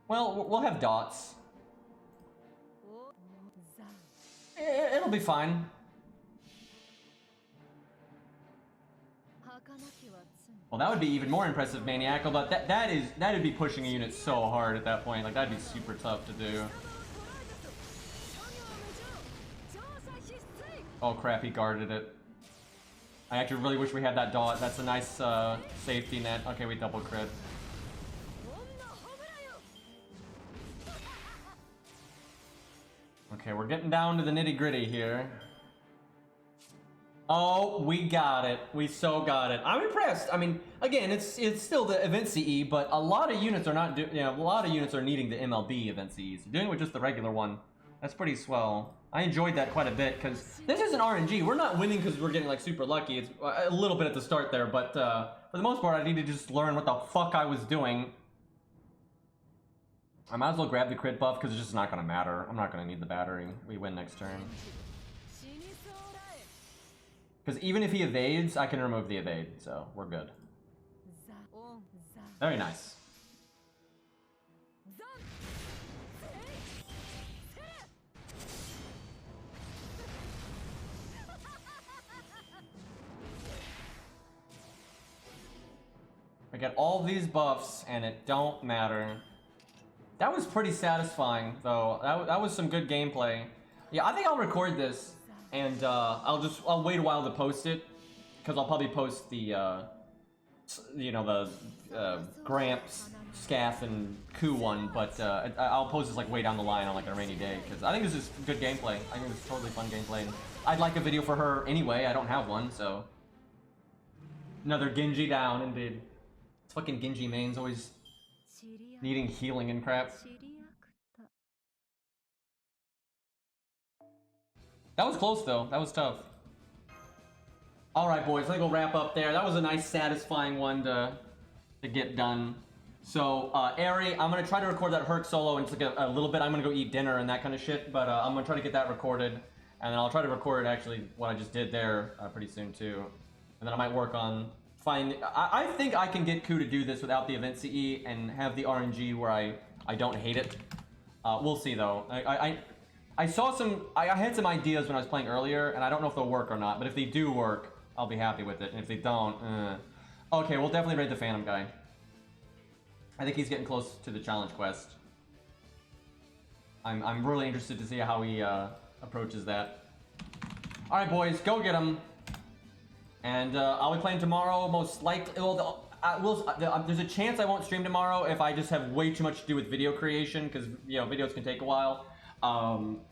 Well, we'll have dots. It'll be fine. Well, that would be even more impressive, Maniacal, but that'd be pushing a unit so hard at that point. Like, that'd be super tough to do. Oh crap, he guarded it. I actually really wish we had that dot. That's a nice safety net. Okay, we double crit. Okay, we're getting down to the nitty-gritty here. Oh, we got it. We so got it. I'm impressed. I mean, again, it's still the event CE, but a lot of units are not a lot of units are needing the MLB event CE. So doing it with just the regular one, that's pretty swell. I enjoyed that quite a bit because this isn't RNG. We're not winning because we're getting like super lucky. It's a little bit at the start there, but for the most part, I need to just learn what the fuck I was doing. I might as well grab the crit buff because it's just not gonna matter. I'm not gonna need the battery. We win next turn. Because even if he evades, I can remove the evade, so we're good. Very nice. I get all these buffs, and it don't matter. That was pretty satisfying, though. That was some good gameplay. Yeah, I think I'll record this. And I'll wait a while to post it, because I'll probably post the you know, the Gramps, Scaff, and Coup one, but I'll post this like way down the line on like a rainy day, because I think this is good gameplay. I think this is totally fun gameplay. And I'd like a video for her anyway. I don't have one, so another Genji down, indeed. It's fucking Genji mains always needing healing and crap. That was close, though. That was tough. Alright, boys. Let me go wrap up there. That was a nice, satisfying one to get done. So, Airy, I'm going to try to record that Herc solo in just like a little bit. I'm going to go eat dinner and that kind of shit, but I'm going to try to get that recorded. And then I'll try to record, actually, what I just did there pretty soon, too. And then I might work on finding... I think I can get Coup to do this without the event CE and have the RNG where I don't hate it. We'll see, though. I saw some. I had some ideas when I was playing earlier, and I don't know if they'll work or not. But if they do work, I'll be happy with it. And if they don't, okay, we'll definitely raid the Phantom guy. I think he's getting close to the challenge quest. I'm really interested to see how he approaches that. All right, boys, go get him. And I'll be playing tomorrow, most likely. Well, there's a chance I won't stream tomorrow if I just have way too much to do with video creation, because videos can take a while.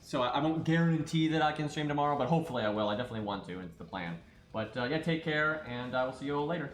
So I won't guarantee that I can stream tomorrow, but hopefully I will. I definitely want to. It's the plan. But yeah, take care, and I will see you all later.